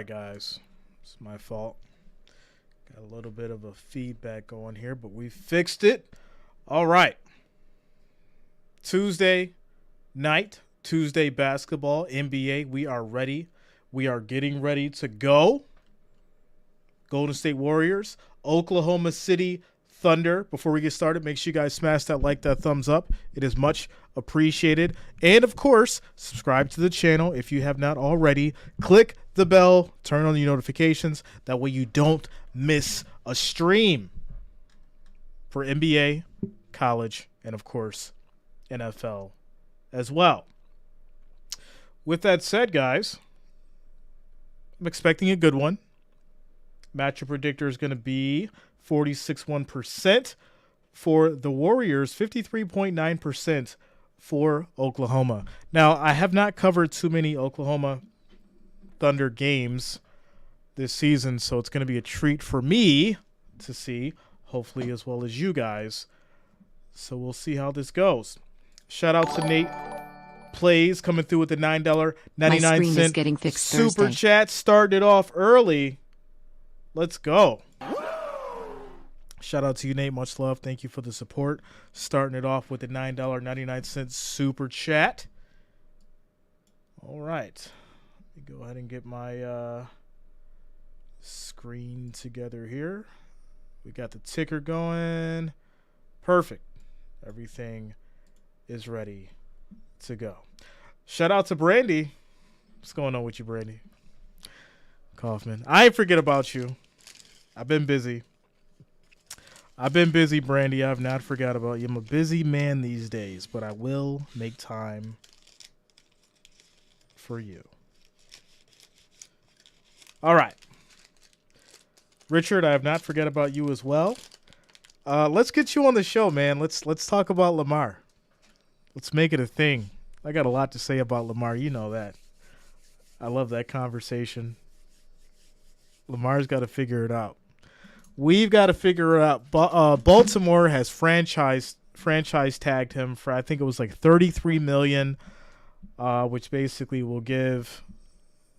right, guys. It's my fault. Got a little bit of a feedback going here, but we fixed it. All right. Tuesday night, Tuesday basketball, NBA. We are ready. We are getting ready to go. Golden State Warriors, Oklahoma City Thunder. Before we get started, make sure you guys smash that like, that thumbs up. It is much appreciated. And, of course, subscribe to the channel if you have not already. Click the bell. Turn on your notifications. That way you don't miss a stream for NBA, college, and, of course, NFL as well. With that said, guys, I'm expecting a good one. Matchup predictor is going to be 46.1% for the Warriors, 53.9% for Oklahoma. Now, I have not covered too many Oklahoma Thunder games this season, so it's going to be a treat for me to see, hopefully as well as you guys. So we'll see how this goes. Shout out to Nate Plays coming through with the $9.99 super chat. Started it off early. Let's go. Shout out to you, Nate. Much love. Thank you for the support. Starting it off with the $9.99 super chat. All right. Let me go ahead and get my screen together here. We got the ticker going. Perfect. Everything is ready to go. Shout out to Brandy. What's going on with you, Brandy? Kaufman. I ain't forget about you. I've been busy. Brandy. I've not forgot about you. I'm a busy man these days, but I will make time for you. All right. Richard, I have not forgot about you as well. Let's get you on the show, man. Let's talk about Lamar. Let's make it a thing. I got a lot to say about Lamar. You know that. I love that conversation. Lamar's got to figure it out. We've got to figure it out. Baltimore has franchise tagged him for, I think it was like $33 million, which basically will give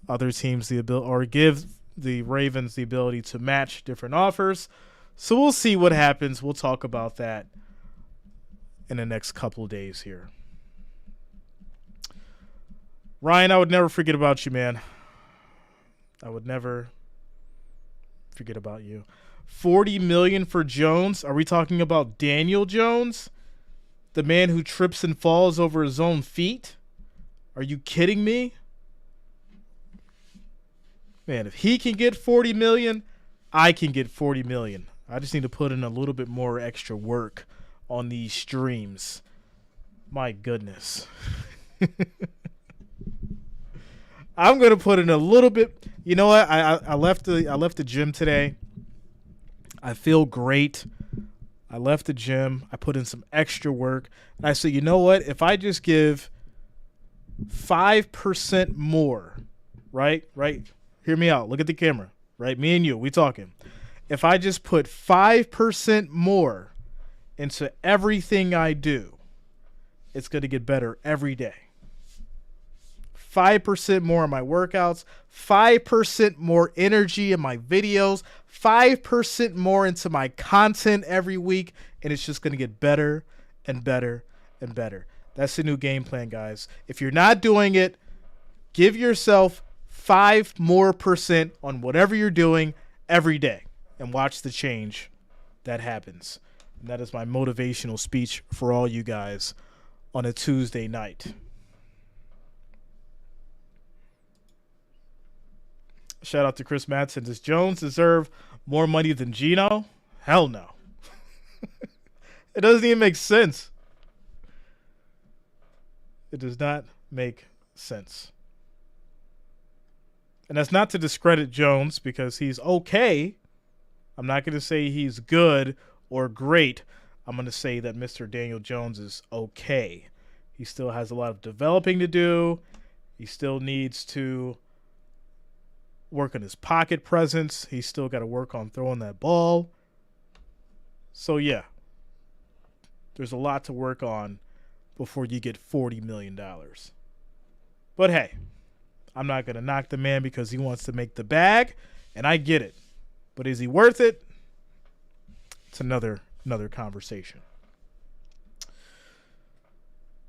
other teams the ability, or give the Ravens the ability to match different offers. So we'll see what happens. We'll talk about that in the next couple of days here. Ryan, I would never forget about you, man. I would never forget about you. $40 million for Jones. Are we talking about Daniel Jones, the man who trips and falls over his own feet? Are you kidding me? Man, if he can get $40 million, I can get $40 million. I just need to put in a little bit more extra work on these streams. My goodness. I'm gonna put in a little bit. You know what? I left the gym today. I feel great. I left the gym. I put in some extra work. And I said, you know what? If I just give 5% more, right? Hear me out. Look at the camera, right? Me and you, we talking. If I just put 5% more into everything I do, it's going to get better every day. 5% more in my workouts, 5% more energy in my videos, 5% more into my content every week, and it's just going to get better and better and better. That's the new game plan, guys. If you're not doing it, give yourself 5% more on whatever you're doing every day and watch the change that happens. And that is my motivational speech for all you guys on a Tuesday night. Shout out to Chris Madsen. Does Jones deserve more money than Geno? Hell no. It doesn't even make sense. It does not make sense. And that's not to discredit Jones because he's okay. I'm not going to say he's good or great. I'm going to say that Mr. Daniel Jones is okay. He still has a lot of developing to do. He still needs to work on his pocket presence. He's still got to work on throwing that ball. So, yeah, there's a lot to work on before you get $40 million. But, hey, I'm not going to knock the man because he wants to make the bag, and I get it. But is he worth it? It's another conversation.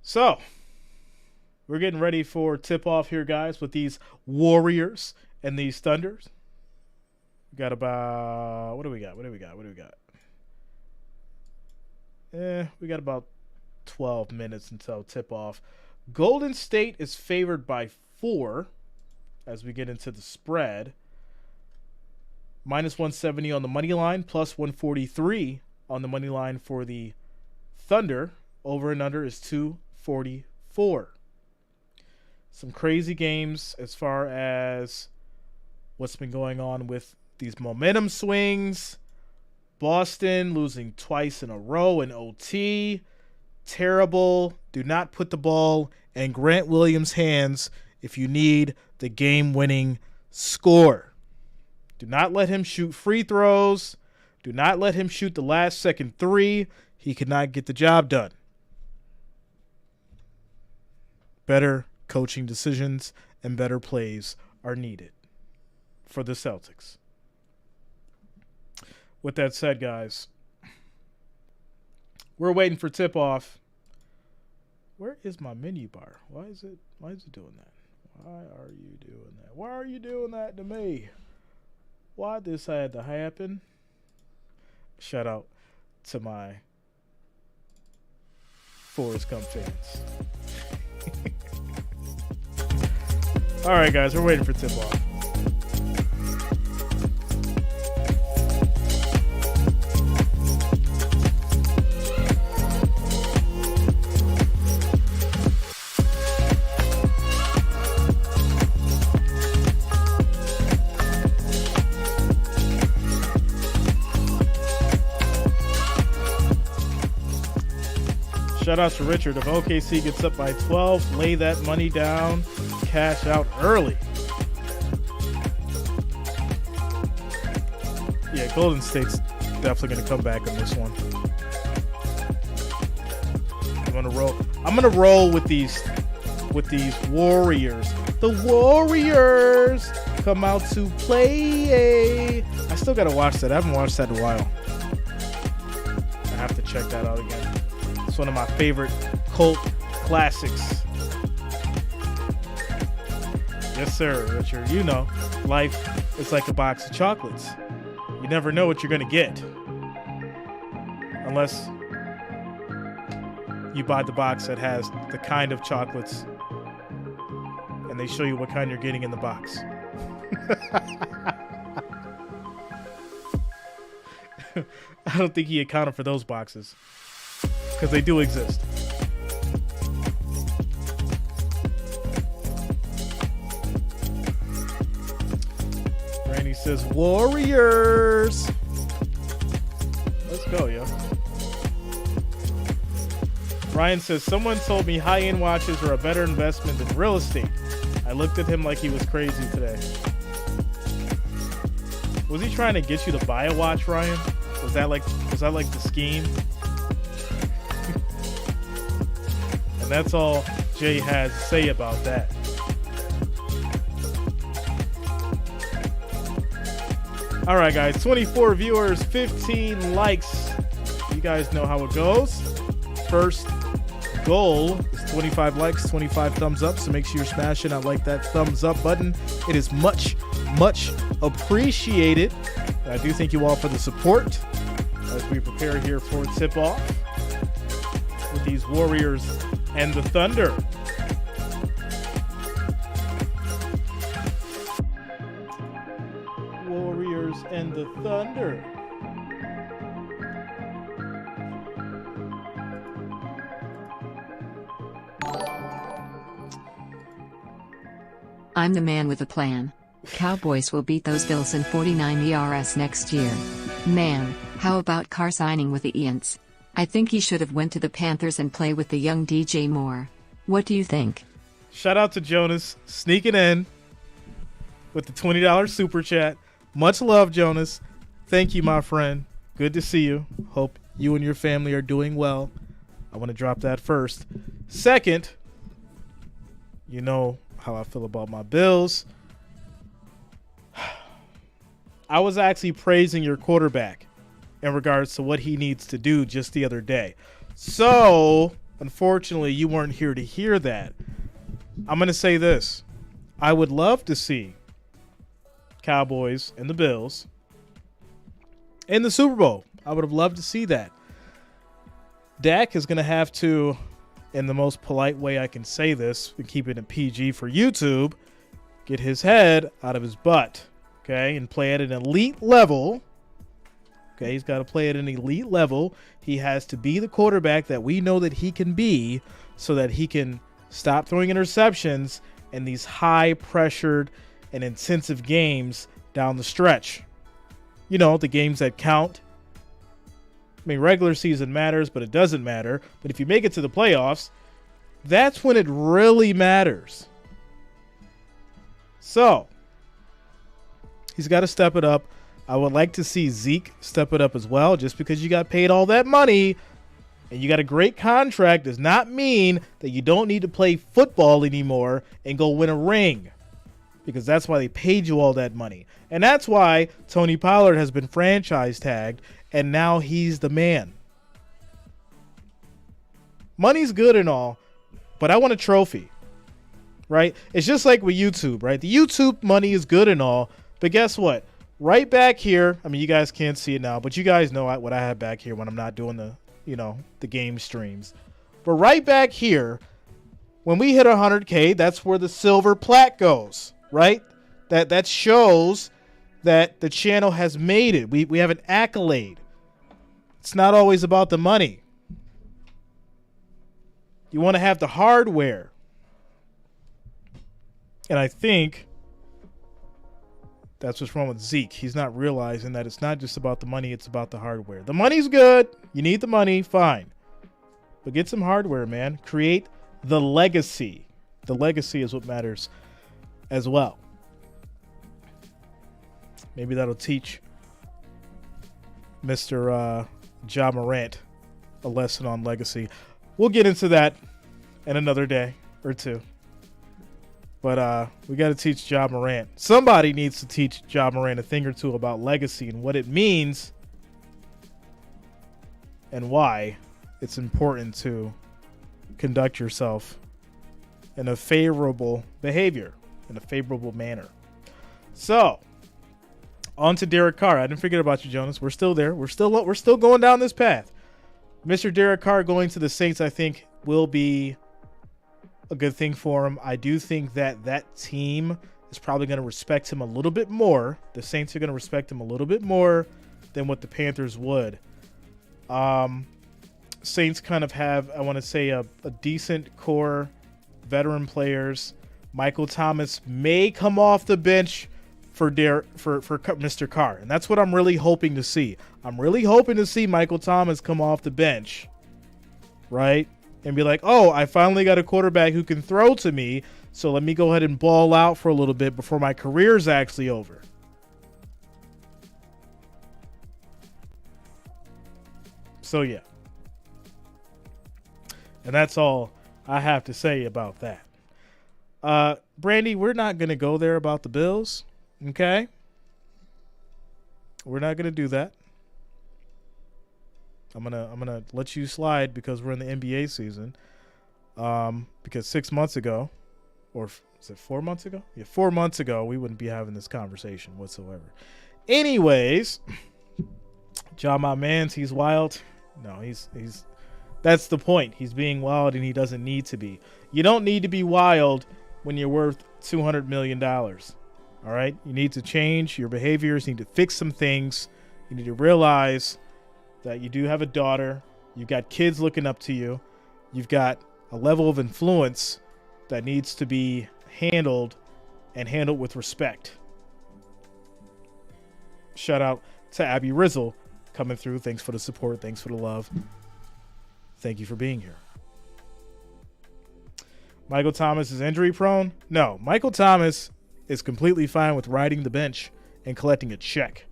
So, we're getting ready for tip-off here, guys, with these Warriors and these Thunders. We got about... What do we got? We got about 12 minutes until tip-off. Golden State is favored by 4 as we get into the spread. Minus 170 on the money line, plus 143 on the money line for the Thunder. Over and under is 244. Some crazy games as far as what's been going on with these momentum swings. Boston losing twice in a row in OT. Terrible. Do not put the ball in Grant Williams' hands if you need the game-winning score. Do not let him shoot free throws. Do not let him shoot the last second three. He cannot get the job done. Better coaching decisions and better plays are needed for the Celtics. With that said, guys, we're waiting for tip-off. Where is my menu bar? Why is it doing that? Why are you doing that? Why are you doing that to me? Why this had to happen? Shout out to my Forrest Gump fans. All right, guys, we're waiting for tip-off. Shout out to Richard. If OKC gets up by 12, lay that money down, cash out early. Yeah, Golden State's definitely going to come back on this one. I'm gonna roll with these Warriors. The Warriors come out to play. I still got to watch that. I haven't watched that in a while. I have to check that out again. It's one of my favorite cult classics. Yes, sir, Richard. You know, life is like a box of chocolates. You never know what you're going to get. Unless you buy the box that has the kind of chocolates and they show you what kind you're getting in the box. I don't think he accounted for those boxes. Because they do exist. Randy says, Warriors. Let's go, yo. Ryan says, someone told me high-end watches are a better investment than real estate. I looked at him like he was crazy today. Was he trying to get you to buy a watch, Ryan? Was that like the scheme? And that's all Jay has to say about that. All right, guys. 24 viewers, 15 likes. You guys know how it goes. First goal is 25 likes, 25 thumbs up. So make sure you're smashing that like that thumbs up button. It is much, much appreciated. And I do thank you all for the support as we prepare here for tip-off with these Warriors and the Thunder. Warriors and the Thunder. I'm the man with a plan. Cowboys will beat those Bills in 49 ERS next year. Man, how about Carr signing with the Eants? I think he should have went to the Panthers and play with the young DJ Moore. What do you think? Shout out to Jonas sneaking in with the $20 super chat. Much love, Jonas. Thank you, my friend. Good to see you. Hope you and your family are doing well. I want to drop that first. Second, you know how I feel about my Bills. I was actually praising your quarterback in regards to what he needs to do just the other day. So, unfortunately, you weren't here to hear that. I'm going to say this. I would love to see Cowboys and the Bills in the Super Bowl. I would have loved to see that. Dak is going to have to, in the most polite way I can say this, and keep it in PG for YouTube, get his head out of his butt, okay, and play at an elite level. Okay, he's got to play at an elite level. He has to be the quarterback that we know that he can be so that he can stop throwing interceptions in these high-pressured and intensive games down the stretch. You know, the games that count. I mean, regular season matters, but it doesn't matter. But if you make it to the playoffs, that's when it really matters. So, he's got to step it up. I would like to see Zeke step it up as well. Just because you got paid all that money and you got a great contract does not mean that you don't need to play football anymore and go win a ring. Because that's why they paid you all that money. And that's why Tony Pollard has been franchise tagged, and now he's the man. Money's good and all, but I want a trophy, right? It's just like with YouTube, right? The YouTube money is good and all, but guess what? Right back here, I mean, you guys can't see it now, but you guys know what I have back here when I'm not doing the game streams. But right back here, when we hit 100K, that's where the silver plaque goes, right? That shows that the channel has made it. We have an accolade. It's not always about the money. You want to have the hardware. And I think that's what's wrong with Zeke. He's not realizing that it's not just about the money, it's about the hardware. The money's good. You need the money, fine. But get some hardware, man. Create the legacy. The legacy is what matters as well. Maybe that'll teach Mr. Ja Morant a lesson on legacy. We'll get into that in another day or two. But we got to teach Ja Morant. Somebody needs to teach Ja Morant a thing or two about legacy and what it means and why it's important to conduct yourself in a favorable behavior, in a favorable manner. So, on to Derek Carr. I didn't forget about you, Jonas. We're still there. We're still going down this path. Mr. Derek Carr going to the Saints, I think, will be a good thing for him. I do think that team is probably going to respect him a little bit more. The Saints are going to respect him a little bit more than what the Panthers would. Saints kind of have, I want to say, a decent core veteran players. Michael Thomas may come off the bench for Mr. Carr, and that's what I'm really hoping to see. I'm really hoping to see Michael Thomas come off the bench, right, and be like, oh, I finally got a quarterback who can throw to me, so let me go ahead and ball out for a little bit before my career's actually over. So, yeah. And that's all I have to say about that. Brandy, we're not going to go there about the Bills. Okay? We're not going to do that. I'm gonna let you slide because we're in the NBA season. Because 6 months ago, or is it 4 months ago? Yeah, 4 months ago, we wouldn't be having this conversation whatsoever. Anyways, Ja, my mans, he's wild. No, he's that's the point. He's being wild and he doesn't need to be. You don't need to be wild when you're worth $200 million. All right? You need to change your behaviors. You need to fix some things. You need to realize that you do have a daughter. You've got kids looking up to you. You've got a level of influence that needs to be handled and handled with respect. Shout out to Abby Rizzle coming through. Thanks for the support. Thanks for the love. Thank you for being here. Michael Thomas is injury prone? No, Michael Thomas is completely fine with riding the bench and collecting a check.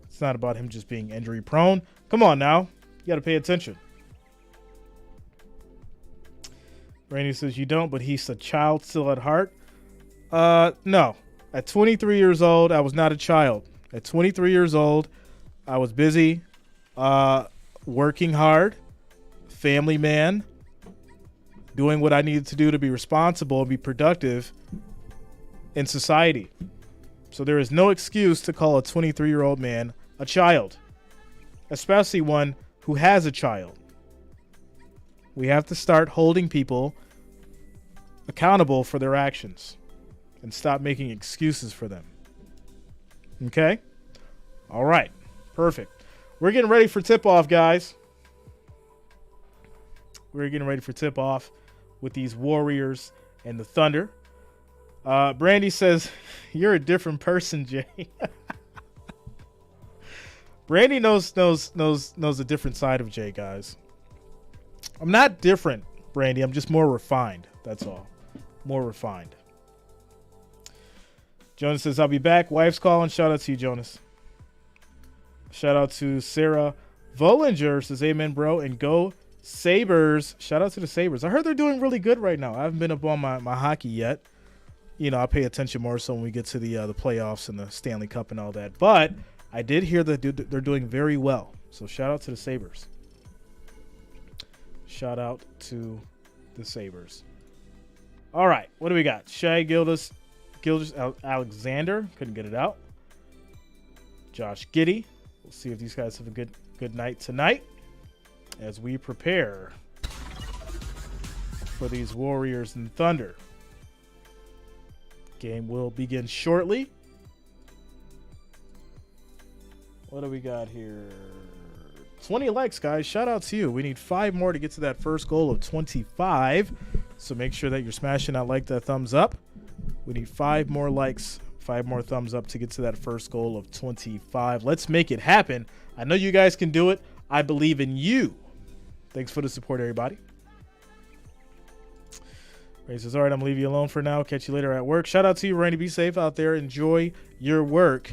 It's not about him just being injury prone. Come on now. You got to pay attention. Randy says you don't, but he's a child still at heart. No. At 23 years old, I was not a child. At 23 years old, I was busy, working hard, family man, doing what I needed to do to be responsible and be productive in society. So there is no excuse to call a 23-year-old man a child, especially one who has a child. We have to start holding people accountable for their actions and stop making excuses for them. Okay? All right. Perfect. We're getting ready for tip-off, guys. We're getting ready for tip-off with these Warriors and the Thunder. Brandy says, you're a different person, Jay. Brandy knows a different side of Jay, guys. I'm not different, Brandy. I'm just more refined. That's all. More refined. Jonas says, I'll be back. Wife's calling. Shout out to you, Jonas. Shout out to Sarah Vollinger. Says, amen, bro. And go Sabres. Shout out to the Sabres. I heard they're doing really good right now. I haven't been up on my hockey yet. You know, I'll pay attention more so when we get to the playoffs and the Stanley Cup and all that. But I did hear that they're doing very well. So shout out to the Sabres. Shout out to the Sabres. All right. What do we got? Shai Gildas Alexander. Couldn't get it out. Josh Giddey. We'll see if these guys have a good night tonight as we prepare for these Warriors and Thunder. Game will begin shortly. What do we got here? 20 likes, guys. Shout out to you. We need 5 more to get to that first goal of 25. So make sure that you're smashing that thumbs up. We need 5 more likes, 5 more thumbs up to get to that first goal of 25. Let's make it happen. I know you guys can do it. I believe in you. Thanks for the support, everybody. Ray says, all right, I'm going to leave you alone for now. Catch you later at work. Shout out to you, Randy. Be safe out there. Enjoy your work.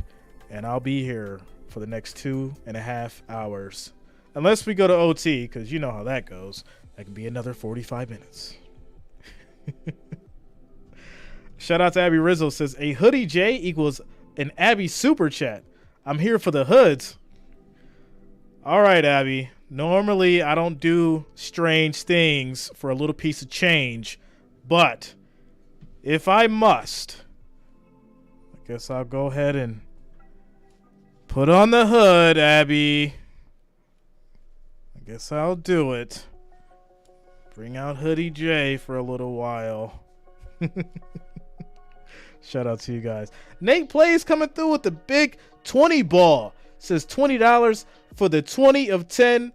And I'll be here for the next 2.5 hours. Unless we go to OT, because you know how that goes. That can be another 45 minutes. Shout out to Abby Rizzo. Says, a hoodie J equals an Abby super chat. I'm here for the hoods. All right, Abby. Normally, I don't do strange things for a little piece of change. But if I must, I guess I'll go ahead and put on the hood, Abby. I guess I'll do it. Bring out Hoodie J for a little while. Shout out to you guys. Nate Plays coming through with the big 20 ball. Says $20 for the 20 of 10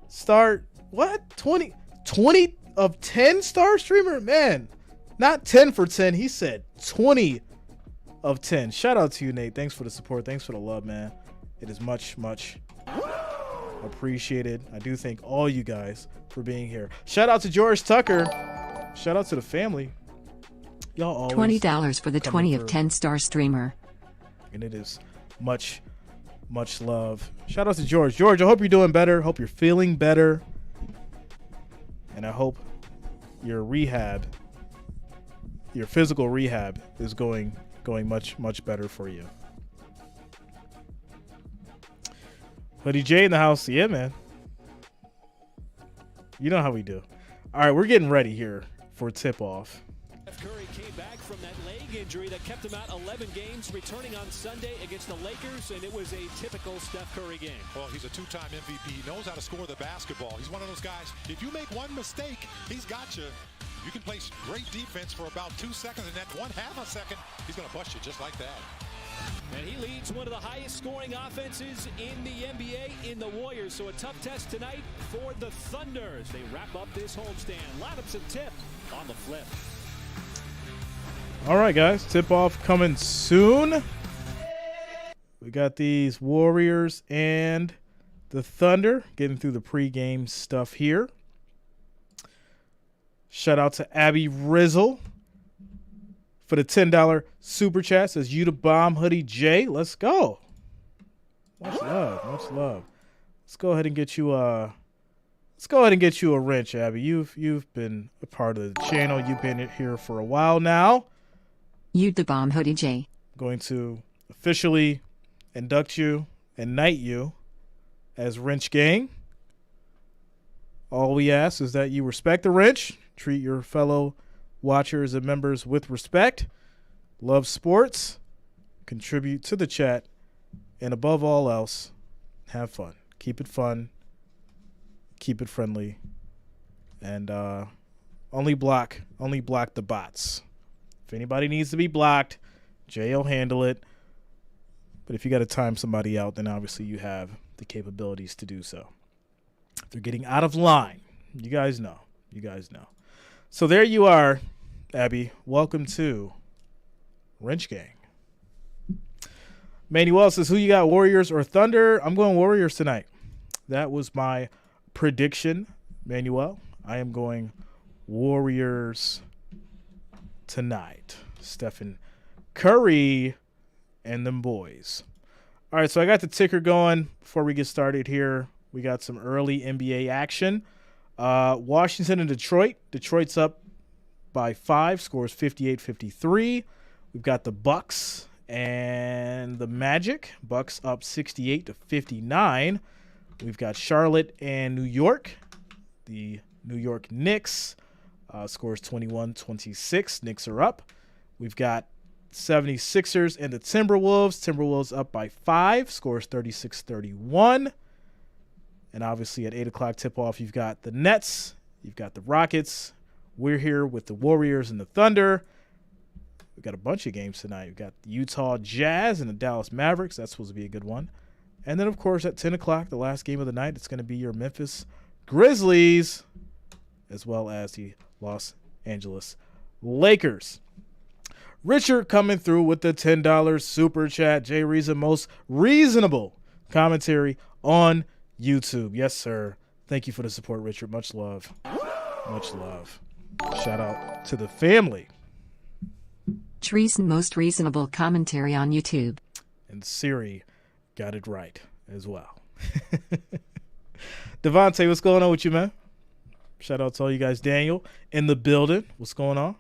star. What? 20 of 10 star streamer? Man, not 10 for 10. He said 20 of 10. Shout out to you, Nate. Thanks for the support. Thanks for the love, man. It is much, much appreciated. I do thank all you guys for being here. Shout out to George Tucker. Shout out to the family. Y'all always $20 for the 20 of 10 star streamer. And it is much, much love. Shout out to George. George, I hope you're doing better. Hope you're feeling better. And I hope your rehab, your physical rehab is going much, much better for you. Hoodie J in the house. Yeah, man. You know how we do. All right, we're getting ready here for tip-off. Curry came back from that leg injury that kept him out 11 games, returning on Sunday against the Lakers, and it was a typical Steph Curry game. Well, he's a two-time MVP. He knows how to score the basketball. He's one of those guys, if you make one mistake, he's got you. You can play great defense for about 2 seconds, and that 1/2 a second, he's going to bust you just like that. And he leads one of the highest scoring offenses in the NBA in the Warriors. So a tough test tonight for the Thunders. They wrap up this homestand. Lineups and tip on the flip. All right, guys. Tip-off coming soon. We got these Warriors and the Thunder getting through the pregame stuff here. Shout out to Abby Rizzle for the $10 super chat. Says you the bomb, Hoodie J. Let's go. Much love, much love. Let's go ahead and get you a wrench, Abby. You've been a part of the channel. You've been here for a while now. You the bomb, Hoodie J. Going to officially induct you and knight you as Wrench Gang. All we ask is that you respect the wrench, treat your fellow watchers and members with respect, love sports, contribute to the chat, and above all else, have fun. Keep it fun, keep it friendly, and only block the bots. If anybody needs to be blocked, Jay will handle it. But if you got to time somebody out, then obviously you have the capabilities to do so. If they're getting out of line, you guys know. You guys know. So there you are, Abby. Welcome to Wrench Gang. Manuel says, who you got, Warriors or Thunder? I'm going Warriors tonight. That was my prediction, Manuel. I am going Warriors tonight. Stephen Curry and them boys. All right, so I got the ticker going before we get started here. We got some early NBA action. Washington and Detroit. Detroit's up by 5, scores 58-53. We've got the Bucks and the Magic. Bucks up 68-59. We've got Charlotte and New York. The New York Knicks scores 21-26. Knicks are up. We've got 76ers and the Timberwolves. Timberwolves up by 5, scores 36-31. And obviously at 8 o'clock tip-off, you've got the Nets. You've got the Rockets. We're here with the Warriors and the Thunder. We've got a bunch of games tonight. We've got the Utah Jazz and the Dallas Mavericks. That's supposed to be a good one. And then, of course, at 10 o'clock, the last game of the night, it's going to be your Memphis Grizzlies as well as the Los Angeles Lakers. Richard coming through with the $10 super chat. Jay Reason, most reasonable commentary on YouTube. Yes, sir. Thank you for the support, Richard. Much love. Much love. Shout out to the family. Treason, most reasonable commentary on YouTube. And Siri got it right as well. Devontae, what's going on with you, man? Shout out to all you guys. Daniel in the building. What's going on?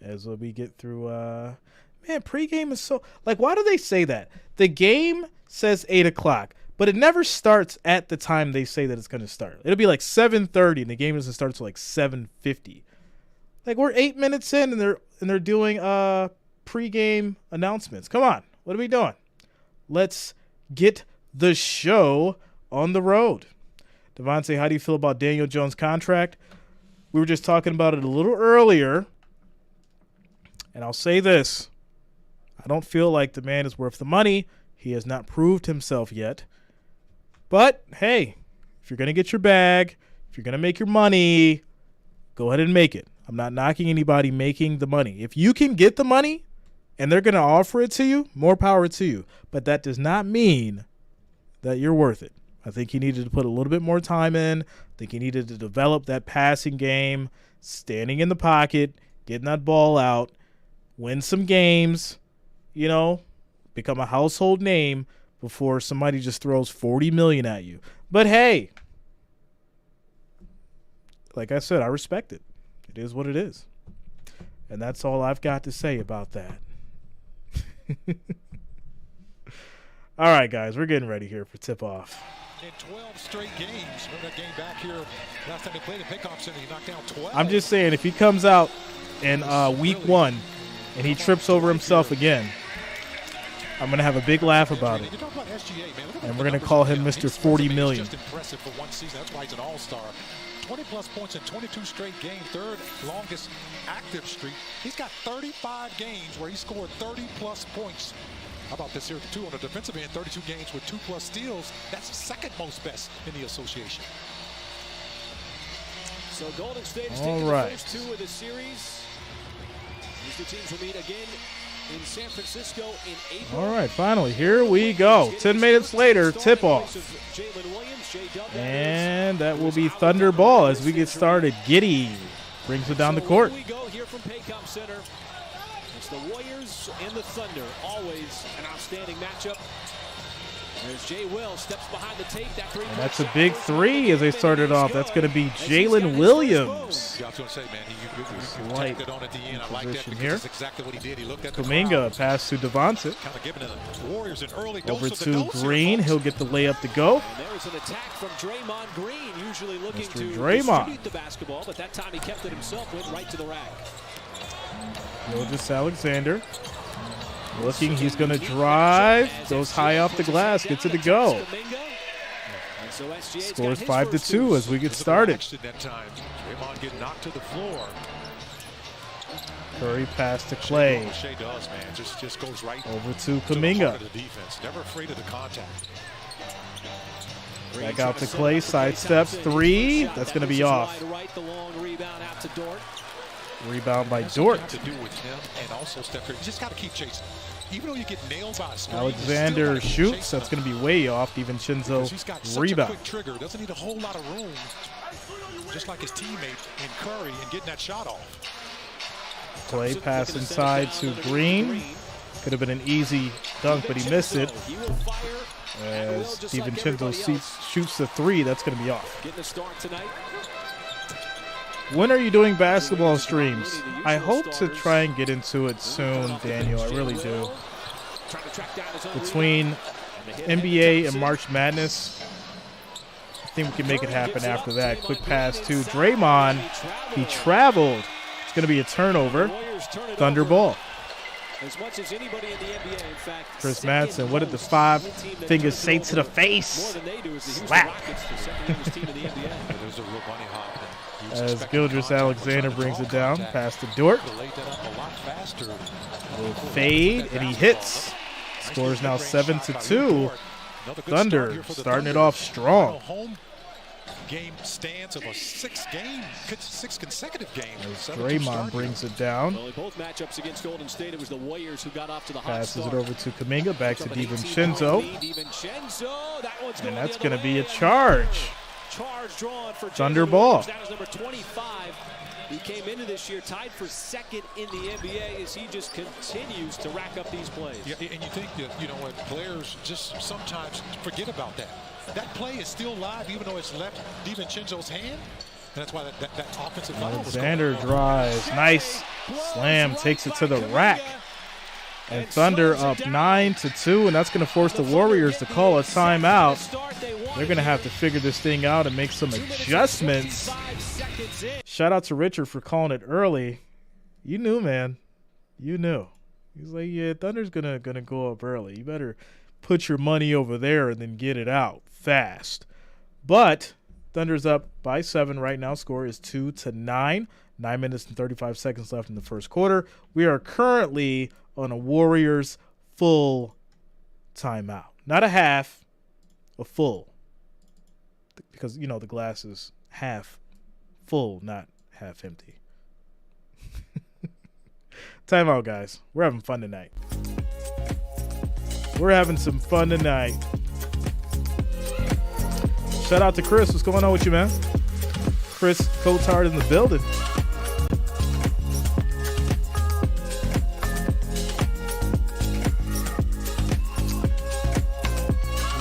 As we get through, man, pregame is so, like, why do they say that? The game says 8 o'clock, but it never starts at the time they say that it's going to start. It'll be like 7:30, and the game doesn't start until like 7:50. Like, we're 8 minutes in, and they're doing pregame announcements. Come on, what are we doing? Let's get the show on the road. Devontae, how do you feel about Daniel Jones' contract? We were just talking about it a little earlier. And I'll say this. I don't feel like the man is worth the money. He has not proved himself yet. But, hey, if you're going to get your bag, if you're going to make your money, go ahead and make it. I'm not knocking anybody making the money. If you can get the money and they're going to offer it to you, more power to you. But that does not mean that you're worth it. I think he needed to put a little bit more time in. I think he needed to develop that passing game, standing in the pocket, getting that ball out, win some games, you know, become a household name before somebody just throws $40 million at you. But hey, like I said, I respect it. It is what it is. And that's all I've got to say about that. All right, guys, we're getting ready here for tip-off. In 12 straight games. Remember that game back here last time they played at Pickup Center, he knocked down 12. I'm just saying, if he comes out in week 1 and he trips over himself again, I'm going to have a big laugh about it. And we're going to call him Mr. 40 million. Just impressive for one season. That's why he's an all-star. 20-plus points in 22 straight games, third longest active streak. He's got 35 games where he scored 30-plus points. How about this here, too, on the defensive end, 32 games with 2+ steals. That's the second most best in the association. So Golden State is taking the first 2 of the series. These two teams will meet again in San Francisco in April. All right, finally, here we go. 10 minutes later, tip-off. And that will be Thunder ball as we get started. Giddy brings it down the court. Here we go here from Paycom Center. It's the Warriors and the Thunder. Always an outstanding matchup. There's Jay Will, steps behind the tape. That And that's a big three as they started off. That's going to be Jalen Williams. Yeah, I was going to say, man, he Light tacked it on at the end. I like that because here. that's exactly what he did. He looked at the Kuminga pass to Devontae. kind of giving the Warriors an early Over dose of to the dose Green. here, He'll get the layup to go. And there's an attack from Draymond Green, usually looking Mr. to Draymond. distribute the basketball, but that time he kept it himself, went right to the rack. Gilgeous Alexander. Looking, he's going to drive. Goes high off the glass. Gets it to go. Scores 5-2 as we get started. That time. Draymond getting knocked to the floor. Curry pass to Clay. Shea does, man. Just goes right Over to to the heart Kuminga. of the defense. Never afraid of the contact. Back out to Clay. Sidesteps. Three. That's going to be off. Rebound by Dort. To do with him and also Steph Curry. You just got to keep chasing. Even though you get nailed by a screen, Alexander shoots. That's going to be way off. DiVincenzo he's got such a rebound. quick trigger. Doesn't need a whole lot of room. Just like his teammate in Curry and getting that shot off. Clay pass inside to Green. Could have been an easy dunk, but he missed it. As DiVincenzo shoots the three, that's going to be off. When are you doing basketball streams? I hope to try and get into it soon, Daniel. I really do. Between NBA and March Madness, I think we can make it happen after that. Quick pass to Draymond. He traveled. It's going to be a turnover. Thunder ball. As much as anybody in the NBA, in fact. Chris Madsen, what did the five fingers say to the face? Slap. As Gilgeous Alexander brings it down, pass to Dort. Will fade, and he hits. Scores now 7-2. Thunder starting it off strong. Game stands of a six consecutive games. Draymond brings it down. Well, in both matchups against Golden State, it was the Warriors who got off to the hot Passes start. it over to Kuminga, back to DiVincenzo. And that's going to be a charge charge. drawn for Thunder ball. That was number 25. He came into this year tied for second in the NBA as he just continues to rack up these plays. Yeah, and you think that, you know what, players just sometimes forget about that. That play is still live even though it's left DiVincenzo's hand. And that's why that offensive foul was going Alexander on. drives. Nice slam. Takes it to the rack. And Thunder up 9-2. And that's going to force the Warriors to call a timeout. They're going to have to figure this thing out and make some adjustments. Shout out to Richard for calling it early. You knew, man. You knew. He's like, yeah, Thunder's gonna go up early. You better put your money over there and then get it out fast. But Thunder's up by 7 right now. Score is 2-9. 9 minutes and 35 seconds left in the first quarter. We are currently on a Warriors full timeout. Not a half, a full. Because, you know, the glass is half full, not half empty. Timeout, guys. We're having fun tonight. We're having some fun tonight. Shout out to Chris. What's going on with you, man? Chris Cotard in the building.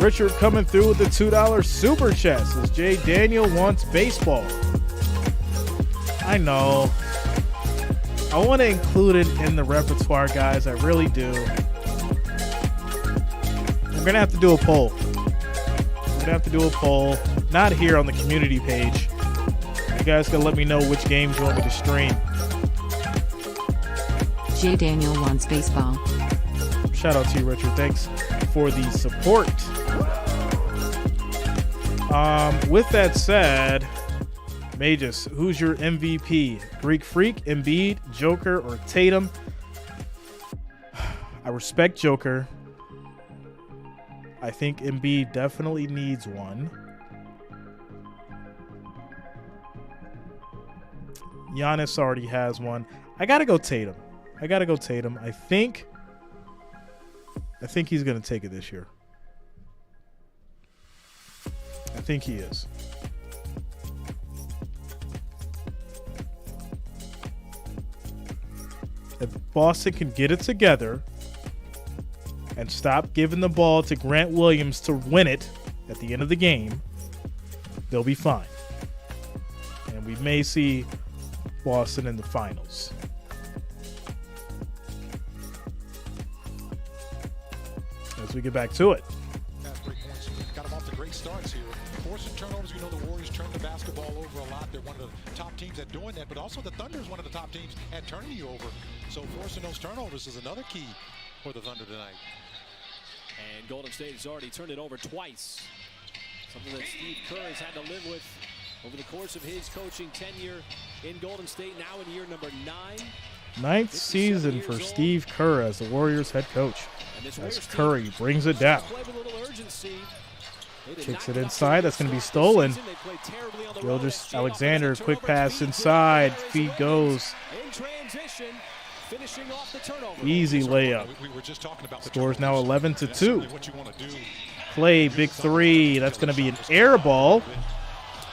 Richard coming through with the $2 super chest as Jay Daniel wants baseball. I know. I want to include it in the repertoire, guys. I really do. We're going to have to do a poll. Not here on the community page. You guys can let me know which games you want me to stream. Jay Daniel wants baseball. Shout out to you, Richard. Thanks for the support. With that said, Magus, who's your MVP? Greek Freak, Embiid, Joker, or Tatum? I respect Joker. I think Embiid definitely needs one. Giannis already has one. I gotta go Tatum. I think he's gonna take it this year. I think he is. If Boston can get it together and stop giving the ball to Grant Williams to win it at the end of the game, they'll be fine. And we may see Boston in the finals. As we get back to it. Got them off to great starts here. Forcing turnovers, we know the Warriors turn the basketball over a lot. They're one of the top teams at doing that, but also the Thunder is one of the top teams at turning you over. So forcing those turnovers is another key for the Thunder tonight. And Golden State has already turned it over twice. Something that Steve Kerr has had to live with over the course of his coaching tenure in Golden State, now in year number 9. Ninth season for Steve Kerr as the Warriors head coach. As Curry brings it down. Kicks it inside. That's going to be stolen. Gilgeous-Alexander, quick pass inside. Feet goes. Easy layup. Scores now 11-2. Clay, big three. That's going to be an air ball.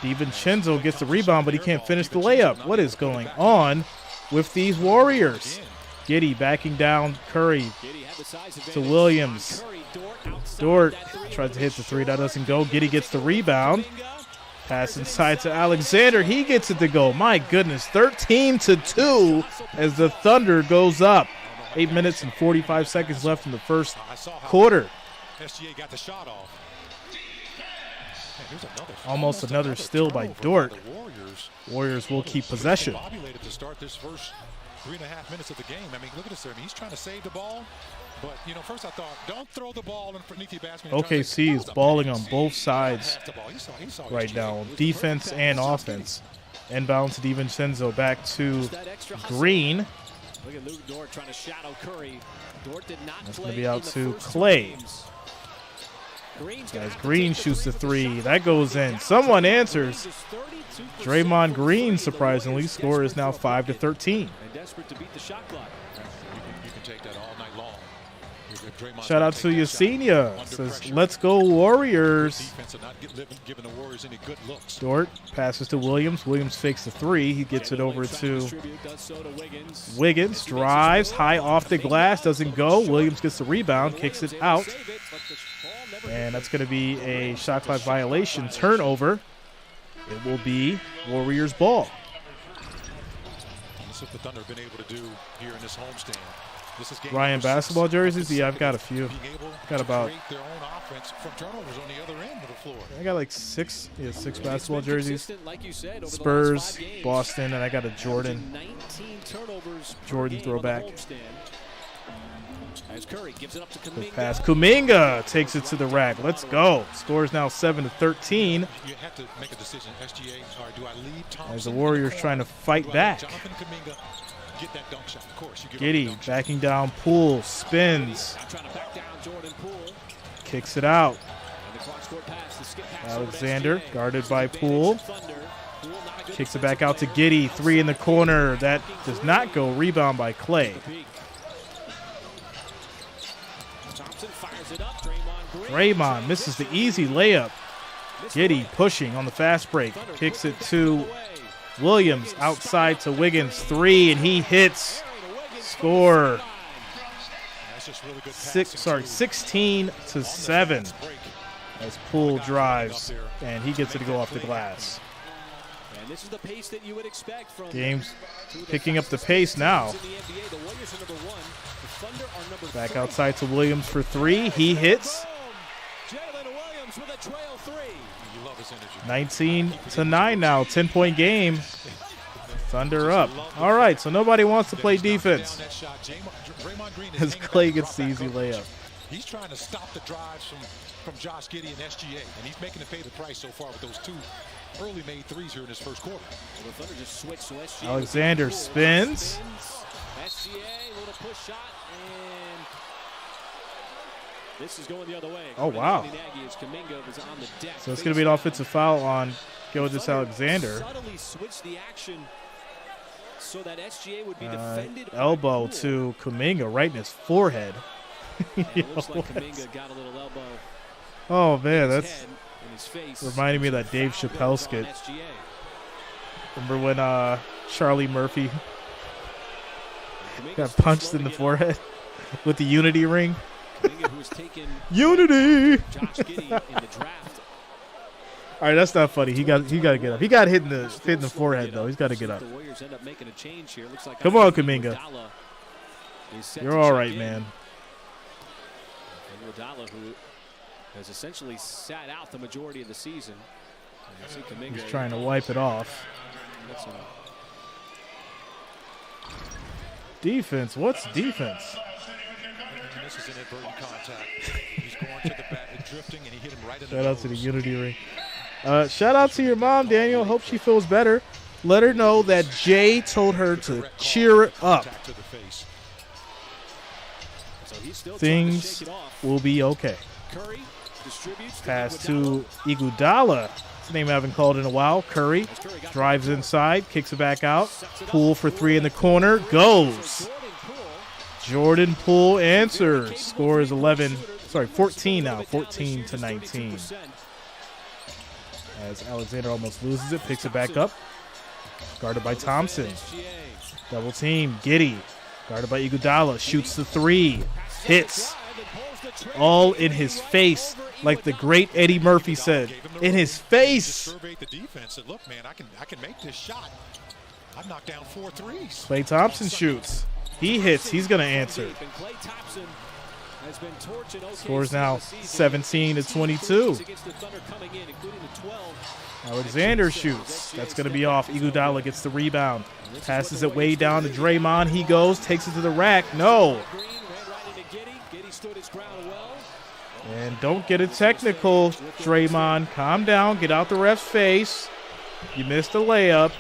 DiVincenzo gets the rebound, but he can't finish the layup. What is going on with these Warriors? Giddey backing down Curry to Williams. Dort tries to hit the three. That doesn't go. Giddey gets the rebound. Pass inside to Alexander. He gets it to go. My goodness, 13-2 as the Thunder goes up. 8 minutes and 45 seconds left in the first quarter. SGA got the shot off. Almost another steal by Dort. Warriors will keep possession. To start this first 3.5 minutes of the game. I mean, look at this. I mean, he's trying to save the ball. But, you know, first I thought, don't throw the ball underneath the basket. OKC is balling on both sides right now, defense and offense. Inbound to DiVincenzo, back to Green. Look at Luke Dort trying to shadow Curry. Dort did not That's going to be out to Clay. As Green shoots the three, that goes in. Someone answers. Draymond Green, surprisingly, score is now 5-13. Desperate to beat the shot clock. You can take that all night long. Shout out to Yesenia. Says, let's go Warriors. Dort passes to Williams. Williams fakes the three. He gets it over to Wiggins. Drives high off the glass. Doesn't go. Williams gets the rebound. Kicks it out. And that's going to be a shot clock violation. Turnover. It will be Warriors ball. That's what the Thunder have been able to do here in this homestand. Ryan basketball jerseys? Yeah, I've got a few. Got about. I got like six basketball jerseys. Spurs, Boston, and I got a Jordan throwback. Good pass. Kuminga takes it to the rack. Let's go. Scores now 7-13. As the Warriors trying to fight back. Giddey backing down Poole, spins, kicks it out. Alexander guarded by Poole, kicks it back out to Giddey, three in the corner. That does not go. Rebound by Clay. Draymond misses the easy layup. Giddey pushing on the fast break, kicks it to Williams outside to Wiggins, three, and he hits. Score 16-7 as Poole drives, and he gets it to go off the glass. Game's picking up the pace now. Back outside to Williams for three. He hits. 19-9 now, 10-point game. Thunder up. All right, so nobody wants to play defense as Clay gets the easy layup. He's trying to stop the drives from Josh Giddey and SGA, and he's making it pay the price so far with those two early made threes here in this first quarter. Alexander spins. SGA, little push shot, and this is going the other way. Oh, wow. So it's going to be an offensive foul on Gilgeous-Alexander. Elbow to Kuminga right in his forehead. Looks like Kuminga got a little elbow. Oh, man, that's reminding me of that Dave Chappelle skit. Remember when Charlie Murphy got punched in the forehead with the unity ring? Kuminga, who has taken Unity. Josh Giddey in the draft. All right, that's not funny. He got to get up. He got hit in the forehead though. He's got to get up. The Warriors end up making a change here. Looks like Come on, Kuminga. You're all right, man. Iguodala, who has essentially sat out the majority of the season. He's trying to wipe it off. Defense. What's defense? And this is an inadvertent contact. He's going to the bat and drifting, and he hit him right in the Shout out nose. to the Unity ring. Shout out to your mom, Daniel. Hope she feels better. Let her know that Jay told her to cheer up. Things will be okay. Pass to Iguodala. His name I haven't called in a while. Curry drives inside, kicks it back out. Poole for three in the corner. Goes. Jordan Poole answers. Score is 14 now. 14 to 19. As Alexander almost loses it, picks it back up. Guarded by Thompson. Double team. Giddey. Guarded by Iguodala. Shoots the three. Hits. All in his face. Like the great Eddie Murphy said. In his face. Surveyed the defense and look, man, I can make this shot. I've knocked down 4 threes. Klay Thompson shoots. He hits. He's going to answer. Scores now 17 to 22. Alexander shoots. That's going to be off. Iguodala gets the rebound. Passes it way down to Draymond. He goes, takes it to the rack. No. And don't get it technical, Draymond. Calm down. Get out the ref's face. You missed a layup.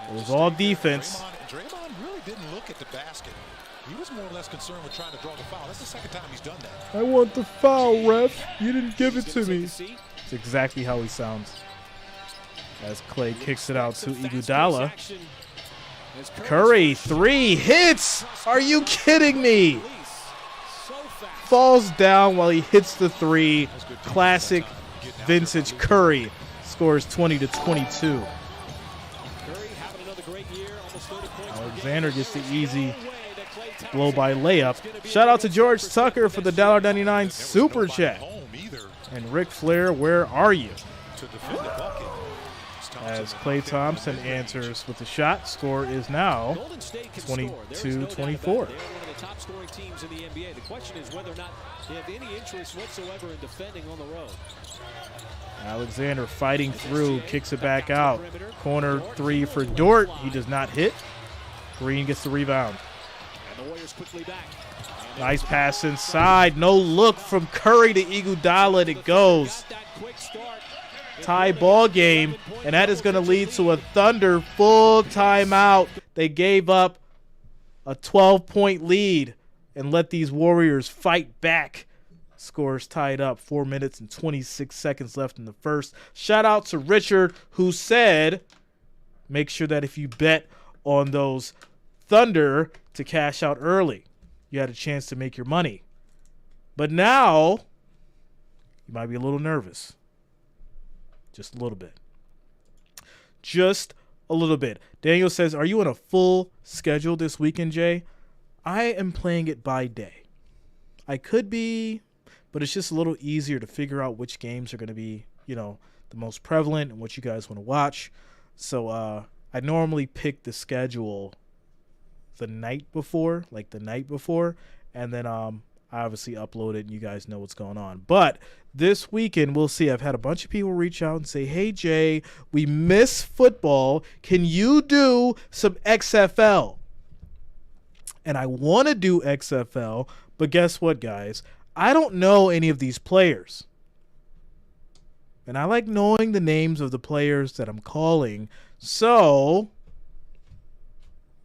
It was all defense. Draymond really didn't look at the basket. He was more or less concerned with trying to draw the foul. That's the second time he's done that. I want the foul, ref. You didn't give it to me. It's exactly how he sounds. As Klay kicks it out to Iguodala. Curry, three hits. Are you kidding me? Falls down while he hits the three. Classic vintage Curry. Scores 20 to 22. Alexander gets the easy blow by layup. Shout out to George Tucker for the $1.99 super chat. And Ric Flair, where are you? As Klay Thompson answers with the shot, score is now 22-24. Top scoring teams in the NBA. The question is whether or not they have any interest whatsoever in defending on the road. Alexander fighting through, kicks it back out. Corner three for Dort. He does not hit. Green gets the rebound. And the Warriors quickly back. Nice pass inside. No look from Curry to Iguodala, and it goes. Tie ball game, and that is going to lead to a Thunder full timeout. They gave up a 12-point lead and let these Warriors fight back. Scores tied up. 4 minutes and 26 seconds left in the first. Shout out to Richard, who said, make sure that if you bet on those Thunder to cash out early, you had a chance to make your money. But now, you might be a little nervous. Just a little bit. Just a little bit. Daniel says, are you on a full schedule this weekend, Jay? I am playing it by day. I could be, but it's just a little easier to figure out which games are going to be, the most prevalent and what you guys want to watch. So I normally pick the schedule the night before, and then I obviously upload it and you guys know what's going on. But this weekend, we'll see. I've had a bunch of people reach out and say, hey, Jay, we miss football. Can you do some XFL? And I want to do XFL, but guess what, guys? I don't know any of these players. And I like knowing the names of the players that I'm calling. So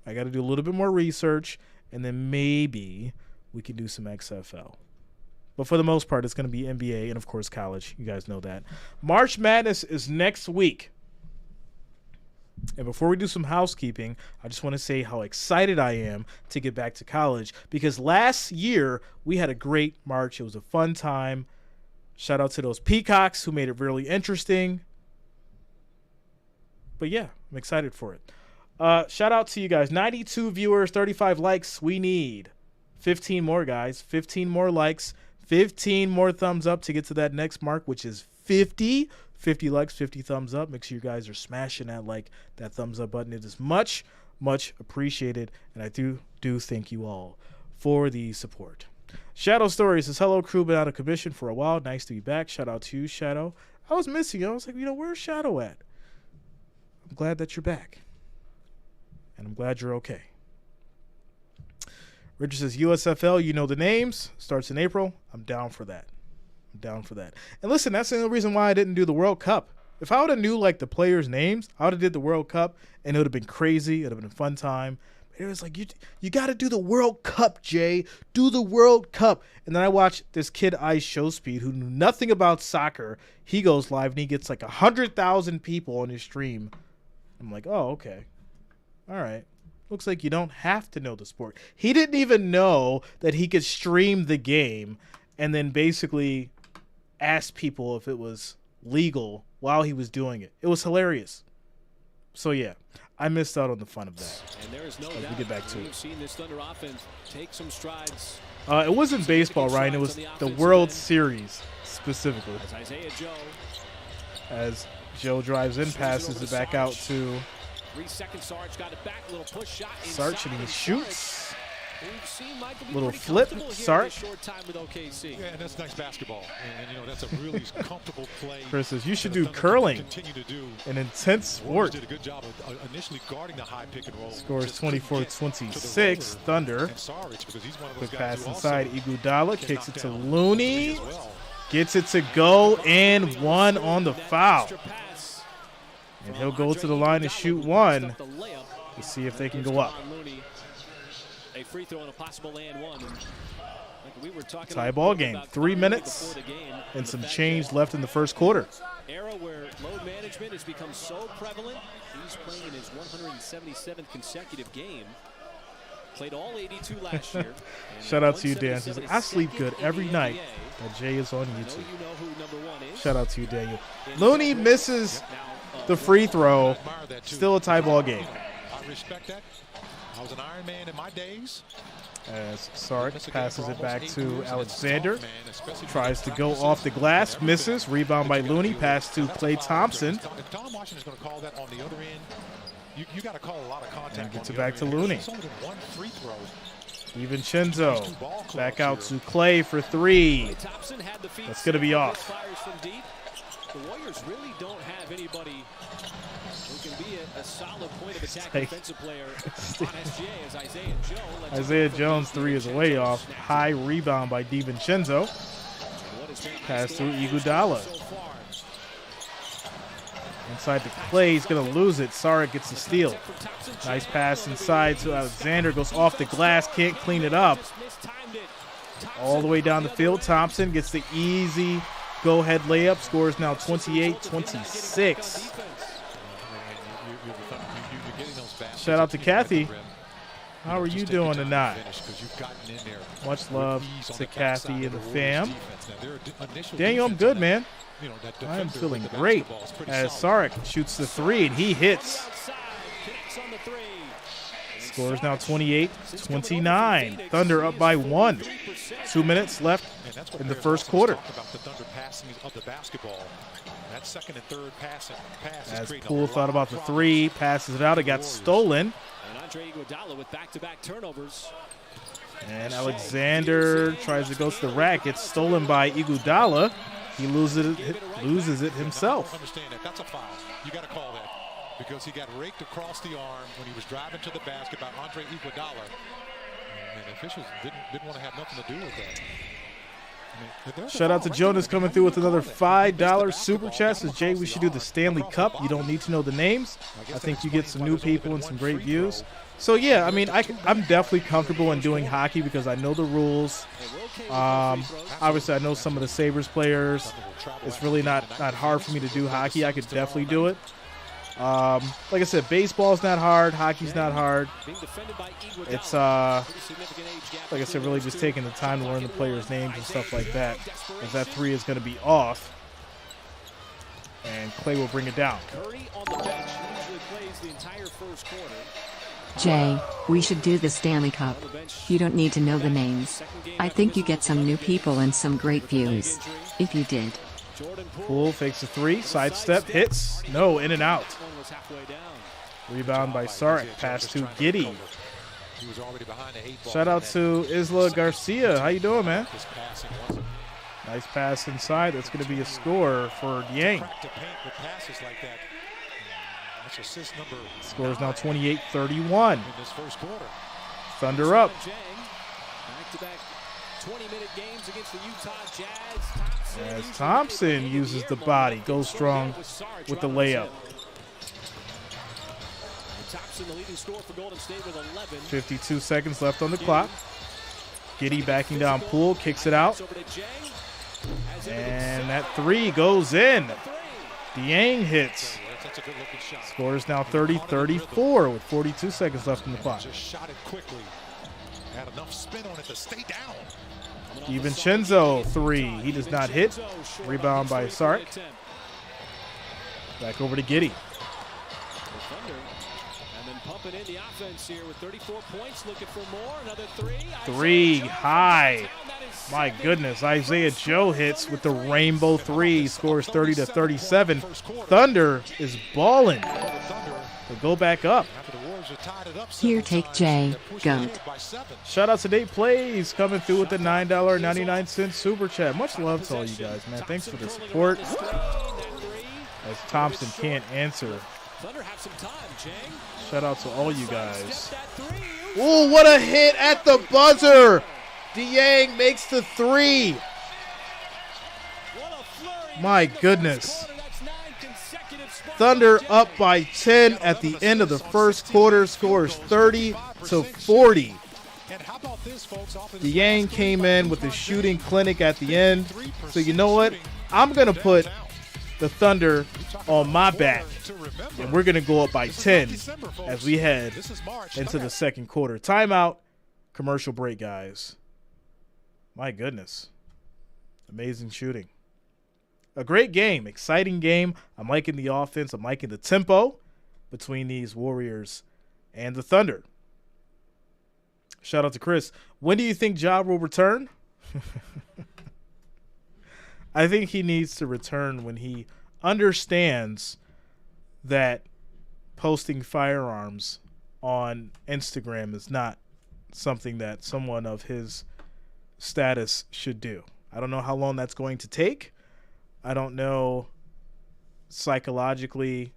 I got to do a little bit more research, and then maybe we can do some XFL. But for the most part, it's going to be NBA and, of course, college. You guys know that. March Madness is next week. And before we do some housekeeping, I just want to say how excited I am to get back to college, because last year we had a great March. It was a fun time. Shout out to those Peacocks who made it really interesting. But yeah, I'm excited for it. Shout out to you guys. 92 viewers, 35 likes. We need 15 more, guys. 15 more likes, 15 more thumbs up to get to that next mark, which is 50. 50 likes, 50 thumbs up. Make sure you guys are smashing that thumbs up button. It is much, much appreciated, and I do thank you all for the support. Shadow Story says, hello, crew. Been out of commission for a while. Nice to be back. Shout out to you, Shadow. I was missing you. I was like, where's Shadow at? I'm glad that you're back, and I'm glad you're okay. Richard says, USFL, you know the names. Starts in April. I'm down for that. And listen, that's the only reason why I didn't do the World Cup. If I would have knew, like, the players' names, I would have did the World Cup, and it would have been crazy. It would have been a fun time. But it was like, you got to do the World Cup, Jay. Do the World Cup. And then I watched this kid, Ice Showspeed, who knew nothing about soccer. He goes live, and he gets, like, 100,000 people on his stream. I'm like, oh, okay. All right. Looks like you don't have to know the sport. He didn't even know that he could stream the game and then basically ask people if it was legal while he was doing it. It was hilarious. So, yeah, I missed out on the fun of that. And there is no As doubt we get back to we've it. seen this Thunder offense take some strides. It wasn't baseball, Ryan. It was the World Series specifically. As Isaiah Joe, As Joe drives in, passes it back out to 3 seconds. Sarge got it back. Little push shot inside. Sarch, and he shoots. We've seen Michael be Little pretty flip, comfortable here in Sarch. this short time with OKC. Yeah, and that's nice basketball. And that's a really comfortable play. Chris says, you should that the do Thunder curling, continue to do. an intense Warriors sport. did a good job of initially guarding the high pick and roll. Scores Just couldn't get to the 24-26. roller. Thunder. And Sarge, because he's one of those Quick guys pass who inside. also Iguodala can kicks knock it to down Looney. as well. Gets it to go and one on the foul. Extra pass And from he'll go to the Andre line and Iguodala, shoot who one picks up the layup. to see if they can Gives go up. Kevon Looney a free throw and a possible and one. And like we were talking Tie about ball game. about 3 Kyrie minutes before the game, and the some fact change that left in the first quarter. Era where load management has become so prevalent. He's playing in his 177th consecutive game. Played all 82 last year. Shout out to you, Dan. He's like, I sleep good every night that Jay is on I know YouTube. you know who number 1 is. Shout out to you, Daniel. Looney misses the free throw. Still a tie ball game. I respect that. I was an Iron Man in my days. As Sark passes it back to Alexander. Tries to go off the glass. Misses. Rebound by Looney. Pass to Klay Thompson. If Tom Washington's going to call that on the other end, you got to call a lot of contact. And gets on it the back other to end. Looney. There's only been one free throw. DiVincenzo. Back out to Klay for three. Thompson had the feet. That's going to be off. Fires from deep. The Warriors really don't have anybody who can be a solid point of attack like- defensive player on SGA as Isaiah Joe. lets it Isaiah go from Jones deep. three is way off. Snaps it. High rebound by DiVincenzo. What has been a Pass nice to game Iguodala. so far. Inside to Klay. He's going to lose it. Saric gets the steal. Nice pass inside to Alexander. Goes off the glass. Can't clean it up. All the way down the field. Thompson gets the easy go-ahead layup. Scores now 28-26. Shout out to Kathy. How are you doing tonight? Much love to Kathy and the fam. Daniel, I'm good, man. I am feeling great as Saric shoots the three, and he hits. Scores now 28-29. Thunder up by 1. 2 minutes left in the first quarter. As Poole thought about the three, passes it out. It got stolen. And Andre Iguodala with back-to-back turnovers. And Alexander tries to go to the rack. It's stolen by Iguodala. He loses it himself. Understand that. That's a foul. You got to call that because he got raked across the arm when he was driving to the basket by Andre Iguodala. And the officials didn't want to have nothing to do with that. Shout out to Jonas coming through with another $5 super chat. Says, Jay, we should do the Stanley Cup. You don't need to know the names. I think you get some new people and some great views. So, yeah, I mean, I'm definitely comfortable in doing hockey because I know the rules. Obviously, I know some of the Sabres players. It's really not hard for me to do hockey. I could definitely do it. Like I said, baseball's not hard. Hockey's not hard. It's, like I said, really just taking the time to learn the players' names and stuff like that. As that three is going to be off. And Klay will bring it down. Curry on the bench. Usually plays the entire first quarter. Jay, we should do the Stanley Cup. You don't need to know the names. I think you get some new people and some great views. If you did. Poole fakes a three, sidestep, hits. No, in and out. Rebound by Sark, pass to Giddey. Shout out to Isla Garcia. How you doing, man? Nice pass inside. That's going to be a score for Yang. Score is now 28-31. Thunder up. As Thompson uses the body, goes strong with the layup. 52 seconds left on the clock. Giddey backing down Poole, kicks it out. And that three goes in. Dieng hits. Score is now 30-34 with 42 seconds left on the clock. Just shot it quickly. Had enough spin on it to stay down. DiVincenzo three. He does not hit. Rebound by Sark. Back over to Giddey. Pumping in the offense here with 34 points, looking for more. Another three. Three high. My goodness. Isaiah Joe hits with the rainbow three. Scores 30-37. Thunder is balling. They go back up. Here, take Jay, GOAT. Shout out to Nate Plays coming through with the $9.99 super chat. Much love to all you guys, man. Thanks for the support. As Thompson can't answer. Thunder have some time, Jang. Shout out to all you guys. Ooh, what a hit at the buzzer. Dieng makes the three. My goodness. Thunder up by 10 at the end of the first quarter. Scores 30-40. Dieng came in with the shooting clinic at the end. So you know what? I'm going to put the Thunder on my back, and we're going to go up by 10 as we head into the second quarter. Timeout, commercial break, guys. My goodness. Amazing shooting. A great game, exciting game. I'm liking the offense. I'm liking the tempo between these Warriors and the Thunder. Shout out to Chris. When do you think Ja will return? I think he needs to return when he understands that posting firearms on Instagram is not something that someone of his status should do. I don't know how long that's going to take. I don't know psychologically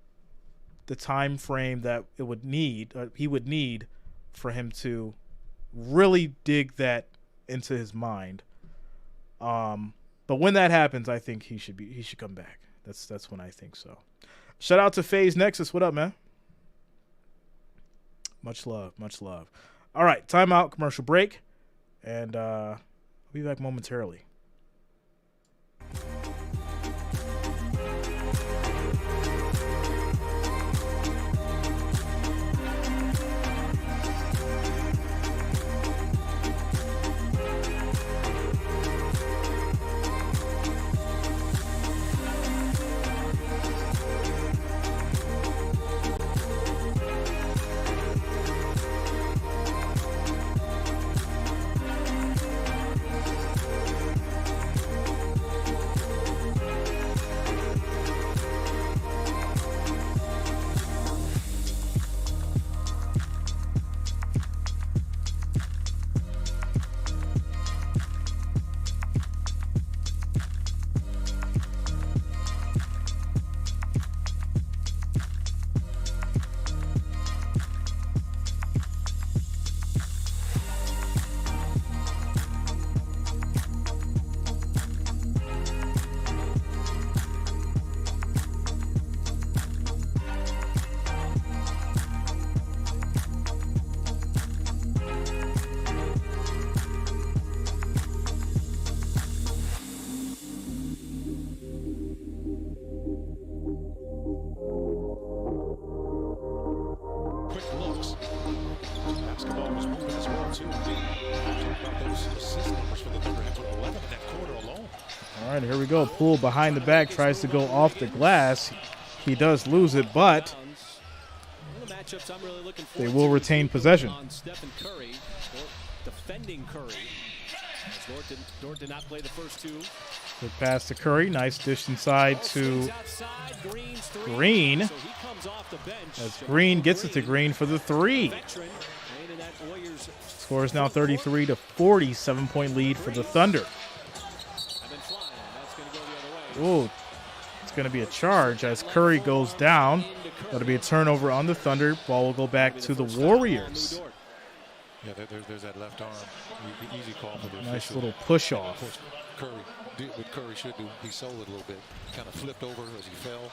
the time frame that it would need, he would need for him to really dig that into his mind. But when that happens, I think he should come back. That's when I think so. Shout out to FaZe Nexus. What up, man? Much love, much love. All right, timeout, commercial break, and I'll be back momentarily. All right, here we go. Poole behind the back tries to go off the glass. He does lose it, but matchups I'm really looking They forward will to retain is possession. on Stephen Curry, or defending Curry. As Dort did not play the first two. Quick pass to Curry. Nice dish inside to Outside, Green. So he comes off the bench. As Green gets it to Green for the three. Veteran, playing in that Warriors Score is now 33 to 40. 7-point lead for the Thunder. have been flying. That's going to go the other way. Ooh, it's going to be a charge as Curry goes down. That'll be a turnover on the Thunder. Ball will go back to the Warriors. Yeah, there's that left arm. Easy call for the Nice official. little push off. Curry did what Curry should do. He sold it a little bit. Kind of flipped over as he fell.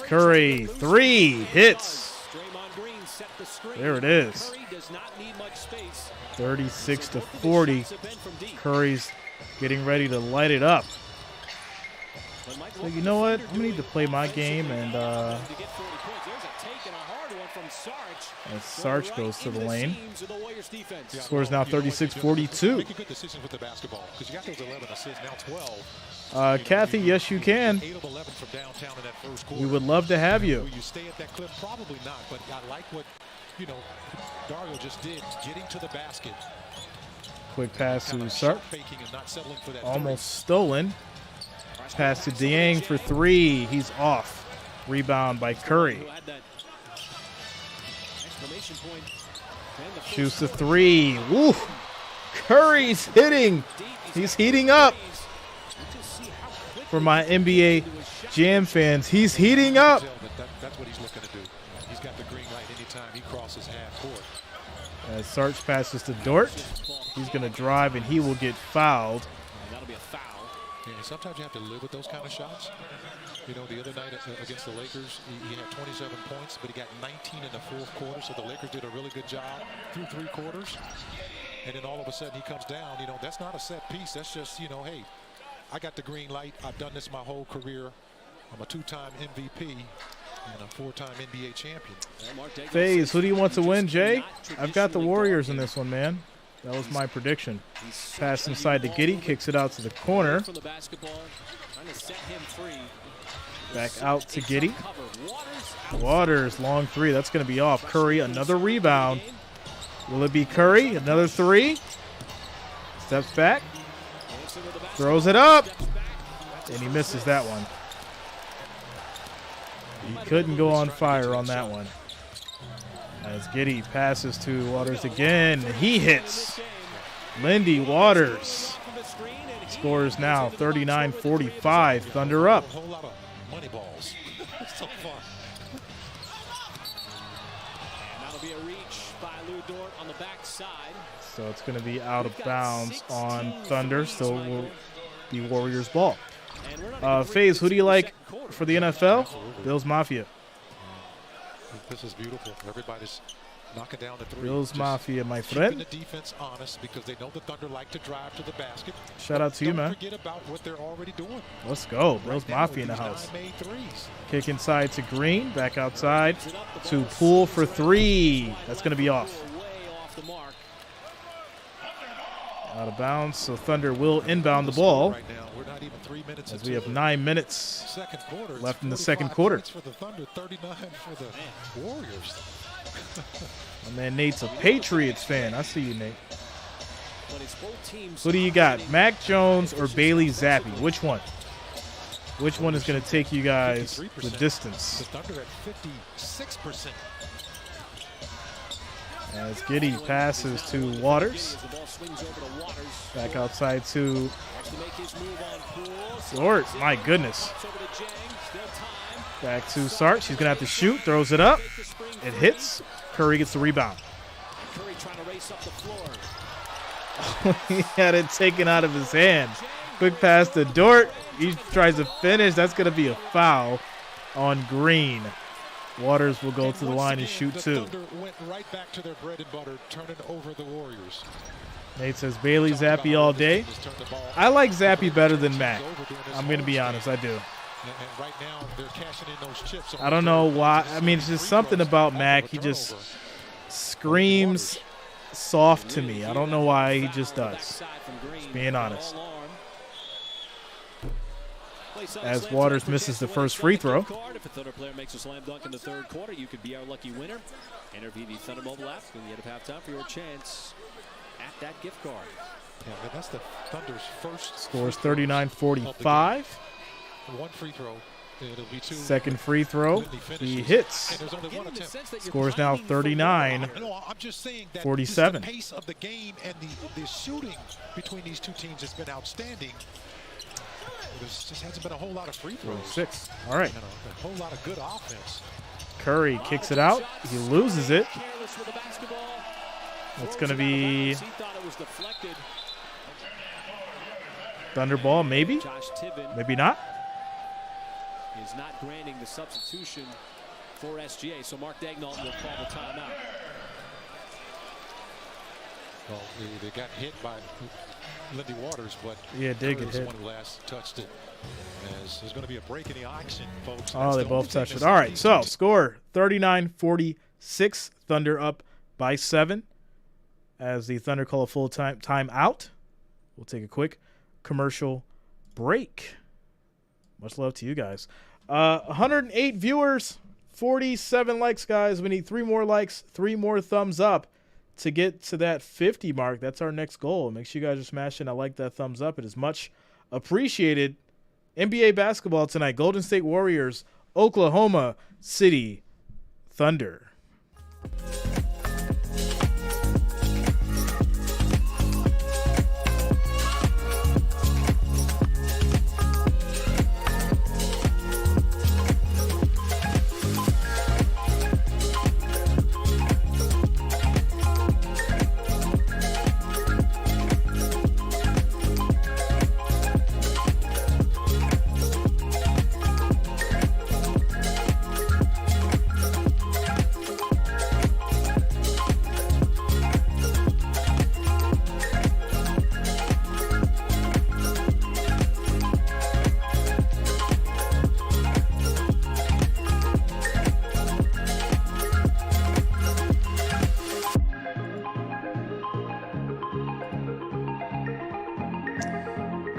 Curry, three, hits. There it is. 36 to 40. Curry's getting ready to light it up. So you know what? I'm going to need to play my game, and as Sarge goes to the lane. Score is now 36-42. Make a good decision with the basketball because you got those 11 assists, now 12. Kathy, yes, you can. 8 of 11 from downtown in that first quarter. We would love to have you. Will you stay at that clip? Probably not, but I like what, Dario just did, getting to the basket. Quick pass Kind to of Sarge. shot faking and not settling for that Almost stolen. Pass to Dieng for three. He's off. Rebound by Curry. Shoots the three. Woo! Curry's hitting. He's heating up. For my NBA Jam fans, he's heating up. That's what he's looking to do. He's got the green light anytime he crosses half court. As Sarge passes to Dort, he's going to drive and he will get fouled. That'll be a foul. Yeah, sometimes you have to live with those kind of shots. The other night against the Lakers, he had 27 points, but he got 19 in the fourth quarter, so the Lakers did a really good job through 3 quarters. And then all of a sudden he comes down. That's not a set piece. That's just, hey, I got the green light. I've done this my whole career. I'm a 2-time MVP and a 4-time NBA champion. FaZe, who do you want to win, Jay? I've got the Warriors in this one, man. That was my prediction. Pass inside to Giddey, kicks it out to the corner. Back out to Giddey. Waters, long three. That's going to be off. Curry, another rebound. Will it be Curry? Another three. Steps back. Throws it up. And he misses that one. He couldn't go on fire on that one. As Giddey passes to Waters again. He hits. Lindy Waters scores now 39-45. Thunder up. Money balls. So fun. And that'll be a reach by Lou Dort on the backside. So it's going to be out of bounds on Thunder. Still will be Warriors ball. FaZe, who do you like for the NFL? Bills Mafia. This is beautiful. Everybody's knocking down the three. Bills Just Mafia, my keeping friend. the defense honest because they know the Thunder like to drive to the basket. Shout out to you, man. Don't forget about what they're already doing. Let's go. Bills Right now, Mafia in the these house. 9 made threes. Kick inside to Green. Back outside to Poole for three. That's going to be off. Way off the mark. Out of bounds, so Thunder will inbound the ball. Right now, we're not even 3 minutes As into we have the 9 minutes second quarter. It's left in the 45 second quarter. points for the Thunder, 39 for the Warriors. My man Nate's a Patriots fan. I see you, Nate. But it's both teams. Who do you got, Mac Jones or Bailey Zappi? Which one? Which one is going to take you guys the 53%. distance? The Thunder at 56%. As Giddey passes to Waters. The ball swings over to Waters. Back outside to Wants to make his move on Poole. Dort. My goodness. Over to Jang. Still time. Back to Sarge. He's going to have to shoot. Throws it up. It hits. Curry gets the rebound. Curry trying to race up the floor. He had it taken out of his hand. Quick pass to Dort. He tries to finish. That's going to be a foul on Green. Waters will go to the line and shoot two. The Thunder went right back to their bread and butter, turning over the Warriors. Nate says Bailey Zappi all day. I like Zappi better than Mac. I'm going to be honest. I do. And right now, they're cashing in those chips. I don't know why. I mean, it's just something about Mac. He just screams soft to me. I don't know why he just does. Just being honest. as Waters misses the first free throw. If a Thunder player makes a slam dunk in the third quarter, you could be our lucky winner. Enter the Thunder mobile app when you end up halftime for your chance at that gift card. Yeah, that's the Thunder's first. Scores 39-45. One free throw. It'll be two. Second free throw, he hits. Scores now 39-47. The pace of the game and the shooting between these two teams has been outstanding. There just hasn't been a whole lot of free throws. 6. All right. A whole lot of good offense. Curry kicks it out. He loses it. It's going to be Thunder ball, maybe. Maybe not. Is not granting the substitution for SGA, so Mark Daigneault will call the timeout. Well, they got hit by Lindy Waters, but yeah, did get hit. One who last touched it. As there's going to be a break in the action, folks. Oh, they both touched it. All right, so score 39-46. Thunder up by 7. As the Thunder call a full timeout. We'll take a quick commercial break. Much love to you guys. 108 viewers, 47 likes, guys. We need 3 more likes, 3 more thumbs up to get to that 50 mark. That's our next goal. Make sure you guys are smashing. I like that thumbs up. It is much appreciated. NBA basketball tonight. Golden State Warriors, Oklahoma City Thunder.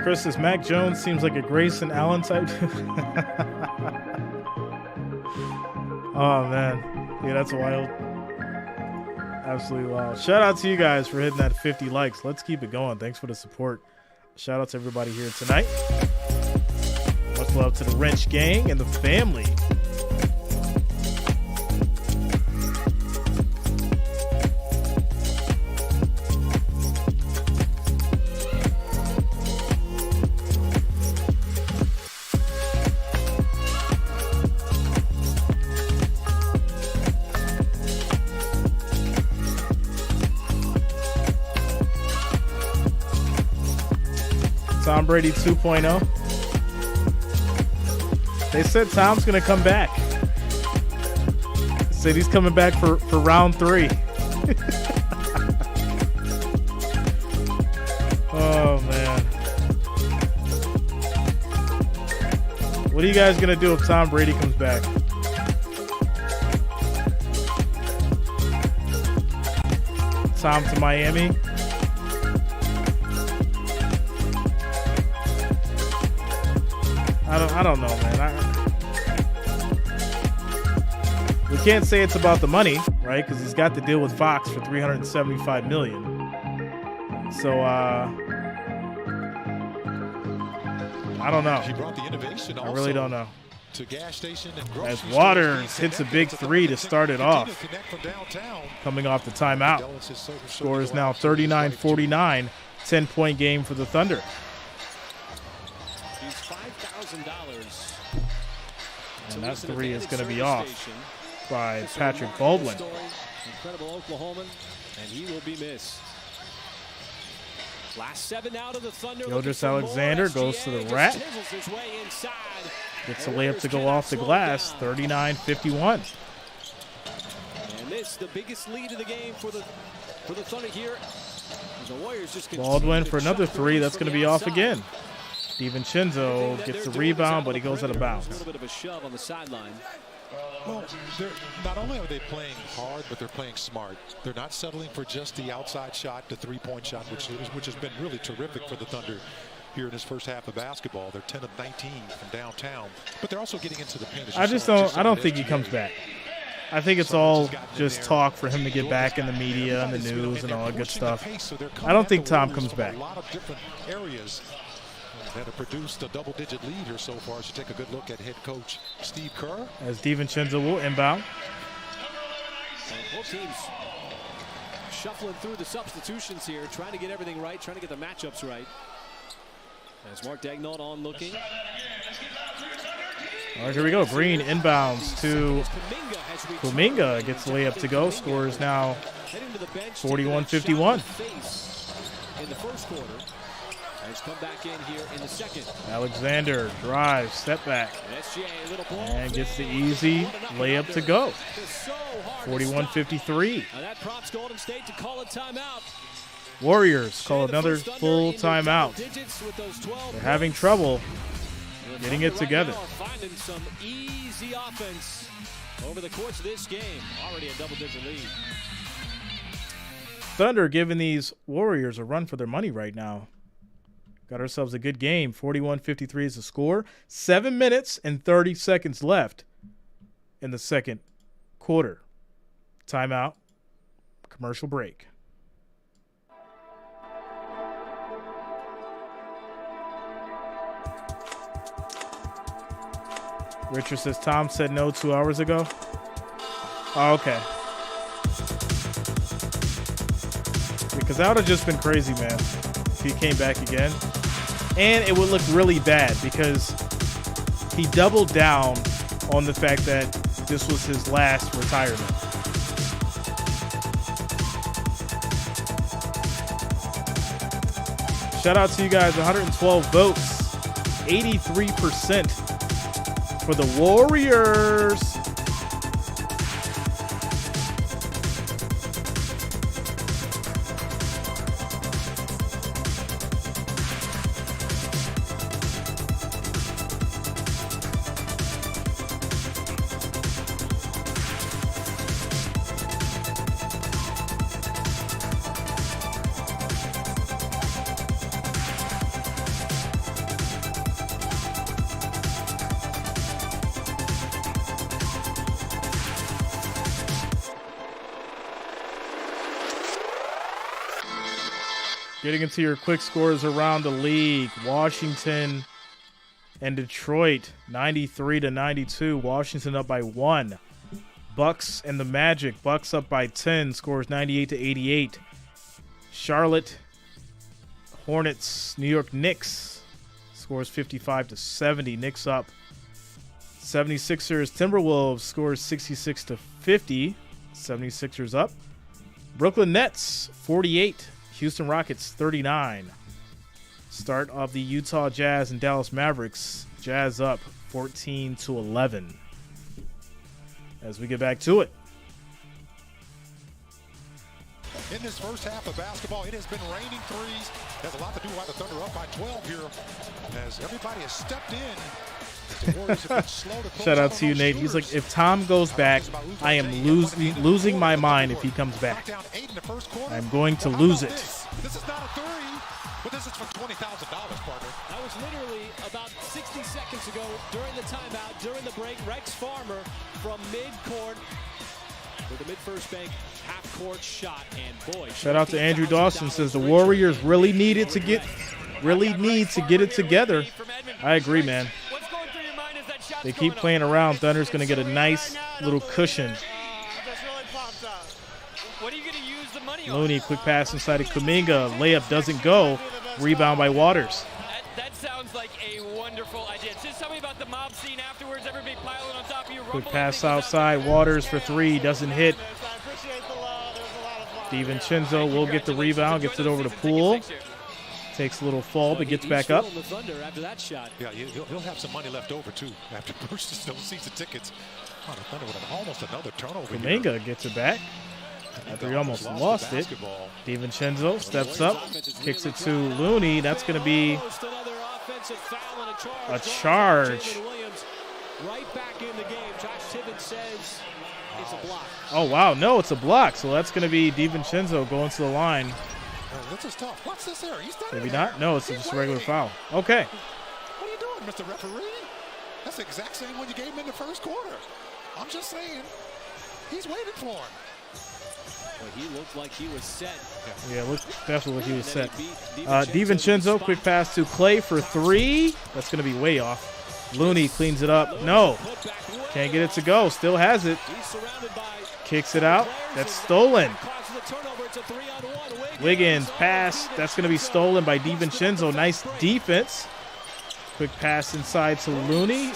Chris says Mac Jones seems like a Grayson Allen type. Oh, man. Yeah, that's wild. Absolutely wild. Shout out to you guys for hitting that 50 likes. Let's keep it going. Thanks for the support. Shout out to everybody here tonight. Much love to the Wrench Gang and the family. Tom Brady 2.0. They said Tom's going to come back. They said he's coming back for round 3. Oh, man. What are you guys going to do if Tom Brady comes back? Tom to Miami. I don't know, man. We can't say it's about the money, right? Because he's got to deal with Fox for $375 million. So, I don't know. He brought the innovation I really don't know. To gas station and as Waters hits a big 3 to start it off. Coming off the timeout. Score is now 39-49. 10-point game for the Thunder. And that 3 is going to be off by Patrick Baldwin. Incredible Oklahoman, and he will be missed. Last 7 out of the Thunder. Gilgeous Alexander goes to the rack. Gets a layup to go off the glass. 39-51. And this the biggest lead of the game for the Thunder here. The Warriors just Baldwin for another 3. That's going to be off again. DiVincenzo gets the rebound, but he goes out of bounds. A little bit of a shove on the sideline. Well, not only are they playing hard, but they're playing smart. They're not settling for just the outside shot, the three-point shot, which has been really terrific for the Thunder. here in this first half of basketball. They're 10 of 19 from downtown, but they're also getting into the paint. I don't think he comes back. I think it's all just talk for him to get back in the media and the news and all that good stuff. I don't think Tom comes back. A lot of different areas that have produced a double-digit lead here so far. So take a good look at head coach Steve Kerr. As DiVincenzo will inbound. And both teams shuffling through the substitutions here, trying to get everything right, trying to get the matchups right. As Mark Daignault on looking. All right, here we go. Green inbounds to Kuminga. Gets the layup to go. Score is now 41-51. In the first quarter. Has come back in here in the second. Alexander drives, step back, and gets the easy layup to go. 41-53. That prompts Golden State to call a timeout. Warriors call another full timeout. They're having trouble getting it together. Finding some easy offense over the course of this game. Already a double-digit lead. Thunder giving these Warriors a run for their money right now. Got ourselves a good game. 41-53 is the score. 7 minutes and 30 seconds left in the second quarter. Timeout. Commercial break. Richard says Tom said no 2 hours ago. Oh, okay. Because that would have just been crazy, man, if he came back again. And it would look really bad because he doubled down on the fact that this was his last retirement. Shout out to you guys, 112 votes, 83% for the Warriors. Getting into your quick scores around the league. Washington and Detroit, 93-92. Washington up by 1. Bucks and the Magic. Bucks up by 10. Scores 98-88. Charlotte Hornets, New York Knicks. Scores 55-70. Knicks up. 76ers Timberwolves scores 66-50. 76ers up. Brooklyn Nets 48. Houston Rockets 39. Start of the Utah Jazz and Dallas Mavericks. Jazz up 14-11. As we get back to it. In this first half of basketball, it has been raining threes. Has a lot to do why the Thunder up by 12 here, as everybody has stepped in. Shout out to you, Nate. He's like, if Tom goes back, I am losing my mind if he comes back. I'm going to lose it. This is not a three, but this is for $20,000, partner. That was literally about 60 seconds ago during the timeout, during the break. Rex Farmer from mid-court with a mid-first bank half-court shot, and boy. Shout out to Andrew Dawson, says the Warriors really need to get it together. I agree, man. They keep playing around. Thunder's going to get a nice little cushion. Looney, quick pass inside of Kuminga. Layup doesn't go. Rebound by Waters. That sounds like a wonderful idea. Just tell me about the mob scene afterwards. Everybody piling on top of you. Quick pass outside. Waters for three. Doesn't hit. DiVincenzo will get the rebound. Gets it over to Poole. Takes a little fall, but gets back up. Yeah, he'll have some money left over, too, after purchasing those season tickets. Oh, the Thunder with almost another turnover. Kuminga gets it back after he almost lost it. DiVincenzo steps up, kicks it to Looney. That's going to be a charge. Right back in the game. Josh Tibbins says it's a block. Oh, wow. No, it's a block. So that's going to be DiVincenzo going to the line. Oh, this is tough. What's this there? He's done Maybe it. not. No, it's just a regular foul. Okay. What are you doing, Mr. Referee? That's the exact same one you gave him in the first quarter. I'm just saying, he's waiting for him. Well, he looked like he was set. Yeah, definitely like he was set. DiVincenzo, quick pass to Clay for three. That's going to be way off. Looney cleans it up. No. Can't get it to go. Still has it. Kicks it out. That's stolen. Wiggins pass. That's going to be stolen by DiVincenzo. Nice defense. Quick pass inside to Looney.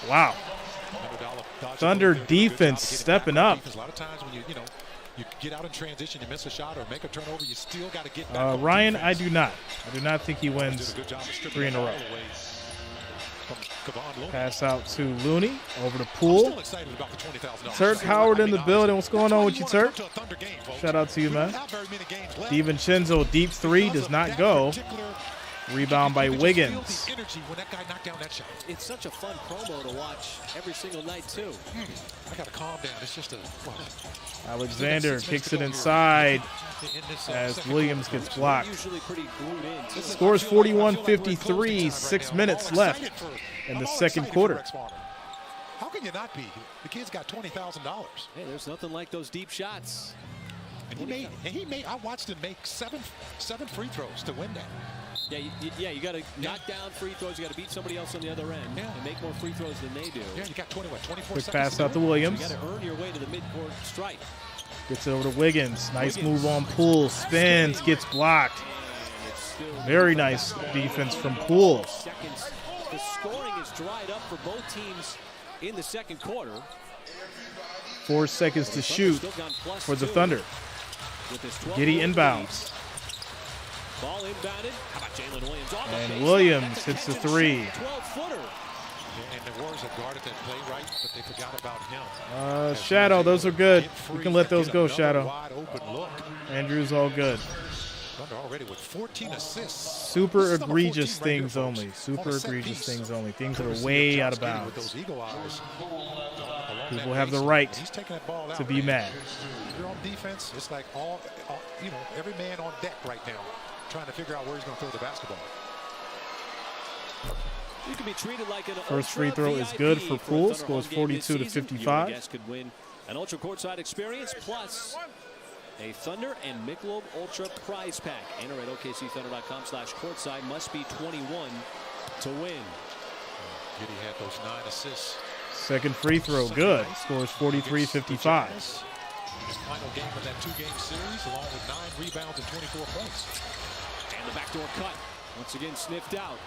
Wow. Thunder defense stepping up. A lot of times when you get out in transition, you miss a shot or make a turnover, you still got to get back. Ryan, I do not think he wins 3 in a row. Pass out to Looney, over to Poole. Turk Howard in the building. What's going on with you, Turk? Shout out to you, man. DiVincenzo, deep three, does not go. Rebound by Wiggins. It's such a fun promo to watch every single night, too. I got to calm down. It's just a... Alexander kicks it inside as Williams gets blocked. Scores 41-53, 6 minutes left in the second quarter. How can you not be? The kid's got $20,000. Hey, there's nothing like those deep shots. And he made. I watched him make seven free throws to win that. Yeah, you got to knock down free throws. You got to beat somebody else on the other end and make more free throws than they do. Yeah, you got 24 Quick seconds. pass out to Williams. You got to earn your way to the midcourt strike. Gets it over to Wiggins. Nice move on Poole. Spins, gets blocked. Very nice defense from Poole. The scoring is dried up for both teams in the second quarter. 4 seconds to shoot for the Thunder. Giddey inbounds. Ball inbounded. How about Jalen Williams? And Williams hits the three. 12-footer. And the Warriors have guarded that play right, but they forgot about him. Shadow, those are good. We can let those go, Shadow. Wide open look. Andrew's all good. Thunder already with 14 assists. Super egregious things only. Super egregious things only. Things that are way out of bounds. People have the right to be mad. If you're on defense, it's like every man on deck right now, trying to figure out where he's going to throw the basketball. You can be treated like an First free throw is good for Poole. Scores 42-55. You could win an Ultra Courtside experience plus a Thunder and Michelob Ultra prize pack. Enter at OKCThunder.com/courtside. Must be 21 to win. Giddey had those 9 assists. Second free throw, good. Scores 43-55. His final game of that 2-game series, along with 9 rebounds and 24 points. And the backdoor cut. Once again sniffed out.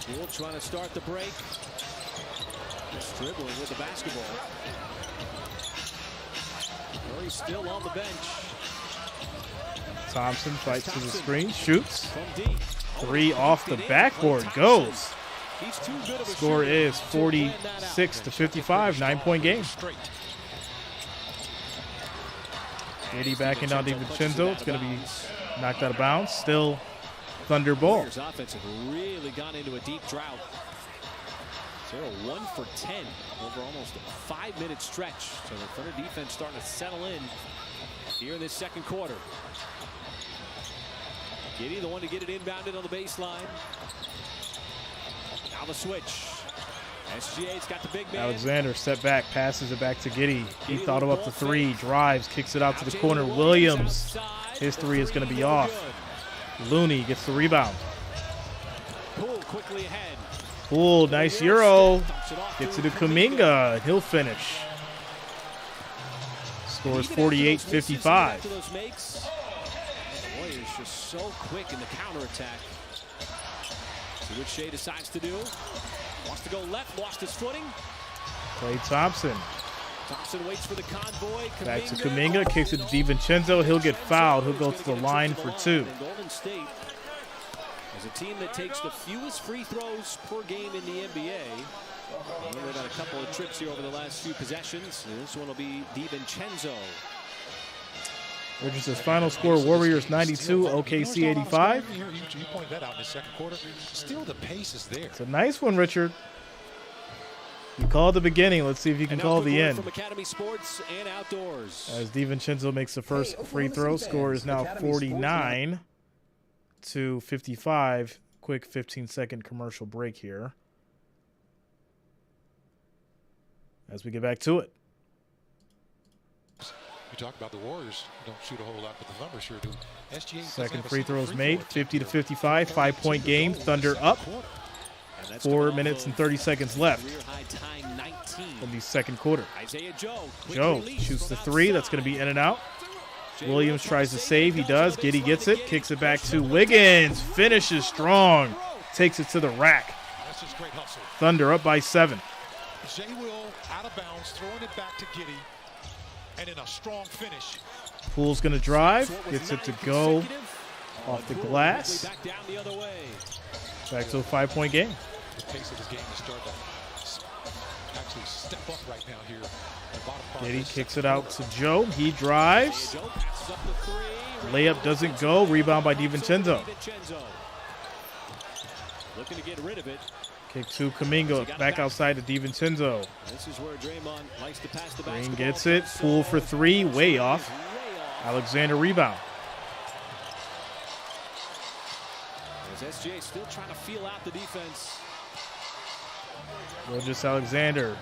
Poole trying to start the break. Just dribbling with the basketball. Curry still on the bench. Thompson fights to the screen, shoots. From deep. 3 off the backboard, goes. He's too good of a Score shooter. is 46-55, 9-point game. Giddey backing down DiVincenzo. It's going to be knocked out of bounds. Still Thunder ball. Warriors offense have really gone into a deep drought. They're 1 for 10 over almost a 5-minute stretch. So the Thunder defense starting to settle in here in this second quarter. Giddey, the one to get it inbounded on the baseline. Now the switch. SGA's got the big man. Alexander step back, passes it back to Giddey. He thought about the 3, drives, kicks it out to the corner. Williams, his 3 is going to be off. Looney gets the rebound. Poole quickly ahead. Poole, nice Euro. Gets it to Kuminga. He'll finish. Scores 48-55. Warriors just so quick in the counterattack. See what Shea decides to do. Wants to go left, lost his footing. Klay Thompson. Thompson waits for the convoy. Back to Kuminga, kicks it to DiVincenzo. He'll get fouled. He'll go to the line for 2. And Golden State is a team that takes the fewest free throws per game in the NBA. They've got a couple of trips here over the last few possessions. And this one will be DiVincenzo. Richardson's final score, Warriors 92, OKC 85. You pointed that out in the second quarter. Still the pace is there. It's a nice one, Richard. You called the beginning. Let's see if you can call the end. From Academy Sports and Outdoors. As DiVincenzo makes the first free throw. Score is now 49-55. Quick 15-second commercial break here. As we get back to it. You talk about the Warriors, don't shoot a whole lot, but the Thunder sure do. SGA Second free throw is made, 50-55, 5-point game. Thunder up. 4 minutes and 30 seconds left in the second quarter. Joe shoots the three. That's going to be in and out. Williams tries to save. He does. Giddey gets it. Kicks it back to Wiggins. Finishes strong. Takes it to the rack. Thunder up by 7. Jay Will out of bounds, throwing it back to Giddey. And in a strong finish. Poole's going to drive. Gets it to go off the glass. Back to a 5-point game. The pace of his game is starting to actually step up right now here. Giddey kicks it out to Joe. He drives. Layup doesn't go. Rebound by DiVincenzo. Looking to get rid of it. Kick to Kuminga. Back outside to DiVincenzo. This is where Draymond likes to pass the Green basketball. gets it. Poole for three. Way off. Alexander rebound. As SGA still trying to feel out the defense. Just Alexander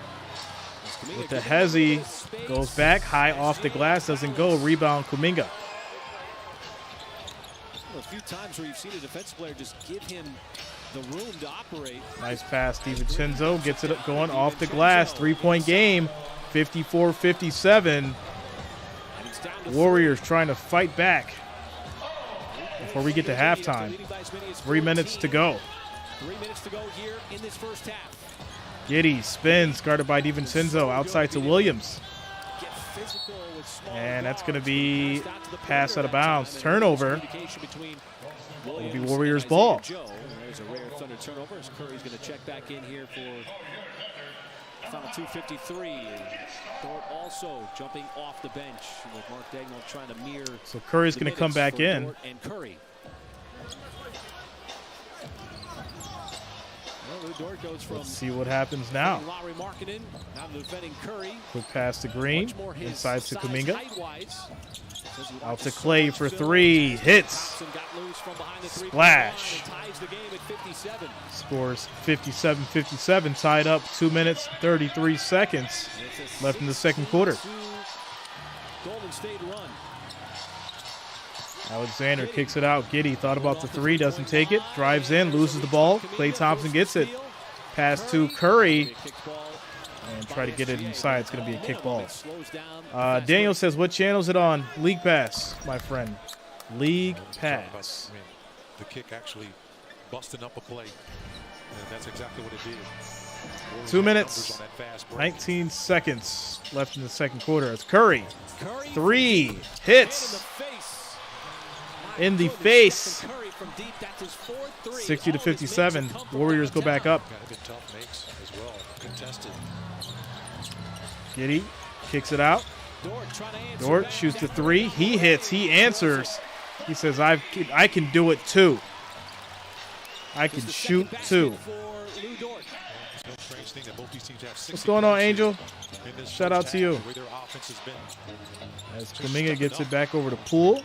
with the hezzy. Goes back. High off the glass. Doesn't go. Rebound Kuminga. A few times where you've seen a defensive player just give him the room to operate. Nice pass. DiVincenzo gets it going off the glass. 3-point game. 54-57. Warriors trying to fight back before we get to halftime. 3 minutes to go. 3 minutes to go here in this first half. Giddey spins, guarded by DiVincenzo, outside to Williams. And that's going to be pass out of bounds. Turnover. It'll be Warriors ball. There's a rare Thunder turnover as Curry's going to check back in here for final 2:53. Dort also jumping off the bench with Mark Dagnall trying to mirror. So Curry's going to come back in. Dort and Curry. Well, Dort goes from Let's see what happens now. Lowry Markkanen, now defending Curry. Quick pass to Green. Inside to Kuminga. Height-wise. Out to Clay for three. Hits. Splash. Scores 57-57. Tied up. 2 minutes, 33 seconds left in the second quarter. Golden State run. Alexander kicks it out. Giddey thought about the three. Doesn't take it. Drives in. Loses the ball. Klay Thompson gets it. Pass to Curry. And try to get it inside. It's going to be a kick ball. Daniel says, what channel is it on? League Pass, my friend. League Pass. The kick actually busting up a play. And that's exactly what it did. 2 minutes, 19 seconds left in the second quarter. It's Curry. Three. Hits. In the face. 60-57. Warriors go back up. Giddey kicks it out. Dort shoots the three. He hits. He answers. He says, I can do it too. I can shoot too. What's going on, Angel? Shout out to you. As Kuminga gets it back over to Poole.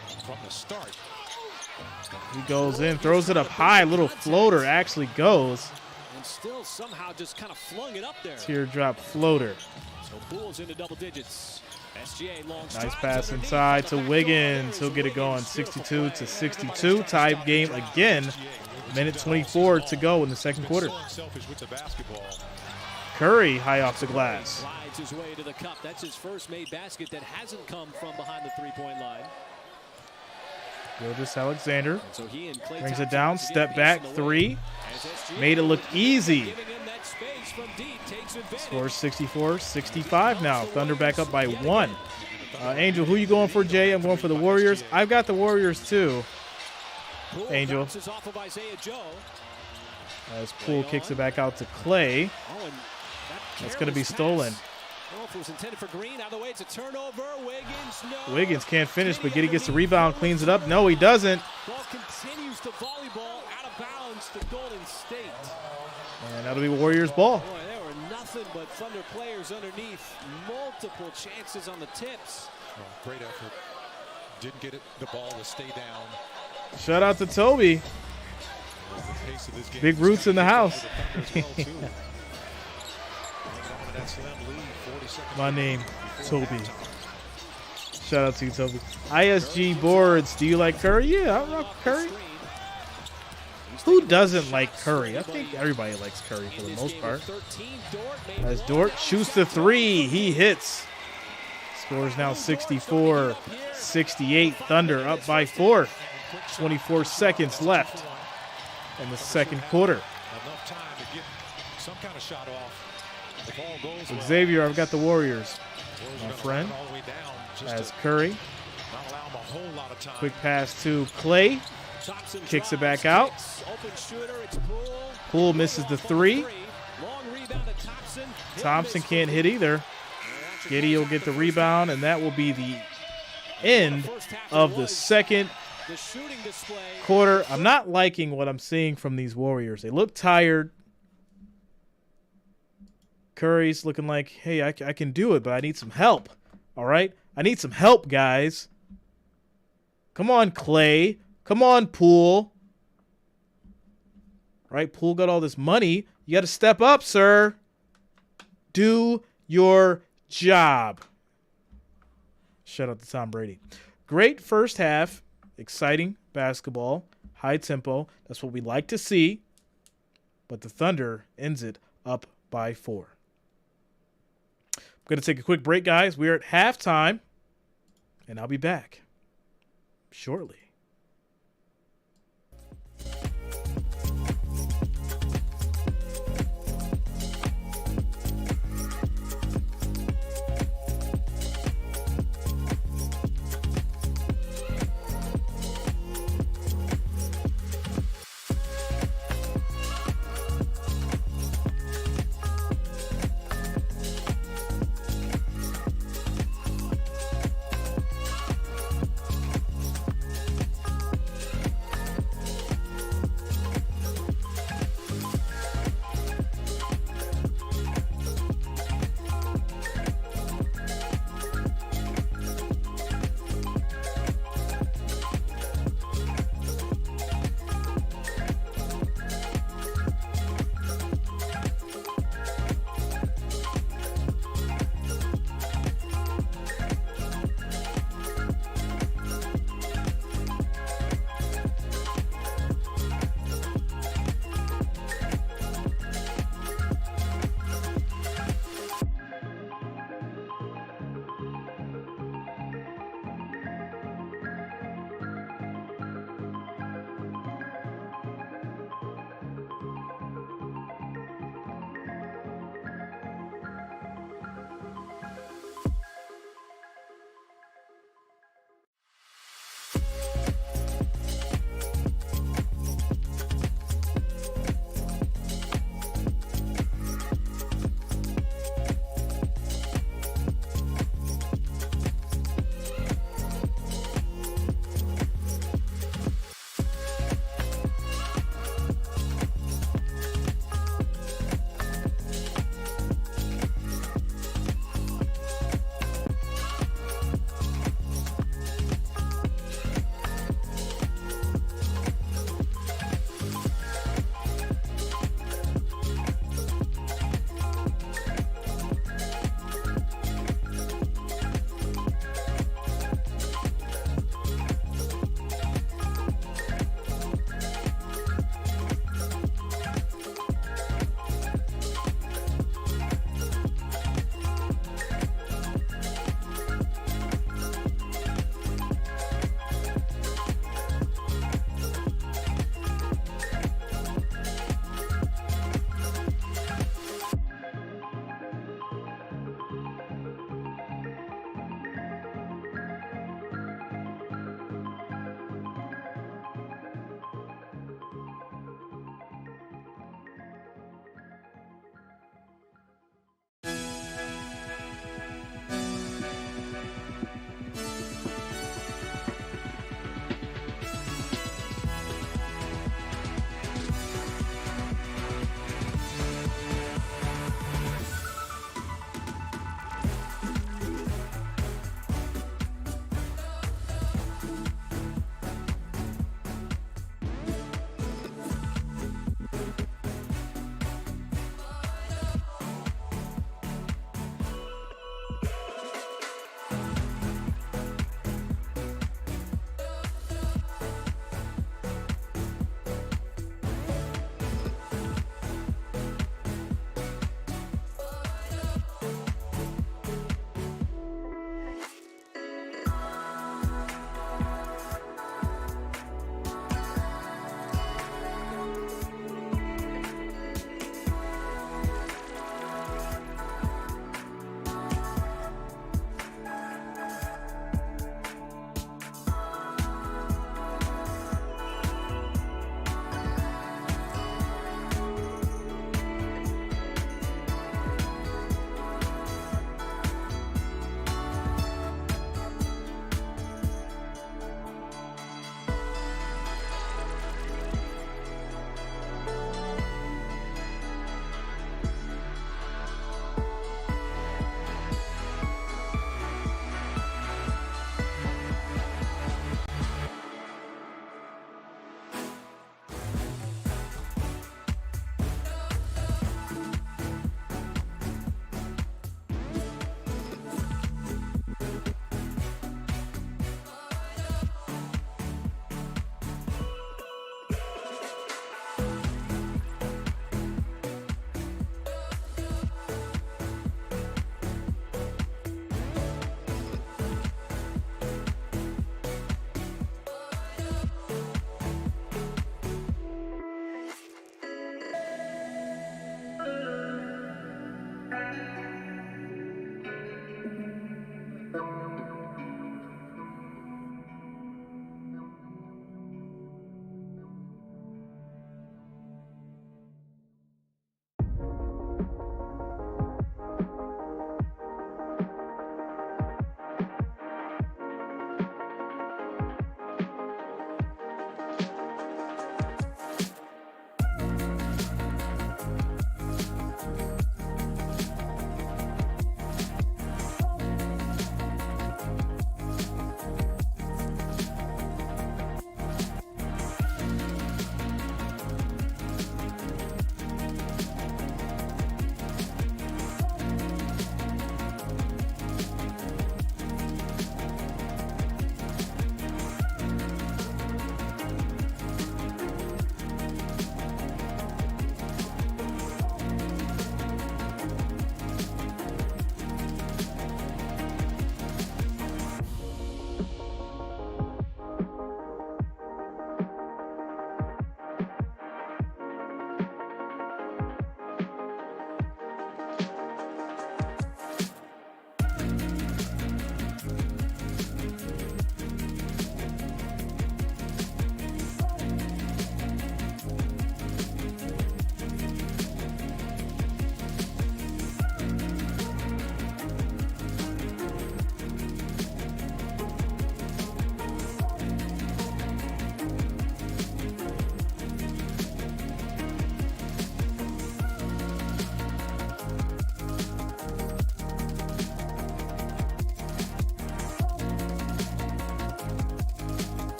He goes in, throws it up high. Little floater actually goes. And still somehow just kind of flung it up there. Teardrop floater. So Poole's into double digits. SGA long nice pass inside to Wiggins. He'll get it going. 62-62. Tied game again. Minute 24 to go in the second quarter. Curry high off the glass. Slides his way to the cup. That's his first made basket that hasn't come from behind the three-point line. Gilgeous Alexander so he and Klay brings it down. Step back three. Made it look easy. Scores 64-65 now. Thunder back up by 1. Angel, who you going for, Jay? I'm going for the Warriors. I've got the Warriors too. Angel. As Poole kicks it back out to Clay. That's going to be stolen. It was intended for Green. Out of the way, it's a turnover. Wiggins, no. Wiggins can't finish, but Giddey gets the rebound, cleans it up. No, he doesn't. Ball continues to volleyball out of bounds to Golden State. And that'll be Warriors ball. Boy, there were nothing but Thunder players underneath. Multiple chances on the tips. Oh, great effort. Didn't get it, the ball to stay down. Shout out to Toby. The pace of this game Big roots in the house. My name, Toby. Shout out to you, Toby. ISG boards. Do you like Curry? Yeah, I rock Curry. Who doesn't like Curry? I think everybody likes Curry for the most part. As Dort shoots the three, he hits. Scores now 64-68. Thunder up by 4. 24 seconds left in the second quarter. Enough time to get some kind of shot off. The ball goes well. Xavier, I've got the Warriors. My Gonna friend. run all the way down just As to Curry. not allow him a whole lot of time. Quick pass to Clay. Kicks it back out. Poole misses the three. Thompson can't hit either. Giddey will get the rebound, and that will be the end of the second quarter. I'm not liking what I'm seeing from these Warriors. They look tired. Curry's looking like, hey, I can do it, but I need some help. All right? I need some help, guys. Come on, Clay. Come on, Poole. Right? Poole got all this money. You got to step up, sir. Do your job. Shout out to Tom Brady. Great first half. Exciting basketball. High tempo. That's what we like to see. But the Thunder ends it up by 4. I'm going to take a quick break, guys. We're at halftime. And I'll be back shortly.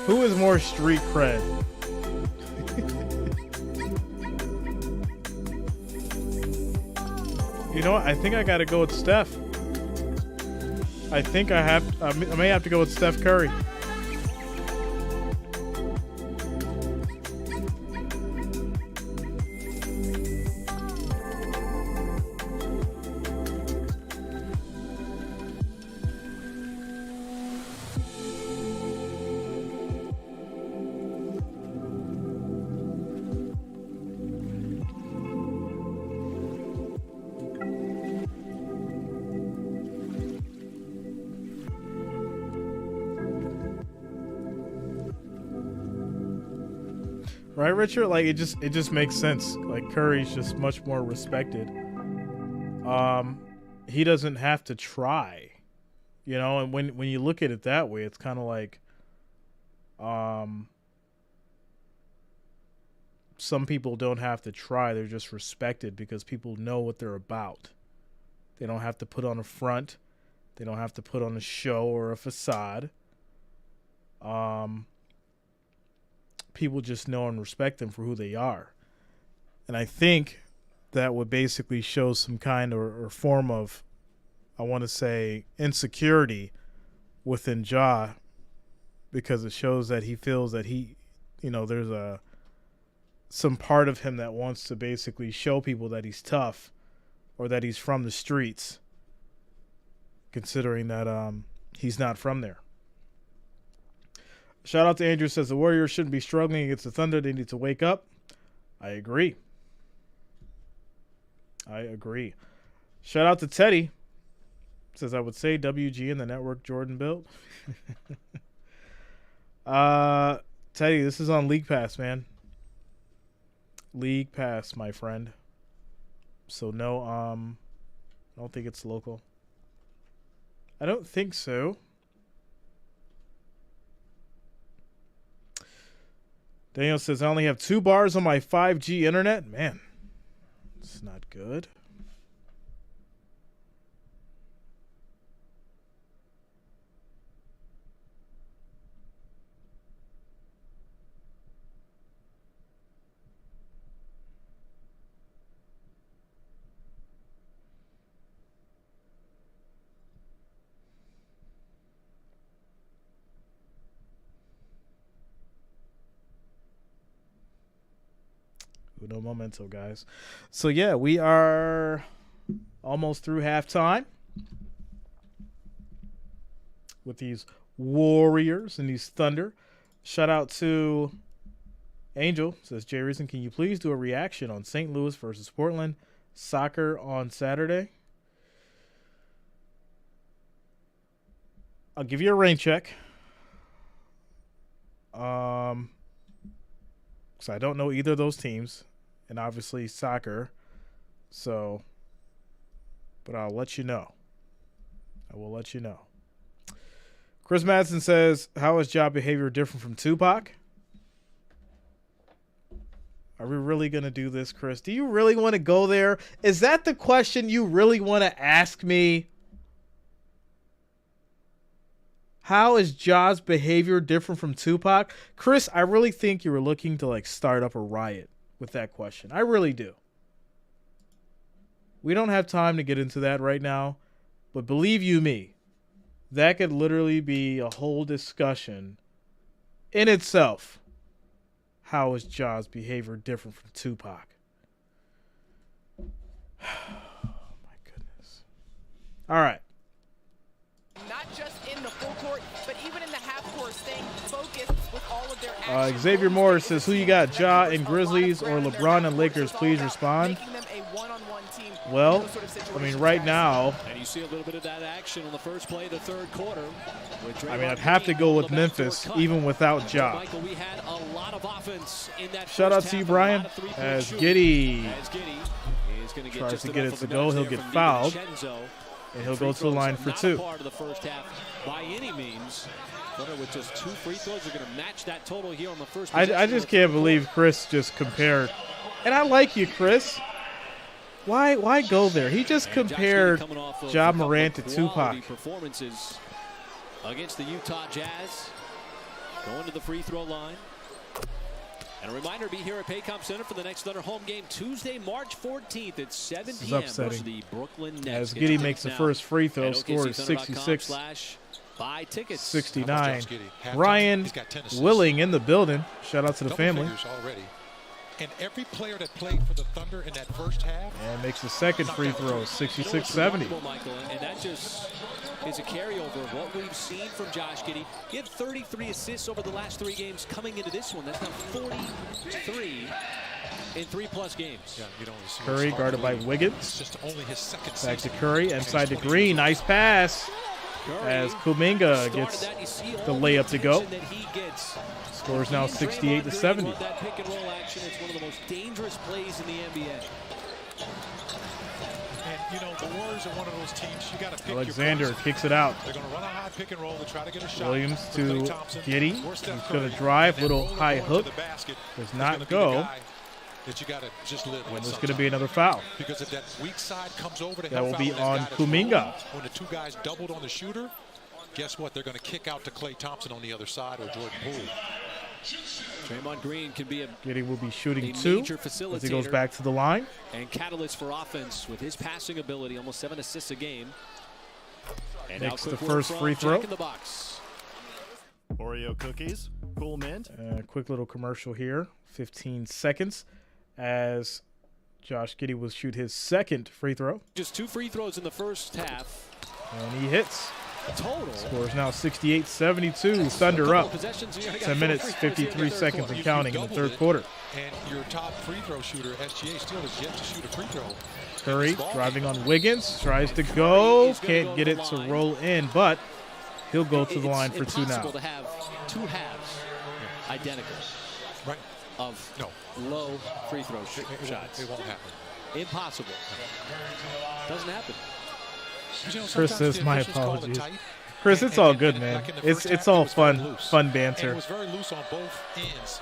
Who is more street cred? You know what? I think I got to go with Steph. I think I may have to go with Steph Curry. Right, Richard? Like it just makes sense. Like Curry's just much more respected. He doesn't have to try, you know. And when you look at it that way, it's kind of like, some people don't have to try; they're just respected because people know what they're about. They don't have to put on a front. They don't have to put on a show or a facade. People just know and respect them for who they are. And I think that would basically show some kind or form of, I want to say, insecurity within Ja, because it shows that he feels that he, you know, there's some part of him that wants to basically show people that he's tough or that he's from the streets, considering that he's not from there. Shout out to Andrew, says the Warriors shouldn't be struggling against the Thunder. They need to wake up. I agree. Shout out to Teddy. Says I would say WG and the network Jordan built. Teddy, this is on League Pass, man. League Pass, my friend. So no, I don't think it's local. I don't think so. Daniel says, I only have 2 bars on my 5G internet. Man, it's not good. No momento, guys. So yeah, we are almost through halftime with these Warriors and these Thunder. Shout out to Angel, says Jay Reason, can you please do a reaction on St. Louis versus Portland soccer on Saturday? I'll give you a rain check. Because I don't know either of those teams. And obviously soccer. So, but I'll let you know. I will let you know. Chris Madsen says, how is job behavior different from Tupac? Are we really going to do this, Chris? Do you really want to go there? Is that the question you really want to ask me? How is Ja's behavior different from Tupac? Chris, I really think you were looking to like start up a riot with that question. I really do. We don't have time to get into that right now, but believe you me, that could literally be a whole discussion in itself. How is Ja's behavior different from Tupac? My goodness. All right. Not just in the full court, but even in the half court, staying focused with all of their action. Xavier Morris says, who you got, Ja and Grizzlies or LeBron and Lakers? Please respond. Well, I mean, right now, and you see a little bit of that action on the first play of the third quarter. I mean, I'd have to go with Memphis, even without Ja. Michael, we had a lot of offense in that shout out to you, Brian. As Giddey tries to get it to go, he'll get fouled. And he'll go to the line for 2. Part of the first half by any means. With just 2 free throws, are going to match that total here on the first. I just can't believe Chris just compared. And I like you, Chris. Why go there? He just compared Ja Morant to Tupac. against the Utah Jazz. Going to the free throw line. And a reminder, be here at Paycom Center for the next Thunder home game Tuesday, March 14th at 7 p.m. versus the Brooklyn Nets. As Giddey makes the first free throw, score is 66-69. Brian Willing in the building. Shout out to the family. And every player that played for the Thunder in that first half. And makes the second free throw, 66-70. And that just is a carryover of what we've seen from Josh Giddey. He had 33 assists over the last 3 games coming into this one. That's now 43 in 3+ games. Yeah, Curry guarded by Wiggins. It's just only his second Back to season. Curry, inside to Green. Nice pass as Kuminga gets the layup to go. Score is now 68-70. That pick and roll action is one of the most dangerous plays in the NBA. And, you know, the Warriors are one of those teams you got to pick. Alexander kicks it out. They're going to run a high pick and roll to try to get a shot. Williams to Giddey. He's going to drive, little high hook. Does not go. That you got to just live with. And there's going to be another foul. Because if that weak side comes over to that will be on Kuminga. When the 2 guys doubled on the shooter, guess what? They're going to kick out to Klay Thompson on the other side or Jordan Poole. Draymond Green can be a Giddey will be shooting 2 as he goes back to the line. And catalyst for offense with his passing ability, almost 7 assists a game. And makes the first free throw. In the box. Oreo cookies, cool mint. Quick little commercial here, 15 seconds, as Josh Giddey will shoot his second free throw. Just 2 free throws in the first half. And he hits. Total. Score is now 68-72. Thunder up. 10 minutes, 53 seconds and counting in the third quarter. And your top free throw shooter, SGA, still has yet to shoot a free throw. Curry driving on Wiggins. Tries to go. Can't get it to roll in, but he'll go to the line for 2 now. It's impossible to have 2 halves identical. Right. Of low free throw shots. It won't happen. Impossible. Doesn't happen. You know, Chris says my apologies. Chris, it's all good, man. It's all fun banter. It was very loose on both ends,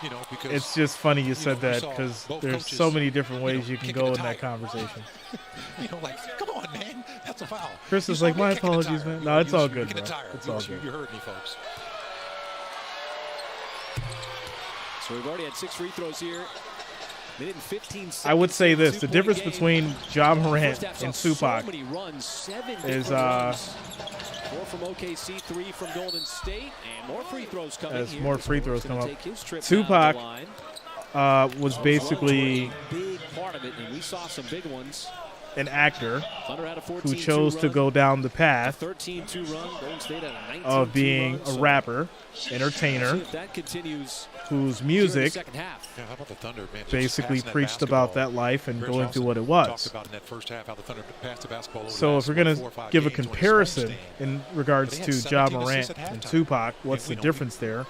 you know, because it's just funny you said that because there's so many different ways you can go in that conversation. You know, like, come on, man, that's a foul. Chris is like, my apologies, man. No, it's all good, bro. It's all good. You heard me, folks. So we've already had 6 free throws here. Minute and 15 seconds. I would say this: the difference between Ja Morant and Tupac is 4 from OKC, 3 from Golden State, and more free throws coming. As more free throws come up, Tupac was basically big part of it, and we saw some big ones. An actor who chose to go down the path 13-2 run. Golden State had a 19-2 of being a rapper, entertainer, that continues whose music basically preached about that life and going through what it was. So if we're going to give a comparison in regards to Ja Morant and Tupac, what's the difference there?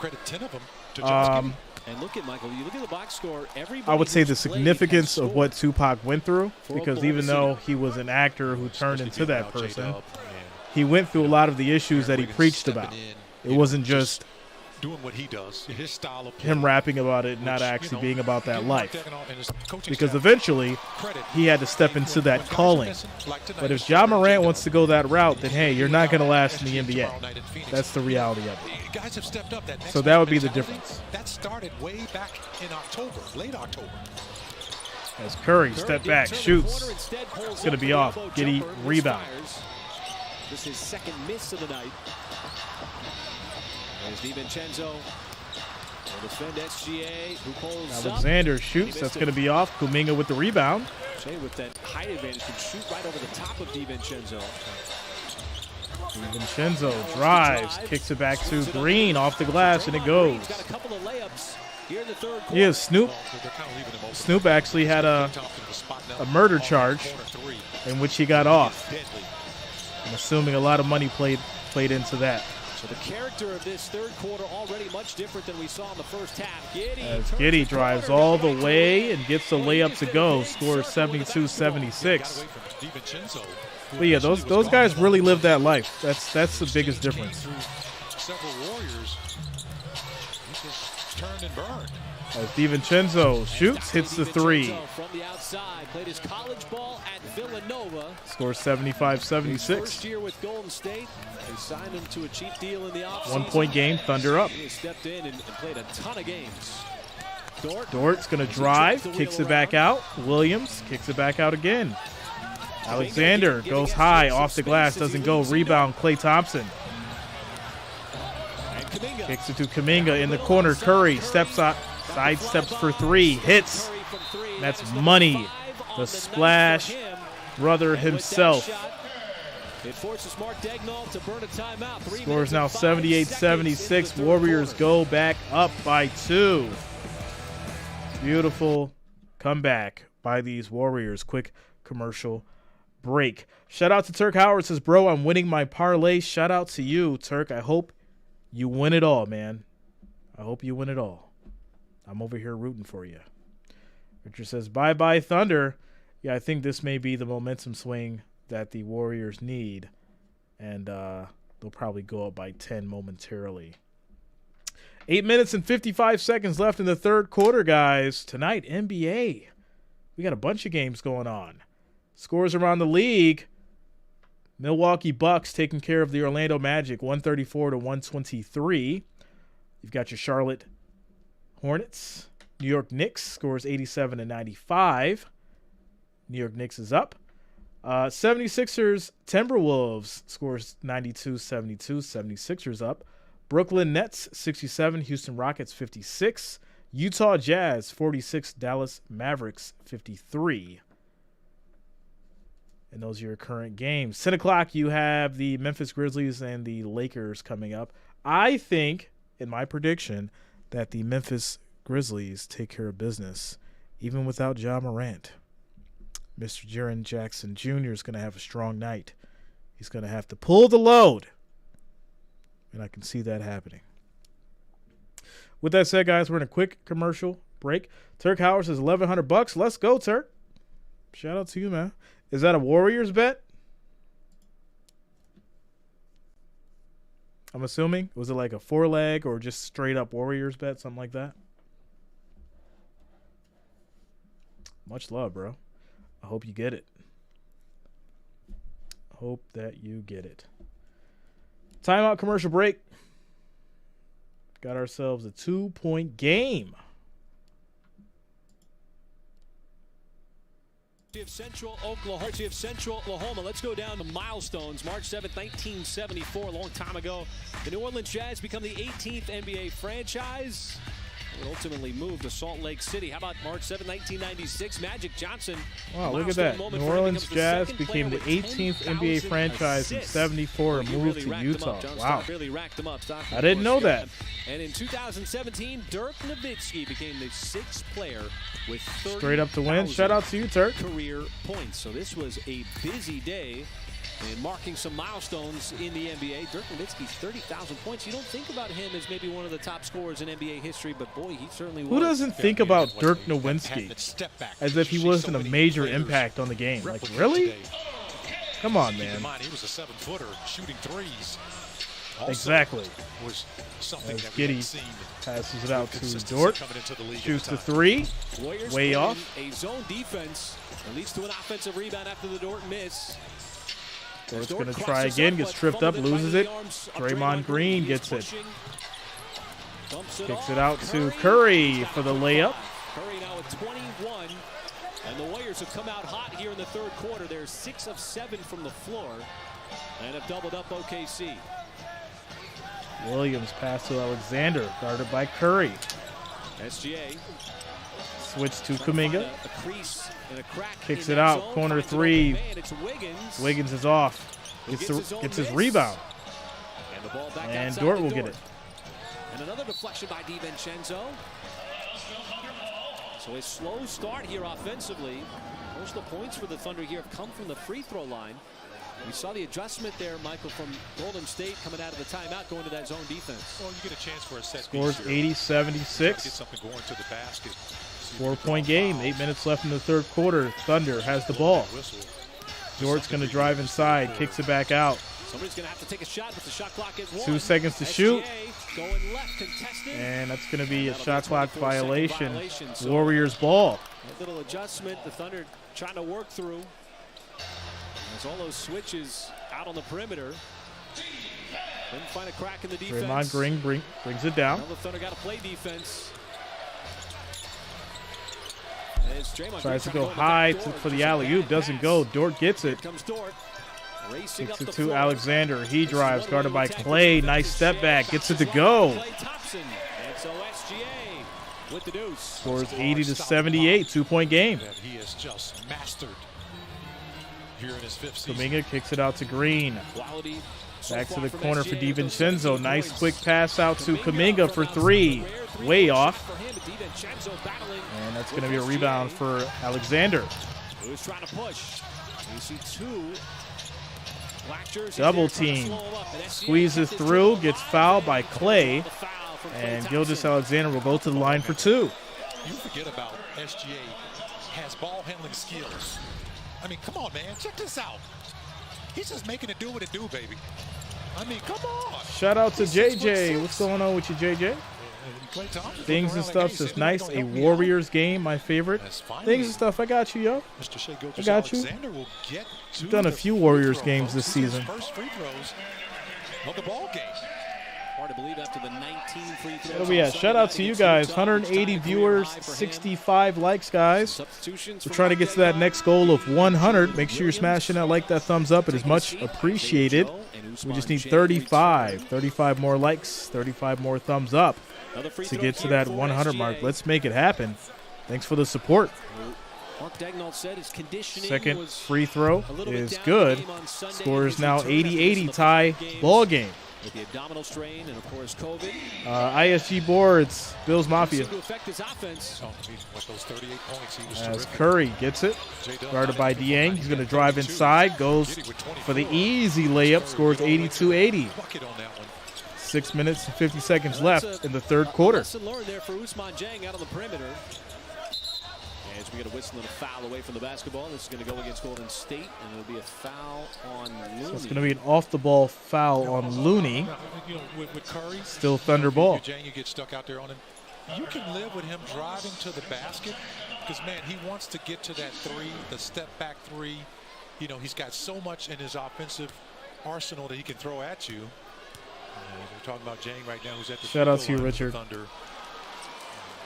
And look at Michael. You look at the box score. I would say the significance of what Tupac went through, because even though he was an actor who turned into that person, he went through a lot of the issues that he preached about. It wasn't just doing what he does, his style of him rapping about it, not actually being about that life. Because eventually, he had to step into that calling. But if Ja Morant wants to go that route, then hey, you're not going to last in the NBA. That's the reality of it. Guys have stepped up. So that would be the difference. That started way back in October, late October. As Curry step back, shoots. It's going to be off. Giddey rebound. This is his second miss of the night. There's DiVincenzo. Will defend SGA, who pulls Alexander shoots. That's going to be off. Kuminga with the rebound. Jay with that height advantage can shoot right over the top of DiVincenzo. DiVincenzo drives, kicks it back to Green off the glass, and it goes. Got a couple of layups here in the third quarter. Yeah, Snoop actually had a murder charge in which he got off. I'm assuming a lot of money played into that. So the character of this third quarter already much different than we saw in the first half. As Giddey drives all the way and gets the layup to go, scores 72-76. But yeah, those guys really live that life. That's the biggest difference. Several Warriors, he just turned and burned. As DiVincenzo shoots, hits the three. From the outside, played his college ball at Villanova. Scores 75-76. First year with Golden State. They signed him to a cheap deal in the offseason. 1 point game, Thunder up. He stepped in and played a ton of games. Dort's going to drive, kicks it back out. Williams kicks it back out again. Alexander goes high, off the glass, doesn't go. Rebound, Klay Thompson. Kicks it to Kuminga in the corner. Curry steps up, side steps for three, hits. That's money. The splash brother himself. It forces Mark Daigneault to burn a timeout. Scores now 78-76. Warriors go back up by 2. Beautiful comeback by these Warriors. Quick commercial break. Shout out to Turk Howard. Says, bro, I'm winning my parlay. Shout out to you, Turk. I hope you win it all, man. I hope you win it all. I'm over here rooting for you. Richard says, bye-bye, Thunder. Yeah, I think this may be the momentum swing that the Warriors need. And they'll probably go up by 10 momentarily. 8 minutes and 55 seconds left in the third quarter, guys. Tonight, NBA. We got a bunch of games going on. Scores around the league. Milwaukee Bucks taking care of the Orlando Magic, 134-123. You've got your Charlotte Hornets. New York Knicks scores 87-95. New York Knicks is up. 76ers Timberwolves scores 92-72. 76ers up. Brooklyn Nets 67, Houston Rockets 56, Utah Jazz 46, Dallas Mavericks 53. And those are your current games. 10 o'clock, you have the Memphis Grizzlies and the Lakers coming up. I think, in my prediction, that the Memphis Grizzlies take care of business, even without Ja Morant. Mr. Jaren Jackson Jr. is going to have a strong night. He's going to have to pull the load. And I can see that happening. With that said, guys, we're in a quick commercial break. Turk Howard says $1,100. Let's go, Turk. Shout out to you, man. Is that a Warriors bet? I'm assuming. Was it like a 4-leg or just straight up Warriors bet? Something like that. Much love, bro. I hope you get it. Hope that you get it. Timeout, commercial break. Got ourselves a 2-point game. Central Oklahoma. Let's go down to milestones. March 7th, 1974, a long time ago. The New Orleans Jazz become the 18th NBA franchise. It ultimately moved to Salt Lake City. How about March 7, 1996? Magic Johnson. Wow, look at that. New Orleans Jazz became the 18th NBA franchise in 74 and moved to Utah. Wow. I didn't know that. And in 2017, Dirk Nowitzki became the 6th player with 30 straight up to win. Shout out to you, Turk. Career points. So this was a busy day. And marking some milestones in the NBA. Dirk Nowitzki's 30,000 points. You don't think about him as maybe one of the top scorers in NBA history, but boy, he certainly was. Who doesn't think about Dirk Nowitzki as if he wasn't a major impact on the game? Like, really? Come on, man. He was a 7-footer shooting threes. Exactly. Was as Giddey passes it out to Dort. Shoots the three. Way off. A zone defense that leads to an offensive rebound after the Dort miss. Dort's going to try again, gets tripped up, loses it. Draymond Green gets it. Kicks it out to Curry for the layup. Curry now with 21. And the Warriors have come out hot here in the third quarter. They're 6 of 7 from the floor and have doubled up OKC. Williams pass to Alexander, guarded by Curry. SGA. Switch to Kuminga. A crease and a crack. Kicks it out. Corner three. Wiggins is off. Gets his rebound. And the ball back and Dort will get it. And another deflection by DiVincenzo. So a slow start here offensively. Most of the points for the Thunder here have come from the free throw line. We saw the adjustment there, Michael, from Golden State coming out of the timeout, going to that zone defense. Well, you get a chance for a set. Scores 80-76. Get something going to the basket. 4-point game. 8 minutes left in the third quarter. Thunder has the ball. Dort's going to drive inside. Kicks it back out. Somebody's going to have to take a shot with the shot clock at 1. 2 seconds to shoot. Going left, contested. And that's going to be a shot clock 24-second violation. So Warriors ball. a little adjustment the Thunder trying to work through. As all those switches out on the perimeter. Couldn't find a crack in the defense. Draymond Green brings it down. Now the Thunder got to play defense. As Draymond Tries to Green go high for the alley-oop. Doesn't go. Dort gets it. Here comes Dort. Racing Kicks up it the to floor. Alexander. He drives, This guarded by is Clay. Nice step back. Gets it to go. Clay Thompson. And so SGA with the deuce. Scores 80-78. 2-point game. That he has just mastered here in his 5th season. Kuminga kicks it out to Green. Quality so Back to far the from corner for SGA with those DiVincenzo. 17 Nice points. quick pass out to Kuminga for from 3. rare three-point Way shot off. for him. DiVincenzo battling And that's with going to be a SGA, rebound for Alexander. who's trying to push. You see 2 black jerseys Double there trying to team. slow him up. And SGA Squeezes kept his through. dribble Gets alive. fouled by Clay. The foul from Klay And Thompson. Gilgeous Alexander will go to the line for 2. You forget about SGA has ball handling skills. I mean, come on, man. Check this out. He's just making it do what it do, baby. I mean, come on. Shout out to JJ. What's going on with you, JJ? Klay Thompson Things and looking around like, stuff hey, says Sid, nice. don't A help me out. Warriors game, my favorite. That's finally Things and stuff. I got you, yo. Mr. Shea I got you. Alexander will get to Done a the few free Warriors throw, games folks. this These are his season. First free throws of the ball game. Hard to believe after the 19 free throws. What are we at? Shout out to you guys. 180 viewers, 65 likes, guys. Substitutions. We're trying to get to that next goal of 100. Make sure you're smashing that like, that thumbs up. It is much appreciated. We just need 35. 35 more likes, 35 more thumbs up to get to that 100 mark. Let's make it happen. Thanks for the support. Mark Daigneault said his conditioning Second was free throw a little bit is down good. game on Sunday. Score is His now return after 80-80 the tie games ball game. With the abdominal strain and, of course, COVID. ISG boards, Bills Mafia. Seemed to affect his offense. With those 38 points, he was As terrific. Curry gets it, guarded by Dieng. He's going to drive inside, goes for the easy layup, scores 82-80. Bucket on that one. 6 minutes and 50 seconds That's left a- in the third quarter. Lesson learned there for Ousmane Dieng out on the perimeter. As we get a whistle and a foul away from the basketball. This is going to go against Golden State, and it'll be a foul on Looney. So it's going to be an off-the-ball foul on Looney. You know, with Curry, Still Thunder ball. Jane, you get stuck out there on him. You can live with him driving to the basket because, man, he wants to get to that 3, the step-back 3. You know, he's got so much in his offensive arsenal that he can throw at you. We're talking about Jane right now, who's at the Shout out to you, field line for Richard. Thunder.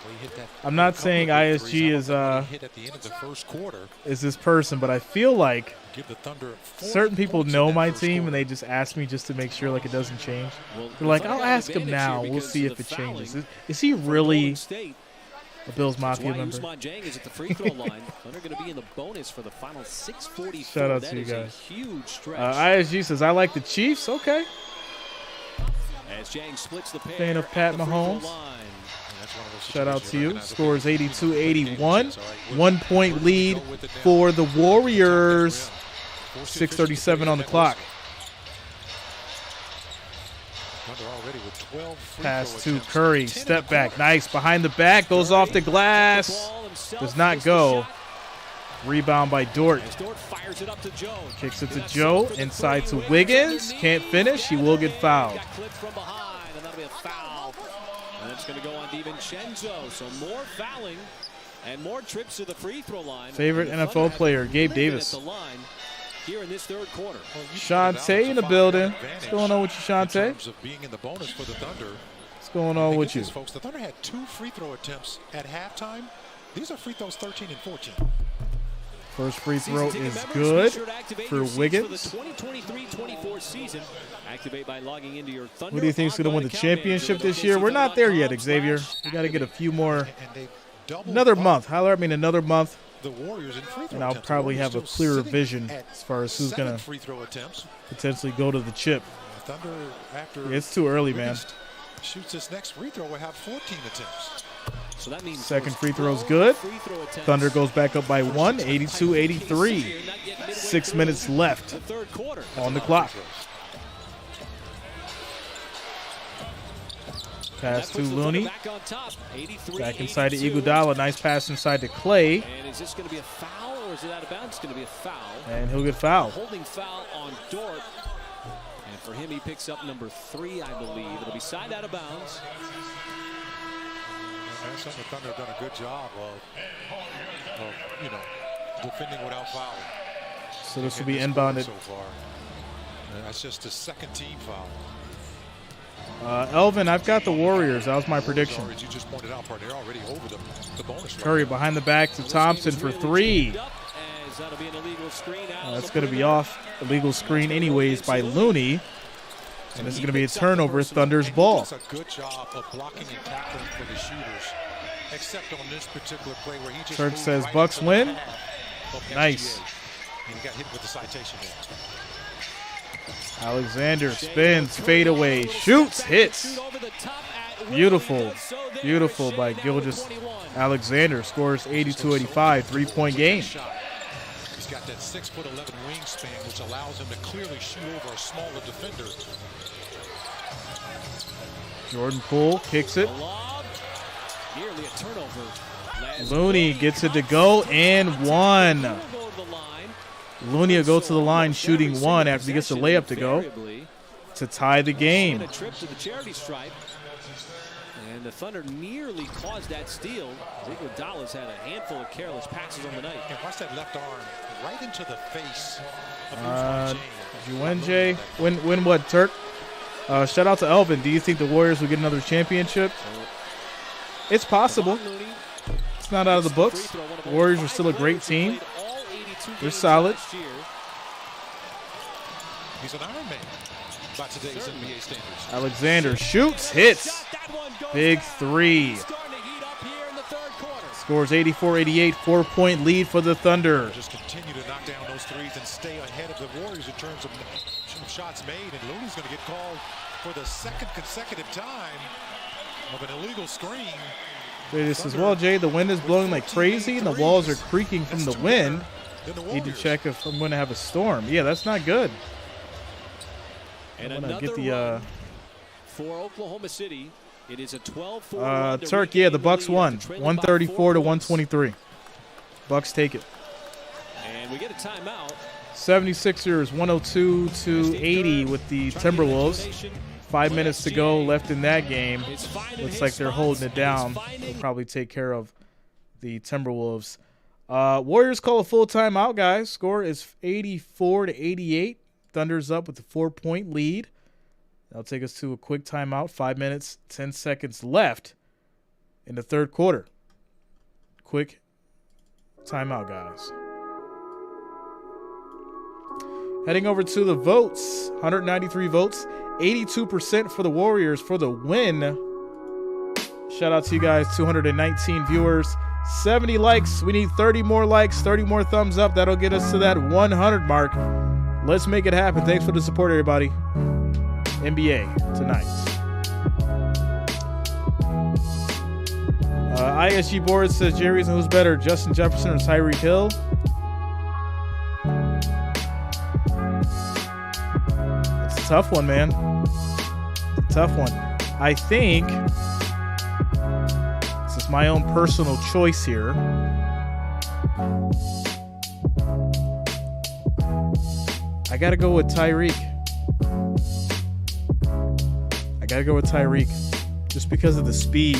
He hit that I'm not saying couple of big ISG threes. is I don't know what he hit at the end of the first quarter. this person, but I feel like Give the Thunder 40 certain people points in know that my first team, quarter. and they just ask me just to make sure like it doesn't change. Well, They're like, the I'll Thunder have ask him advantage now. here We'll because see of if it the changes. fouling Is he from really Golden State. a Bills That's Mafia why member? Ousmane Dieng is at the free throw line. Thunder going to be in the bonus for the final 6:44. Shout out That to you is a guys. huge stretch. ISG says, I like the Chiefs. Okay. As Dieng splits the pair Fan of at Pat the free throw Mahomes. line. That's one of those Shout out situations to you. recognize, Scores okay, 82-81. 1 1 point lead for the Warriors. 6:37 on the clock. Thunder already with 12 free Pass throw to attempts, Curry. 10 in Step the back. quarter. Nice. Behind the back. Goes off the glass. Ball himself, Does not gets the go. shot. Rebound by Dort. As Dort fires it up to Joe. Kicks it to That's Joe. for the Inside to three. Wiggins. Underneath. Can't finish. He will get fouled. Got clipped from behind, and that'll be a foul. And it's going to go on DiVincenzo. So more fouling and more trips to the free throw line. Favorite And the NFL Thunder have player, Gabe limited Davis. at the line here in this third quarter. Shantae in the building. What's going on with you, In Shantae? terms of being in the bonus for the Thunder. What's going on with you? This, folks, the Thunder had 2 free throw attempts at halftime. These are free throws 13 and 14. First free throw Season ticket is members, good be sure to activate for your seats Wiggins. For the 2023-24 season. Activate by logging into your Thunder Who do you think is going to win the online account championship manager this year? We're not there yet, Xavier. We got to get a few more. Another month. However, I mean another month. The Warriors in free throw And I'll attempts. probably The Warriors have a still clearer sitting vision at as far as who's 7 going to free throw attempts. potentially go to the chip. The Thunder, after It's too early, man. Wiggins shoots this next free throw, will have 14 attempts. So that means Second those free throw's 12 good. free throw attempts. Thunder goes back up by 1, 82-83. 6 minutes left The third quarter. on the clock. Pass to Looney. Back on top. 83, Back inside to 82. Iguodala. Nice pass inside to Clay. And is this going to be a foul or is it out of bounds? It's going to be a foul. And he'll get fouled. Holding foul on Dort. For him, he picks up number 3, I believe. It'll be signed out of bounds. And some of the Thunder have done a good job of defending without fouling. So this will be inbounded. So far. And that's just the second team foul. Elvin, I've got the Warriors. That was my prediction. As you just pointed out, they're already over the bonus. Curry behind the back to Thompson for 3. That's going to be off. Illegal screen anyways by Looney. And this is going to be a turnover. Thunder's ball. He does a good job of blocking and tackling for the shooters, except on this particular play where he just Turk says Bucks win. Nice. And he got hit with the citation there. Alexander spins, fade away, shoots, hits. Beautiful. Beautiful by Gilgeous Alexander. Scores 82-85, 3-point game. He's got that 6'11" wingspan, which allows him to clearly shoot over a smaller defender. Jordan Poole kicks it. Nearly a turnover. Looney gets it to go and 1. Looney will go to the line shooting 1 after he gets the layup to go to tie the game. A trip to the charity stripe. And the Thunder nearly caused that steal. Iguodala's had a handful of careless passes on the night. And watch that left arm right into the face Did of you win, Jay? Win what, Turk? Shout out to Elvin. Do you think the Warriors will get another championship? It's possible. It's not out of the books. The Warriors are still a great team. They're solid. He's an Iron Man by today's NBA standards. Alexander shoots, hits. Big 3. Scores 84-88, 4-point lead for the Thunder. Just continue to knock down those threes and stay ahead of the Warriors in terms of shots made. And Looney's going to get called for the second consecutive time of an illegal screen. This as well, Jay. The wind is blowing like crazy, and the walls are creaking from the wind. Need to check if I'm going to have a storm. Yeah, that's not good. And I'm going to get the for Oklahoma City. It is a 12-4 Turk, yeah, the Bucks won. 134-123. Bucks take it. And we get a timeout. 76ers 102-80 with the Timberwolves. 5 minutes to go left in that game. Looks like they're holding it down. They'll probably take care of the Timberwolves. Warriors call a full timeout, guys. Score is 84-88. Thunder's up with a 4-point lead. That'll take us to a quick timeout. 5 minutes, 10 seconds left in the third quarter. Quick timeout, guys. Heading over to the votes. 193 votes. 82% for the Warriors for the win. Shout out to you guys. 219 viewers. 70 likes. We need 30 more likes, 30 more thumbs up. That'll get us to that 100 mark. Let's make it happen. Thanks for the support, everybody. NBA tonight. ISG board says Jerry's and who's better, Justin Jefferson or Tyreek Hill? It's a tough one, man. It's a tough one. I think this is my own personal choice here. I got to go with Tyreek. Just because of the speed.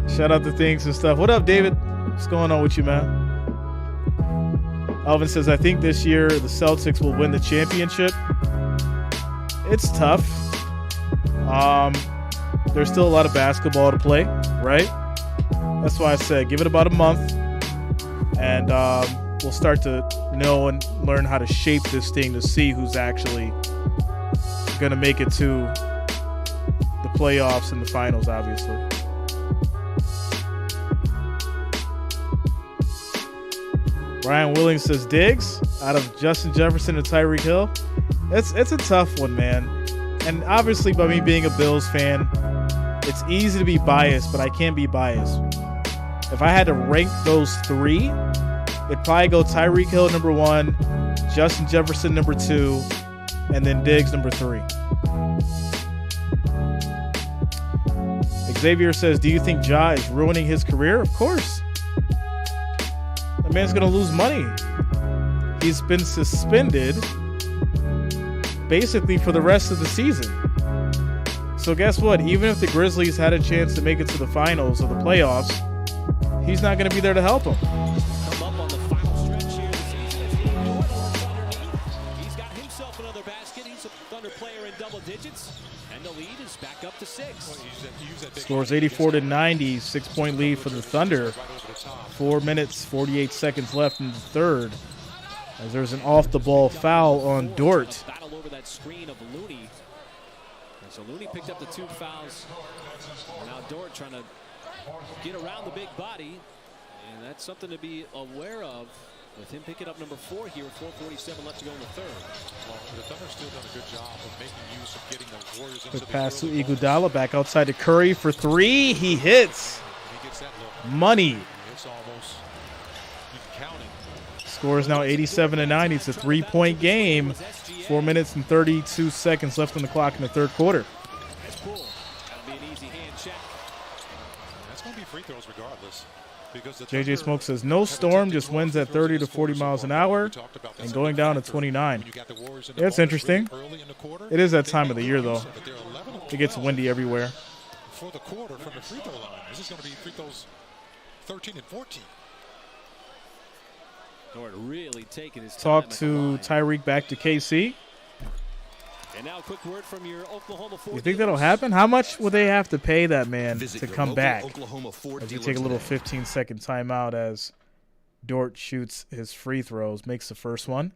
Shout out to things and stuff. What up, David? What's going on with you, man? Alvin says, I think this year the Celtics will win the championship. It's tough. There's still a lot of basketball to play, right? That's why I said give it about a month, and we'll start to know and learn how to shape this thing to see who's actually going to make it to the playoffs and the finals, obviously. Ryan Willing says Diggs out of Justin Jefferson and Tyreek Hill. It's a tough one, man. And obviously, by me being a Bills fan, it's easy to be biased, but I can't be biased. If I had to rank those three, it'd probably go Tyreek Hill number 1, Justin Jefferson number 2, And then Diggs, number 3. Xavier says, do you think Ja is ruining his career? Of course. The man's going to lose money. He's been suspended basically for the rest of the season. So guess what? Even if the Grizzlies had a chance to make it to the finals or the playoffs, he's not going to be there to help them. Come up on the final stretch here this season. It's Jordan underneath. He's got himself another basket. He's a Thunder player in double digits. And the lead is back up to 6. Scores 84-90, 6-point lead for the Thunder. 4 minutes, 48 seconds left in the third. As there's an off-the-ball foul on Dort. Battle over that screen of Looney. And so Looney picked up the 2 fouls. Now Dort trying to get around the big body. And that's something to be aware of with him picking up number 4 here with 4:47 left to go in the third. Well, the Thunder still done a good job of making use of getting the Warriors into Quick the pass to early Iguodala, back outside to Curry for 3. He hits. He gets that look. Money. It's almost, you can count it. Score is now 87-90. It's a 3-point game. 4 minutes and 32 seconds left on the clock in the third quarter. That's cool. That'll be an easy hand check. That's going to be free throws regardless. JJ Smoke says, no storm, just winds at 30 to 40 miles an hour and going down to 29. Yeah, it's interesting. It is that time of the year, though. It gets windy everywhere. For the quarter from the free throw line, this is going to be free throws 13 and 14. Dort really taking his time. Talk to Tyreek back to KC. And now a quick word from your Oklahoma Ford. You think that'll happen? How much will they have to pay that man Visit to your come local back? Oklahoma Ford As you dealer take a little today. 15-second timeout as Dort shoots his free throws, makes the first one.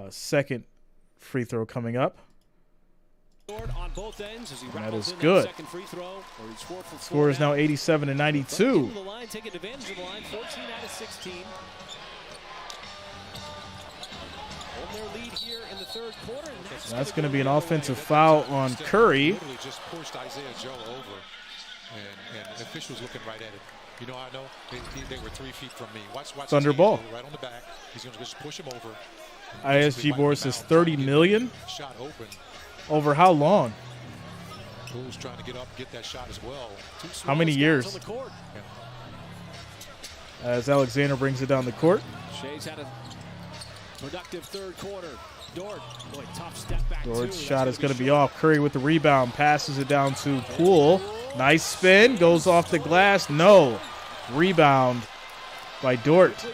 Second free throw coming up. Dort on both ends as he And that rattles is in good. Second free throw, or he's 4 for 4 Score is now 87-92. Into the line, taking advantage of the line, 14 out of 16. On their lead here in the third quarter. And That's going to be an offensive foul on Curry. Literally just pushed Isaiah Joe over, and the official's looking right at it. You know how I know? They were 3 feet from me. Watch Thunder his ball. hands go right on the back. He's going to just push him over. ISG board says 30 million. Shot open. Over how long? Bulls trying to get up, get that shot as well. How many years? on the court. As Alexander brings it down the court. Shea's had a productive third quarter. Dort, boy, tough step back. Dort's shot is going to be off. Curry with the rebound, passes it down to Poole. Nice spin, goes off the glass. No. Rebound by Dort.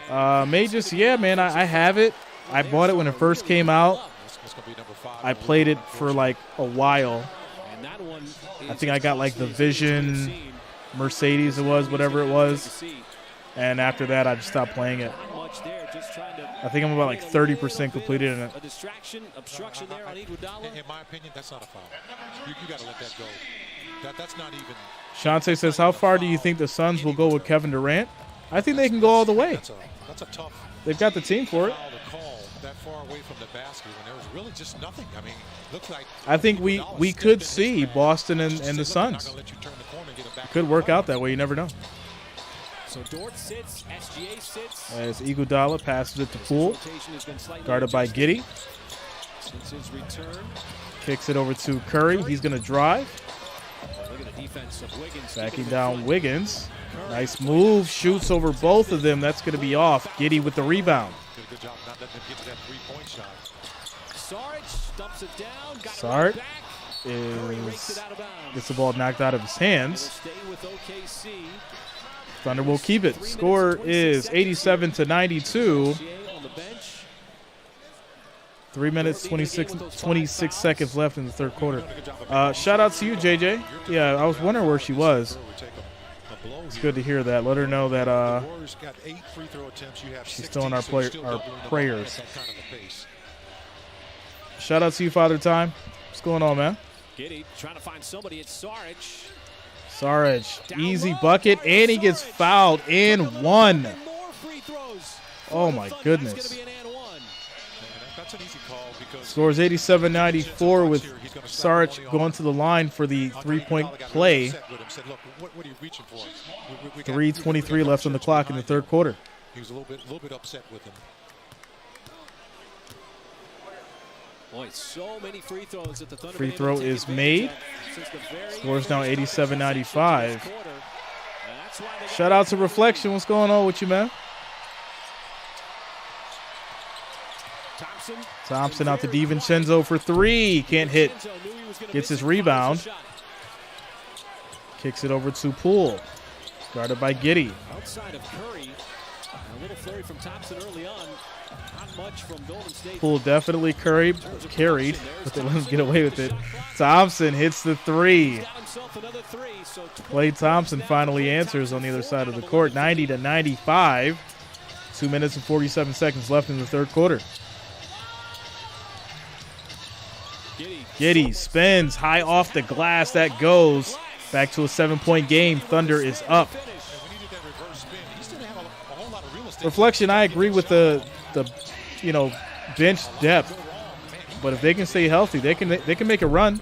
Yeah, man, I have it. I bought it when it first came out. I played it for like a while. I think I got like the Vision Mercedes, whatever it was. And after that, I just stopped playing it. I think I'm about like 30% completed in it. A distraction, obstruction there on Iguodala. In my opinion, that's not a foul. You got to let that go. That's not even. Shante says, how far do you think the Suns will go with Kevin Durant? I think they can go all the way. That's a tough. They've got the team for it. Foul to call that far away from the basket when there was really just nothing. I mean, looks like. I think we could see Boston and the Suns. It could work out that way. You never know. So Dort sits, SGA sits. As Iguodala passes it to Poole, guarded by Giddey. Since his return. Kicks it over to Curry. He's going to drive. Look at the defense of Wiggins. Backing down Wiggins. Nice move. Shoots over both of them. That's going to be off. Giddey with the rebound. Good job not letting him get to that three-point shot. Sarge dumps it down. Sarge gets the ball knocked out of his hands. Stay with OKC. Thunder will keep it. Score is 87-92. 3 minutes, 26 seconds left in the third quarter. Shout out to you, JJ. Yeah, I was wondering where she was. It's good to hear that. Let her know that she's still in our prayers. Shout out to you, Father Time. What's going on, man? Giddey trying to find somebody. It's Sarge. Sarge, easy bucket, and he gets fouled in one. Oh, my goodness. Scores 87-94 with Sarge going to the line for the three-point play. 3:23 left on the clock in the third quarter. He was a little bit upset with him. Boy, so many free throws that the Thunder Free throw is made. Scores now 87-95. Shout out to Reflection. What's going on with you, man? Thompson out to DiVincenzo for three. Can't hit. Gets his rebound. Kicks it over to Poole. Guarded by Giddey. Outside of Curry, a little flurry from Thompson early on. Not much from Golden State. Poole definitely carried, but they let him get away with it. Thompson hits the three. Klay Thompson finally answers on the other side of the court. 90-95. 2 minutes and 47 seconds left in the third quarter. Giddey spins high off the glass. That goes back to a 7-point game. Thunder is up. Reflection, I agree with the bench depth, but if they can stay healthy, they can make a run.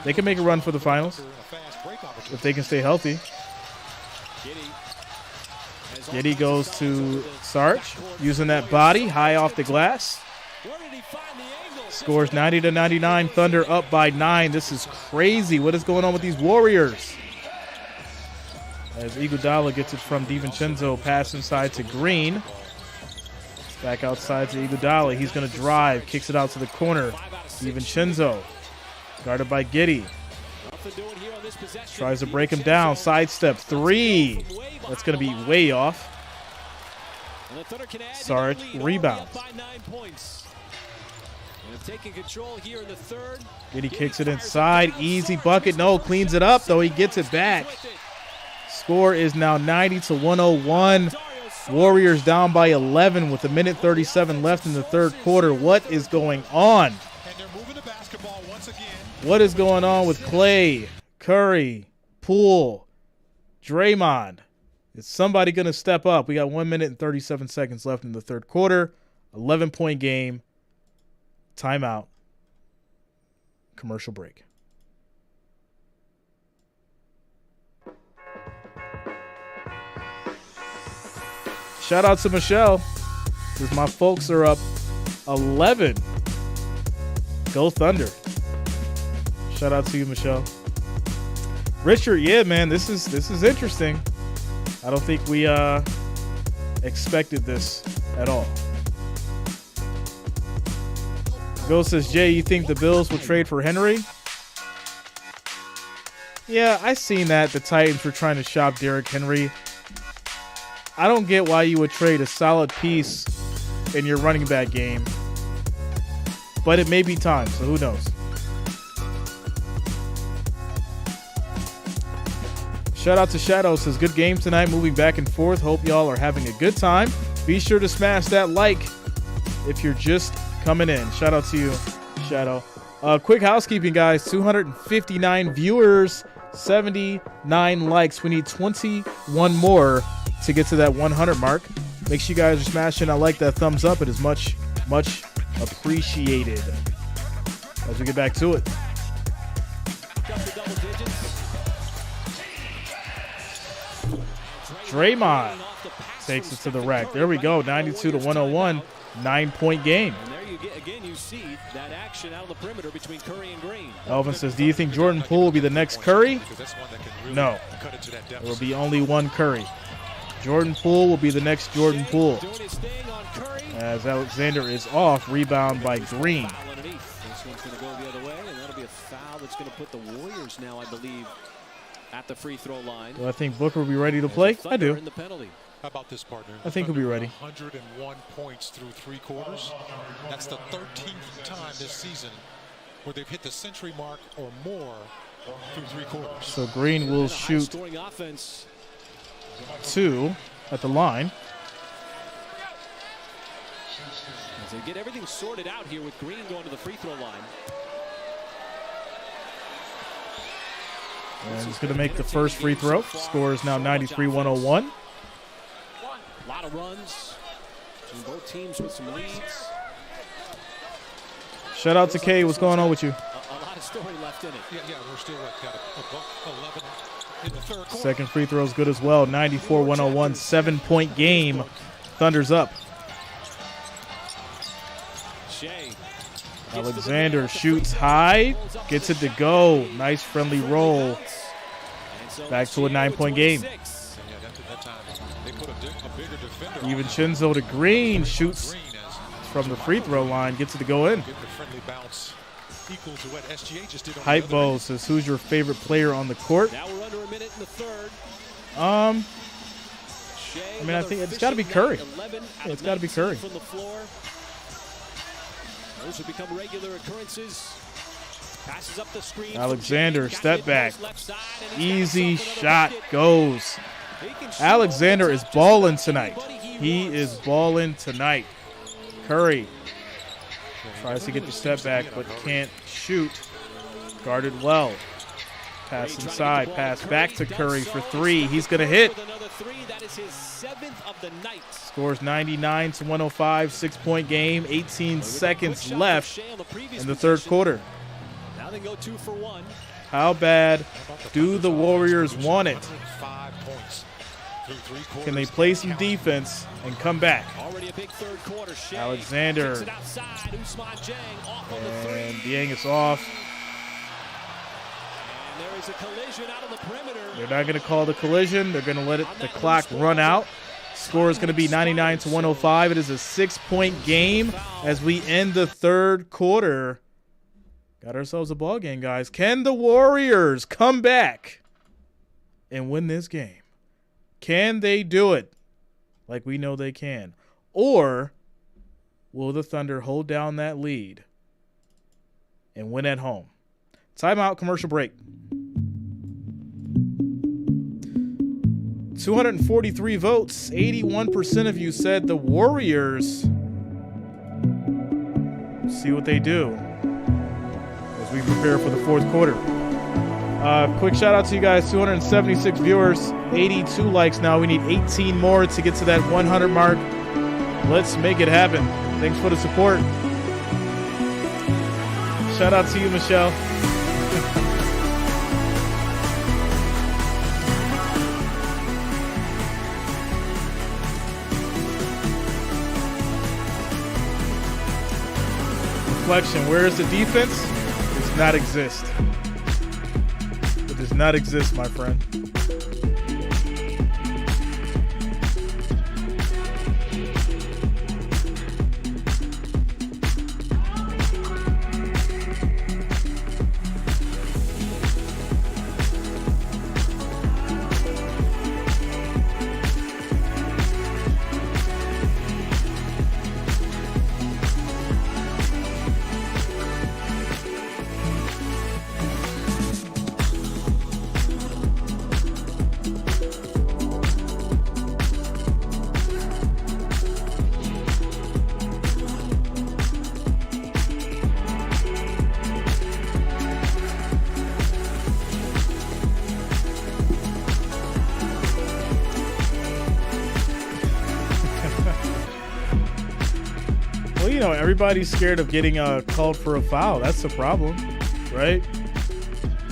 They can make a run for the finals if they can stay healthy. Giddey goes to Sarge, using that body high off the glass. Scores 90-99. Thunder up by 9. This is crazy. What is going on with these Warriors? As Iguodala gets it from DiVincenzo, pass inside to Green. Back outside to Iguodala. He's going to drive, kicks it out to the corner. DiVincenzo, guarded by Giddey. Tries to break him down. Sidestep three. That's going to be way off. Sarge rebounds. Taking control here in the third. Giddey kicks it inside. Easy bucket. No, cleans it up, though. He gets it back. Score is now 90-101. Warriors down by 11 with 1:37 left in the third quarter. What is going on? What is going on with Klay, Curry, Poole, Draymond? Is somebody going to step up? We got 1 minute and 37 seconds left in the third quarter. 11-point game. Timeout. Commercial break. Shout out to Michelle, because my folks are up 11. Go Thunder. Shout out to you, Michelle. Richard, yeah, man, this is interesting. I don't think we expected this at all. Ghost says, Jay, you think the Bills will trade for Henry? Yeah, I seen that. The Titans were trying to shop Derrick Henry. I don't get why you would trade a solid piece in your running back game. But it may be time, so who knows? Shout out to Shadow, says, good game tonight, moving back and forth. Hope y'all are having a good time. Be sure to smash that like if you're just coming in. Shout out to you, Shadow. Quick housekeeping, guys. 259 viewers, 79 likes. We need 21 more to get to that 100 mark. Make sure you guys are smashing. I like that thumbs up. It is much, much appreciated. As we get back to it. Draymond takes it to the rack. There we go. 92-101. 9-point game. And there you get, again, you see that action out of the perimeter between Curry and Green. Elvin says, do you think Jordan Poole will be the next Curry? No. There will be only one Curry. Jordan Poole will be the next Jordan Poole. As Alexander is off, rebound by Green. This one's going to go the other way, and that'll be a foul that's going to put the Warriors now, I believe, at the free throw line. Do I think Booker will be ready to play? I do. How about this, partner? I think he'll be ready. 101 points through 3 quarters. That's the 13th time this season where they've hit the century mark or more through 3 quarters. So Green will shoot 2 at the line. As they get everything sorted out here with Green going to the free throw line. And he's going to make the first free throw. Score is now 93-101. A lot of runs from both teams with some leads. Shout out to Kay. What's going on with you? A lot of story left in it. Yeah, we're still got a 11 in the third quarter. Second free throw is good as well. 94-101. 7-point game. Thunder's up. Shea Alexander shoots high, gets it to go. Nice friendly roll. Back to a 9-point game. Even Shinzo to Green shoots from the free throw line, gets it to go in. Hypo says, who's your favorite player on the court? Now we're under a minute in the third. I mean, I think it's got to be Curry. Yeah, it's got to be Curry. From the floor. Those have become regular occurrences. Passes up the screen. Alexander, step back. Easy shot goes. Alexander is balling tonight. He is balling tonight. Curry tries to get the step back, but can't shoot. Guarded well. Pass inside. Pass back to Curry for three. He's going to hit. Scores 99 to 105. 6-point game. 18 seconds left in the third quarter. Now they go 2 for 1. How bad do the Warriors want it? Can they play some defense and come back? Already a big third quarter. Alexander. And Dieng is off. And there is a collision out of the perimeter. They're not going to call the collision. They're going to let the clock run out. Score is going to be 99 to 105. It is a 6-point game as we end the third quarter. Got ourselves a ball game, guys. Can the Warriors come back and win this game? Can they do it like we know they can? Or will the Thunder hold down that lead and win at home? Timeout, commercial break. 243 votes. 81% of you said the Warriors. See what they do as we prepare for the fourth quarter. Quick shout out to you guys. 276 viewers, 82 likes now. We need 18 more to get to that 100 mark. Let's make it happen. Thanks for the support. Shout out to you, Michelle. Reflection, where is the defense? It does not exist. It does not exist, my friend. You know, everybody's scared of getting called for a foul. That's the problem, right?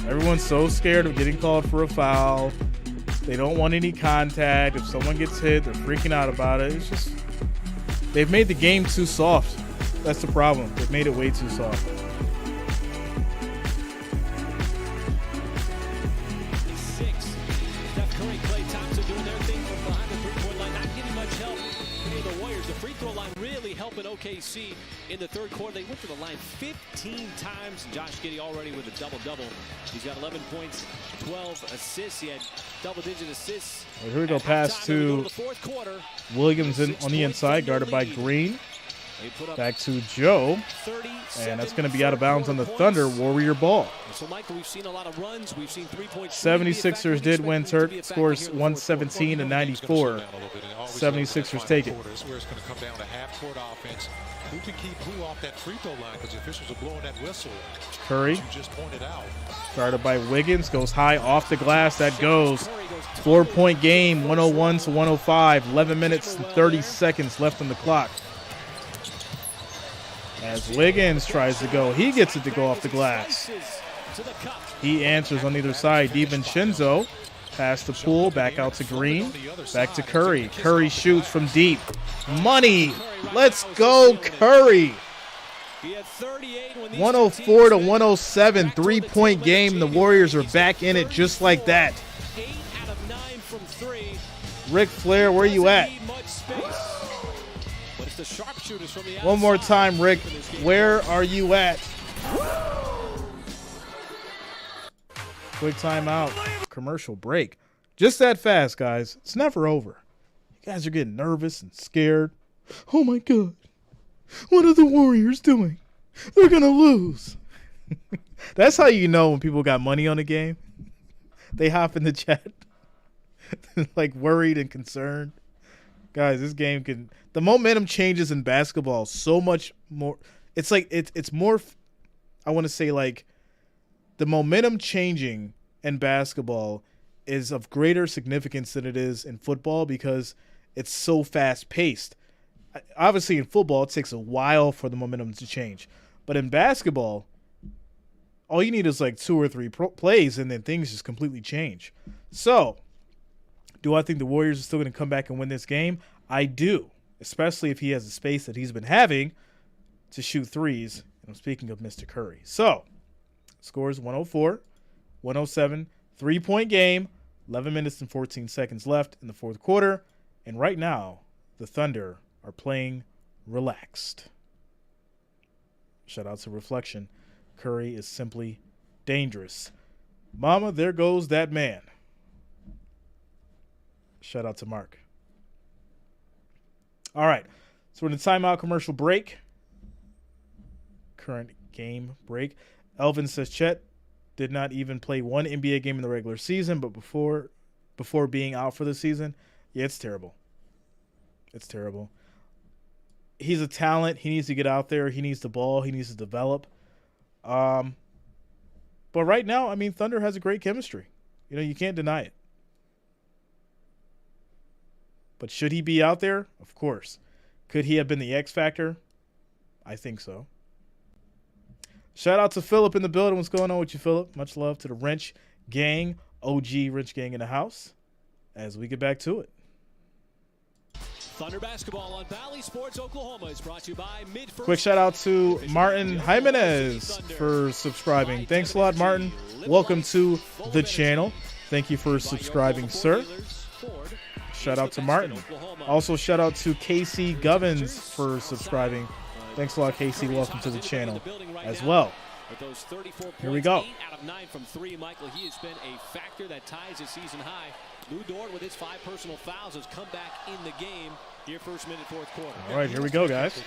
Everyone's so scared of getting called for a foul. They don't want any contact. If someone gets hit, they're freaking out about it. It's just, they've made the game too soft. That's the problem. They've made it way too soft. OKC in the third quarter. They went to the line 15 times. Josh Giddey already with a double-double. He's got 11 points, 12 assists. He had double-digit assists. Well, here we go, pass to Williams on the inside, guarded by Green. Back to Joe, and that's going to be out of bounds on the Thunder. Warrior ball. So, Michael, we've seen a lot of runs. We've seen 3-point 76ers did win. Turk scores 117 to 94. 76ers take it. Where it's going to come down to half-court offense. Who can keep who off that free throw line because the officials are blowing that whistle. Curry, you just pointed out. Guarded by Wiggins, goes high off the glass. That goes. 4-point game, 101 to 105. 11 minutes and 30 seconds left on the clock. As Wiggins tries to go, he gets it to go off the glass. He answers on either side. DiVincenzo, pass to Poole, back out to Green, back to Curry. Curry shoots from deep. Money! Let's go, Curry! He had 38 when these 104 to 107, 3-point game. The Warriors are back in it just like that. 8 out of 9 from 3. Ric Flair, where you at? But it's the sharpshooters from the One more outside. time, Rick. Where are you at? Quick timeout. Commercial break. Just that fast, guys. It's never over. You guys are getting nervous and scared. Oh, my God. What are the Warriors doing? They're going to lose. That's how you know when people got money on the game. They hop in the chat like worried and concerned. Guys, this game can – the momentum changes in basketball so much more. It's like it's more – I want to say like the momentum changing in basketball is of greater significance than it is in football because it's so fast-paced. Obviously, in football, it takes a while for the momentum to change. But in basketball, all you need is like 2 or 3 plays, and then things just completely change. So, do I think the Warriors are still going to come back and win this game? I do, especially if he has the space that he's been having to shoot threes. And I'm speaking of Mr. Curry. So, scores 104, 107, 3-point game, 11 minutes and 14 seconds left in the fourth quarter. And right now, the Thunder are playing relaxed. Shout out to Reflection. Curry is simply dangerous. Mama, there goes that man. Shout out to Mark. All right. So we're in the timeout commercial break. Current game break. Elvin says Chet did not even play one NBA game in the regular season, but before being out for the season, yeah, it's terrible. It's terrible. He's a talent. He needs to get out there. He needs the ball. He needs to develop. But right now, I mean, Thunder has a great chemistry. You know, you can't deny it. But should he be out there? Of course. Could he have been the X factor? I think so. Shout out to Philip in the building. What's going on with you, Philip? Much love to the Wrench Gang, OG Wrench Gang in the house, as we get back to it. Thunder basketball on Valley Sports Oklahoma is brought to you by Mid-First. Quick shout out to Martin Jimenez for subscribing. Thanks a lot, Martin. Welcome to the channel. Thank you for subscribing, sir. Shout out to Martin. Also, shout out to Casey Govins for subscribing. Thanks a lot, Casey. Welcome to the channel as well. Here we go. 8 out of 9 from 3, Michael. He has been a factor that ties his season high. Lou Dort with his 5 personal fouls has come back in the game here first minute, fourth quarter. All right, here we go, guys.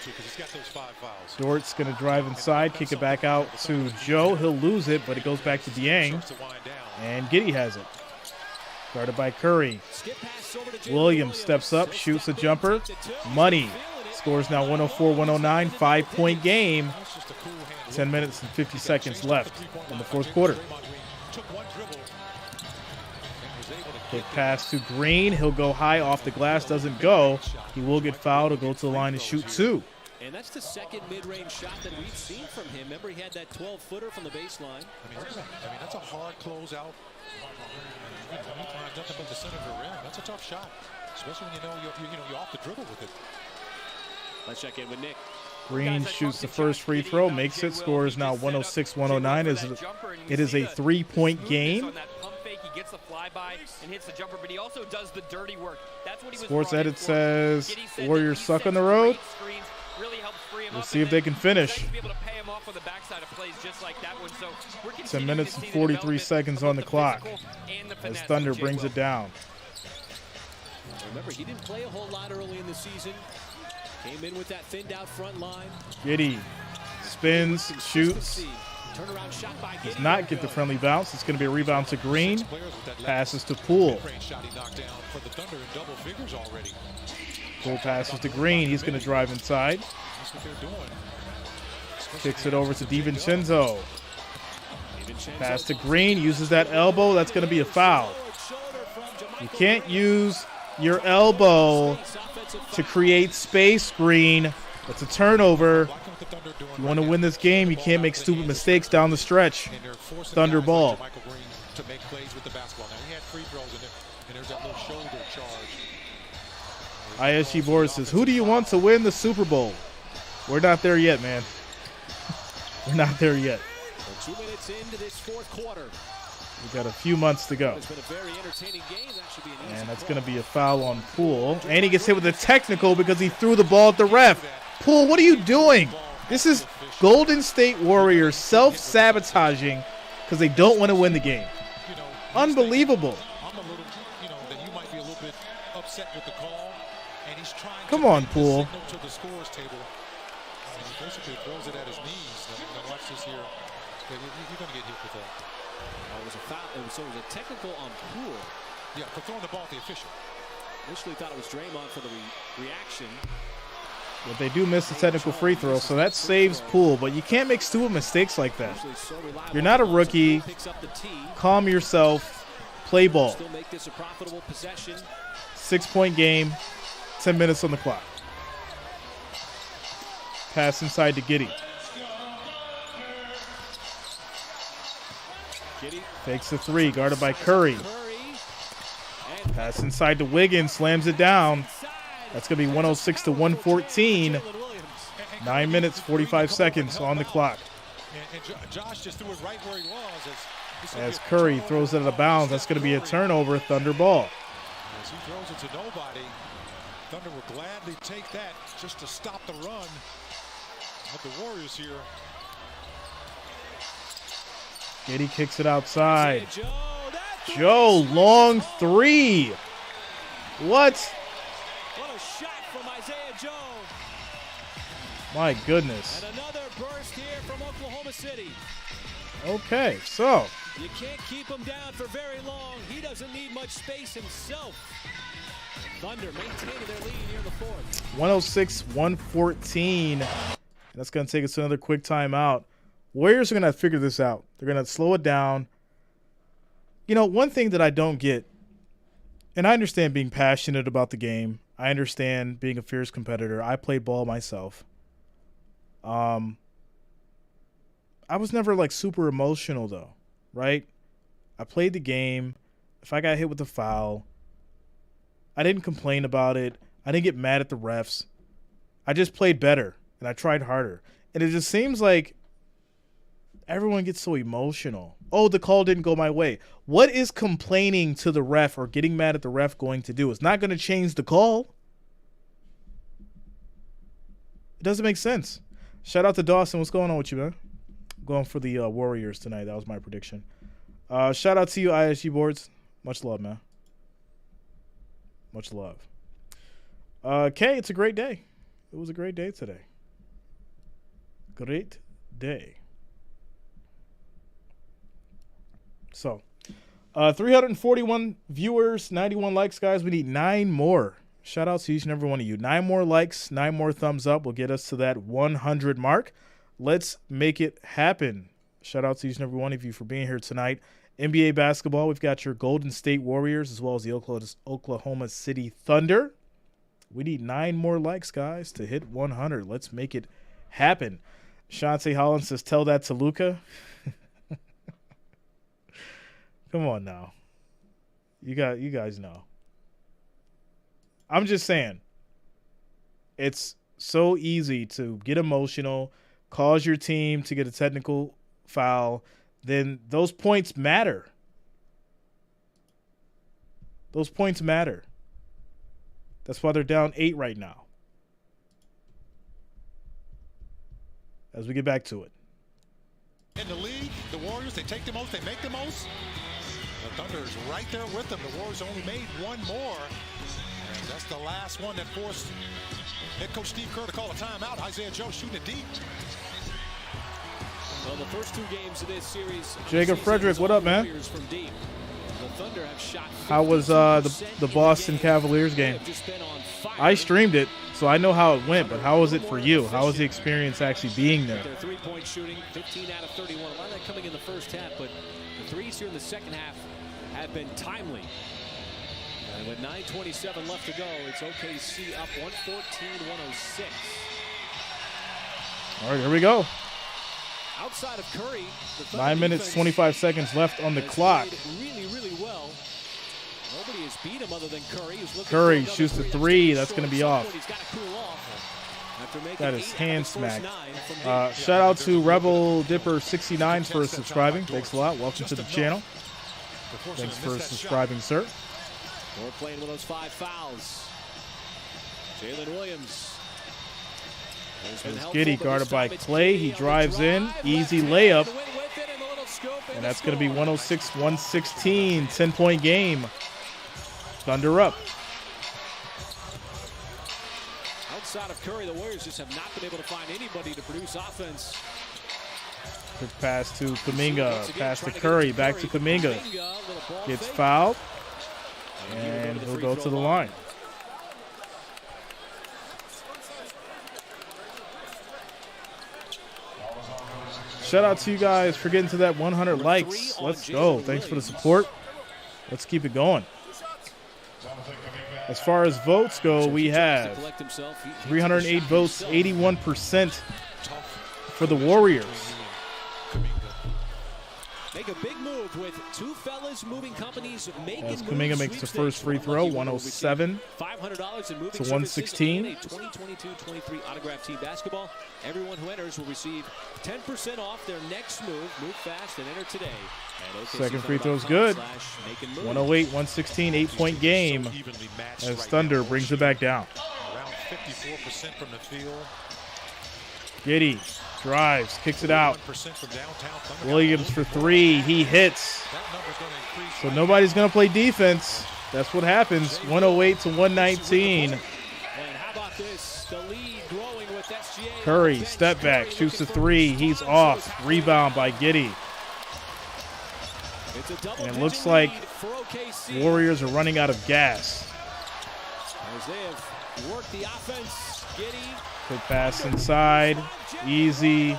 Dort's going to drive inside, kick it back out to Joe. He'll lose it, but it goes back to Dieng. And Giddey has it. Guarded by Curry. Williams steps up, shoots a jumper. Money scores now 104-109, 5-point game. 10 minutes and 50 seconds left in the fourth quarter. Quick pass to Green. He'll go high off the glass. Doesn't go. He will get fouled. He'll go to the line to shoot 2. And that's the second mid-range shot that we've seen from him. Remember, he had that 12-footer from the baseline. I mean, that's a hard closeout. Nothing but the center of the rim. That's a tough shot, especially when you're off the dribble with it. Let's check in with Nick. Green shoots the first free throw, makes it, scores now 106-109. It is a 3-point game. He gets the flyby and hits the jumper, but he also does the dirty work. That's what he was Sports Edit says Warriors suck on the road. We'll see if they can finish. 10 minutes and 43 seconds on the clock as Thunder brings it down. Remember, he didn't play a whole lot early in the season. Came in with that thinned out front line. Giddey spins, shoots. Does not get the friendly bounce. It's going to be a rebound to Green. Passes to Poole. Poole passes to Green. He's going to drive inside. Kicks it over to DiVincenzo. Pass to Green. Uses that elbow. That's going to be a foul. You can't use your elbow to create space, Green. It's a turnover. If you want to win this game, you can't make stupid mistakes down the stretch. Thunder ball. ISG Board says, who do you want to win the Super Bowl? We're not there yet, man. We're not there yet. We're 2 minutes into this fourth quarter. We got a few months to go. It's been a very entertaining game. That should be an easy And that's call. going to be a foul on Poole. And he gets hit with a technical because he threw the ball at the ref. Poole, what are you doing? This is Golden State Warriors self-sabotaging because they don't want to win the game. Unbelievable. I'm a little, that you might be a little bit upset with the call, and he's trying Come to on, make the Poole. signal to the scores table. And he basically throws it at his knees. Now watch this here. You're going to get hit with that. It was a foul. So it was a technical on Poole. Yeah, for throwing the ball at the official. Initially thought it was Draymond for the reaction. But they do miss the technical free throw, so that saves Poole. But you can't make stupid mistakes like that. You're not a rookie. Calm yourself. Play ball. Still make this a profitable possession. 6-point game. 10 minutes on the clock. Pass inside to Giddey. Fakes the three, guarded by Curry. Pass inside to Wiggins, slams it down. That's going to be 106 to 114. 9 minutes, 45 seconds on the clock. And Josh just threw it right where he was. As Curry throws it out of bounds, that's going to be a turnover, Thunder ball. As he throws it to nobody, Thunder will gladly take that just to stop the run of the Warriors here. Giddey kicks it outside. Joe, long three. What? What a shot from Isaiah Joe. My goodness. And another burst here from Oklahoma City. Okay, so. You can't keep him down for very long. He doesn't need much space himself. Thunder maintaining their lead here in the fourth. 106-114. That's going to take us to another quick timeout. Warriors are going to figure this out. They're going to slow it down. You know, one thing that I don't get, and I understand being passionate about the game. I understand being a fierce competitor. I played ball myself. I was never like super emotional though, right? I played the game. If I got hit with a foul, I didn't complain about it. I didn't get mad at the refs. I just played better and I tried harder. And it just seems like everyone gets so emotional. Oh, the call didn't go my way. What is complaining to the ref or getting mad at the ref going to do? It's not going to change the call. It doesn't make sense. Shout out to Dawson. What's going on with you, man? I'm going for the Warriors tonight. That was my prediction. Shout out to you, ISG boards. Much love, man. Much love. Kay, it's a great day. It was a great day today. Great day. So, 341 viewers, 91 likes, guys. We need 9 more. Shout out to each and every one of you. 9 more likes, 9 more thumbs up will get us to that 100 mark. Let's make it happen. Shout out to each and every one of you for being here tonight. NBA basketball, we've got your Golden State Warriors as well as the Oklahoma City Thunder. We need 9 more likes, guys, to hit 100. Let's make it happen. Shante Holland says, tell that to Luka. Come on now. You guys know. I'm just saying. It's so easy to get emotional, cause your team to get a technical foul, then those points matter. Those points matter. That's why they're down 8 right now. As we get back to it. In the league, the Warriors, they take the most, they make the most. The Thunder is right there with them. The Warriors only made 1 more. And that's the last one that forced head coach Steve Kerr to call a timeout. Isaiah Joe shooting it deep. Well, the first 2 games of this series. Jacob Frederick, what up, man? From deep. The Thunder have shot. How was the Boston Cavaliers game? I streamed it, so I know how it went, but how was it for you? How was the experience actually being there? Their 3-point shooting, 15 out of 31. A lot of that coming in the first half, but the threes here in the second half have been timely. And with 9:27 left to go, it's OKC up 114-106. All right, here we go. Outside of Curry, 9 minutes, 25 seconds left on the clock. Really, really well. Nobody has beat him other than Curry. Curry shoots the 3. That's going to be off. He's got to cool off. Got his hand smacked. Shout out to Rebel Dipper 69 for subscribing. Thanks a lot. Welcome to the channel. Thanks for subscribing, sir. We're playing with those 5 fouls. Jalen Williams. There's Giddy guarded by Clay. He drives in. Easy layup. And that's going to be 106-116. 10-point game. Thunder up. Outside of Curry, the Warriors just have not been able to find anybody to produce offense. Quick pass to Kuminga. Pass to Curry. Back to Kuminga. Gets fouled. And he'll go to the line. Shout out to you guys for getting to that 100 likes. Let's go. Thanks for the support. Let's keep it going. As far as votes go, we have 308 votes, 81% for the Warriors. Make a big move with 2 fellas moving companies making as Kuminga makes the first free throw, 107 $500 in moving to 116. A 2022-23 autograph team basketball. Everyone who enters will receive 10% off their next move. Move fast and enter today. Second free throw is good. 108-116, 8-point game as Thunder brings it back down. Around 54% from the field. Giddy drives, kicks it out. Williams for 3. He hits. So nobody's going to play defense. That's what happens. 108-119. Curry, step back, shoots a 3. He's off. Rebound by Giddy. And it looks like Warriors are running out of gas. As they have worked the offense, Giddy. Quick pass inside. Easy.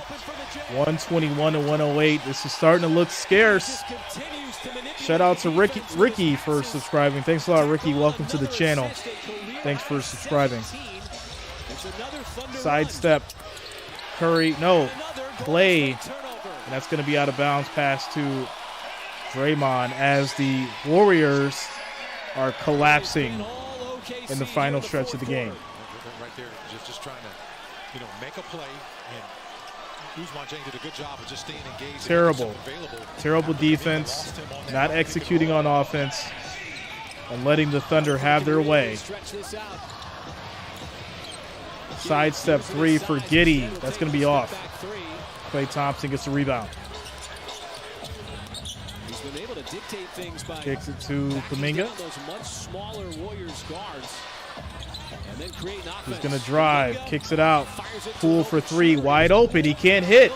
121-108. This is starting to look scarce. Shout out to Ricky for subscribing. Thanks a lot, Ricky. Welcome to the channel. Thanks for subscribing. Sidestep. Curry. No. Clay. And that's going to be out of bounds. Pass to Draymond as the Warriors are collapsing in the final stretch of the game. Right there, just trying to, make a play. And Usman Jane did a good job of just staying engaged. Terrible defense, not executing on offense, and letting the Thunder have their way. Sidestep 3 for Giddy. That's going to be off. Klay Thompson gets a rebound. He's been able to dictate things by kicks it to Kuminga. Those much smaller Warriors guards. And then create an offense. He's going to drive, kicks it out. Poole for 3, wide open. He can't hit.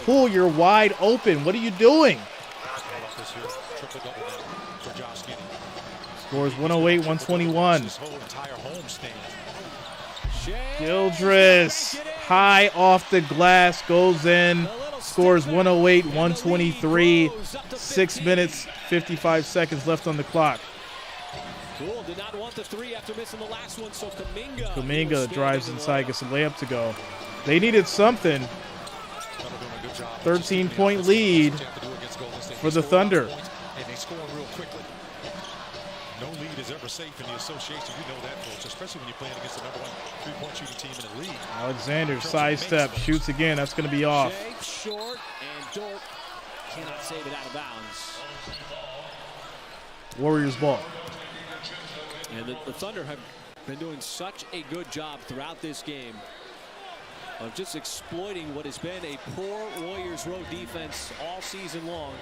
Poole, you're wide open. What are you doing? Scores 108-121. Gildress, high off the glass, goes in, scores 108-123. 6 minutes, 55 seconds left on the clock. Poole did not want the 3 after missing the last one, so Kuminga drives inside, gets a layup to go. They needed something. 13-point lead for the Thunder. And they score real quickly. No lead is ever safe in the association. You know that, folks, especially when you're playing against the #1 3-point shooting team in the league. Alexander sidestep, shoots again. That's going to be off. Short, and Dort cannot save it out of bounds. Warriors ball. And the Thunder have been doing such a good job throughout this game of just exploiting what has been a poor Warriors road defense all season long.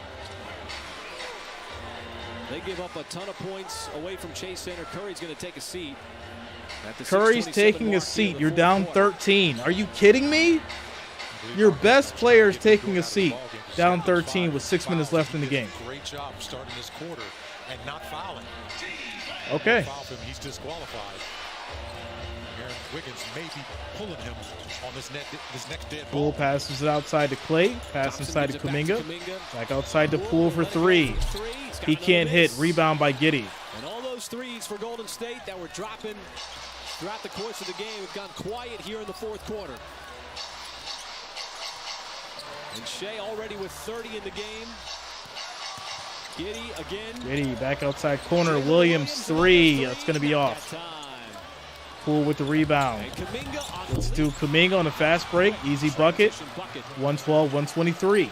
They give up a ton of points away from Chase Center. Curry's going to take a seat. Curry's taking a seat. You're down 13. Are you kidding me? Your best player is taking a seat. Down 13 with 6 minutes left in the game. Great job starting this quarter and not fouling. Okay. He's disqualified. Aaron Wiggins may be pulling him on this next dead ball. Poole passes it outside to Clay. Pass inside to Kuminga. Back outside to Poole for 3. He can't hit. Rebound by Giddy. And all those threes for Golden State that were dropping throughout the course of the game have gone quiet here in the fourth quarter. And Shea already with 30 in the game. Giddy again. Giddy back outside corner. Williams 3. That's going to be off. Poole with the rebound. Let's do Kuminga on a fast break. Easy bucket. 112-123.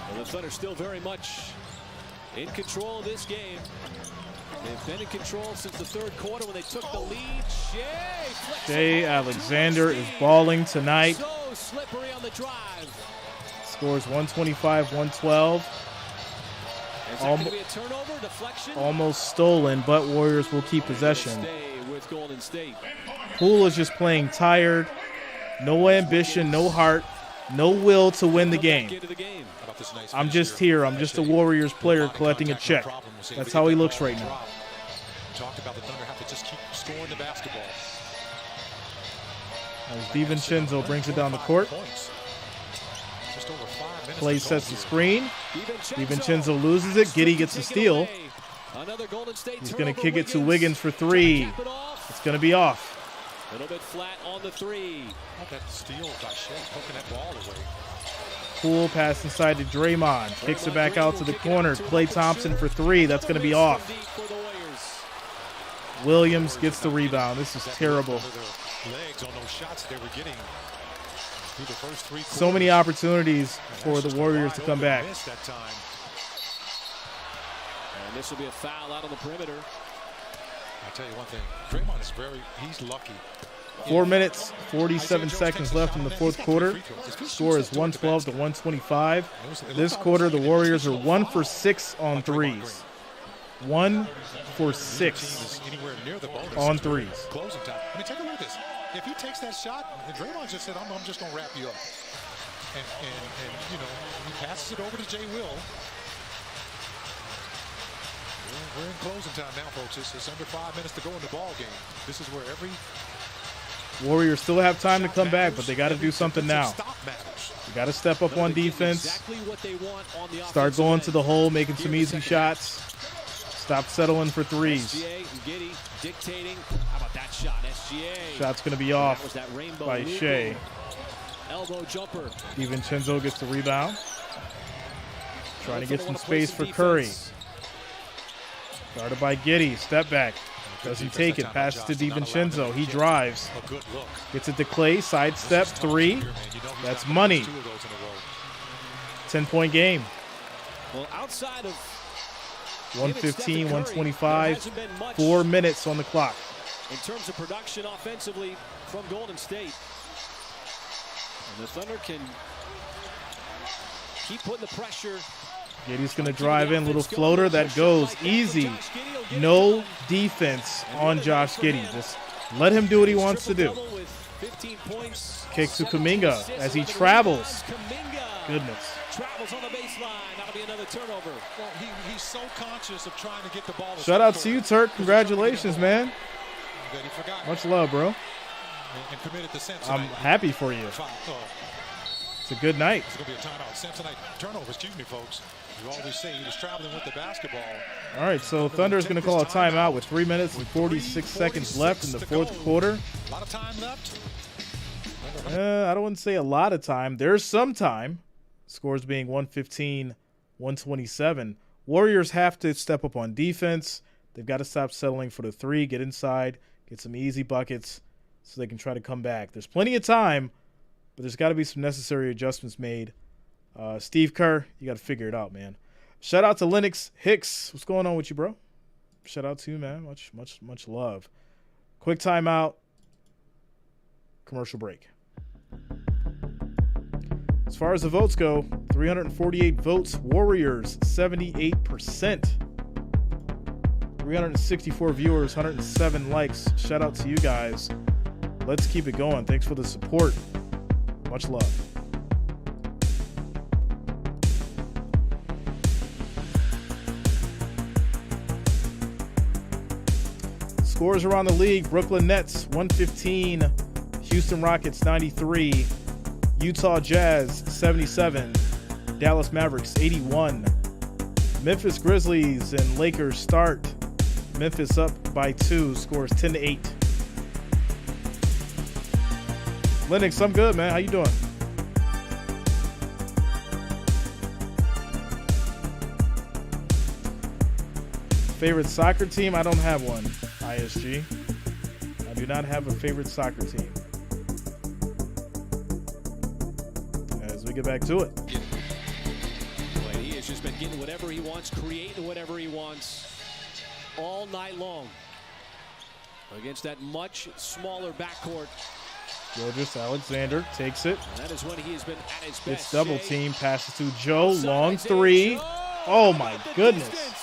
Well, the Thunder still very much in control of this game. They've been in control since the third quarter when they took the lead. Shea Alexander is balling tonight. So slippery on the drive. Scores 125-112. Is that going to be a turnover, deflection? Almost stolen, but Warriors will keep possession. Stay with Golden State. Poole is just playing tired. No ambition, no heart, no will to win the game. I'm just here. I'm just a Warriors player collecting a check. That's how he looks right now. Talked about the Thunder have to just keep scoring the basketball. As DiVincenzo brings it down the court. Clay sets the screen. DiVincenzo loses it. Giddey gets the steal. He's going to kick it to Wiggins for three. It's going to be off. A little bit flat on the three. That steal by Shea, poking that ball away. Poole pass inside to Draymond. Kicks it back out to the corner. Klay Thompson for three. That's going to be off. Williams gets the rebound. This is terrible. So many opportunities for the Warriors to come back. And this will be a foul out on the perimeter. I'll tell you one thing. Draymond is he's lucky. 4 minutes, 47 seconds left in the fourth quarter. Score is 112-125. This quarter, the Warriors are 1 for 6 on threes. 1 for 6 on threes. Closing time. I mean, take a look at this. If he takes that shot, and Draymond just said, I'm just going to wrap you up. And you know, he passes it over to Jay Will. We're in closing time now, folks. It's under 5 minutes to go in the ball game. This is where every Warriors still have time to come back, but they got to do something now. You got to step up on defense. Start going to the hole, making some easy shots. Stop settling for threes. Shot's going to be off by Shea. DiVincenzo gets the rebound. Trying to get some space for Curry. Guarded by Giddey. Step back. Doesn't take it. Passes to DiVincenzo. He drives. Gets it to Klay. Sidestep. Three. That's money. 10-point game. Well, outside of 115, 125. 4 minutes on the clock. in terms of production offensively from Golden State. And the Thunder can keep putting the pressure. Giddey's going to drive in, little floater that goes easy. No defense on Josh Giddey. Just let him do what he wants to do. Kick to Kuminga as he travels. Goodness. Travels on the baseline. That'll be another turnover. Well, he's so conscious of trying to get the ball. Shout out to you, Turk. Congratulations, man. Much love, bro. And committed to Samsonite. I'm happy for you. It's a good night. It's going to be a timeout. Samsonite turnover, excuse me, folks. You always say he was traveling with the basketball. All right, so Thunder is going to call a timeout with 3 minutes and 46 seconds left in the fourth quarter. A lot of time left. I don't want to say a lot of time. There's some time. Scores being 115, 127. Warriors have to step up on defense. They've got to stop settling for the three, get inside, get some easy buckets so they can try to come back. There's plenty of time, but there's got to be some necessary adjustments made. Steve Kerr, you got to figure it out, man. Shout out to Lennox Hicks. What's going on with you, bro? Shout out to you, man. Much love. Quick timeout. Commercial break. As far as the votes go, 348 votes. Warriors, 78%. 364 viewers, 107 likes. Shout out to you guys. Let's keep it going. Thanks for the support. Much love. Scores around the league. Brooklyn Nets, 115. Houston Rockets, 93. Utah Jazz, 77. Dallas Mavericks, 81. Memphis Grizzlies and Lakers start. Memphis up by 2, scores 10-8. Lennox, I'm good, man. How you doing? Favorite soccer team? I don't have one. ISG. I do not have a favorite soccer team. As we get back to it. But he has just been getting whatever he wants, creating whatever he wants all night long against that much smaller backcourt. Gilgeous Alexander takes it. And that is when he has been at his best. It's double Shea. team. Passes to Joe. Long three. Oh my goodness.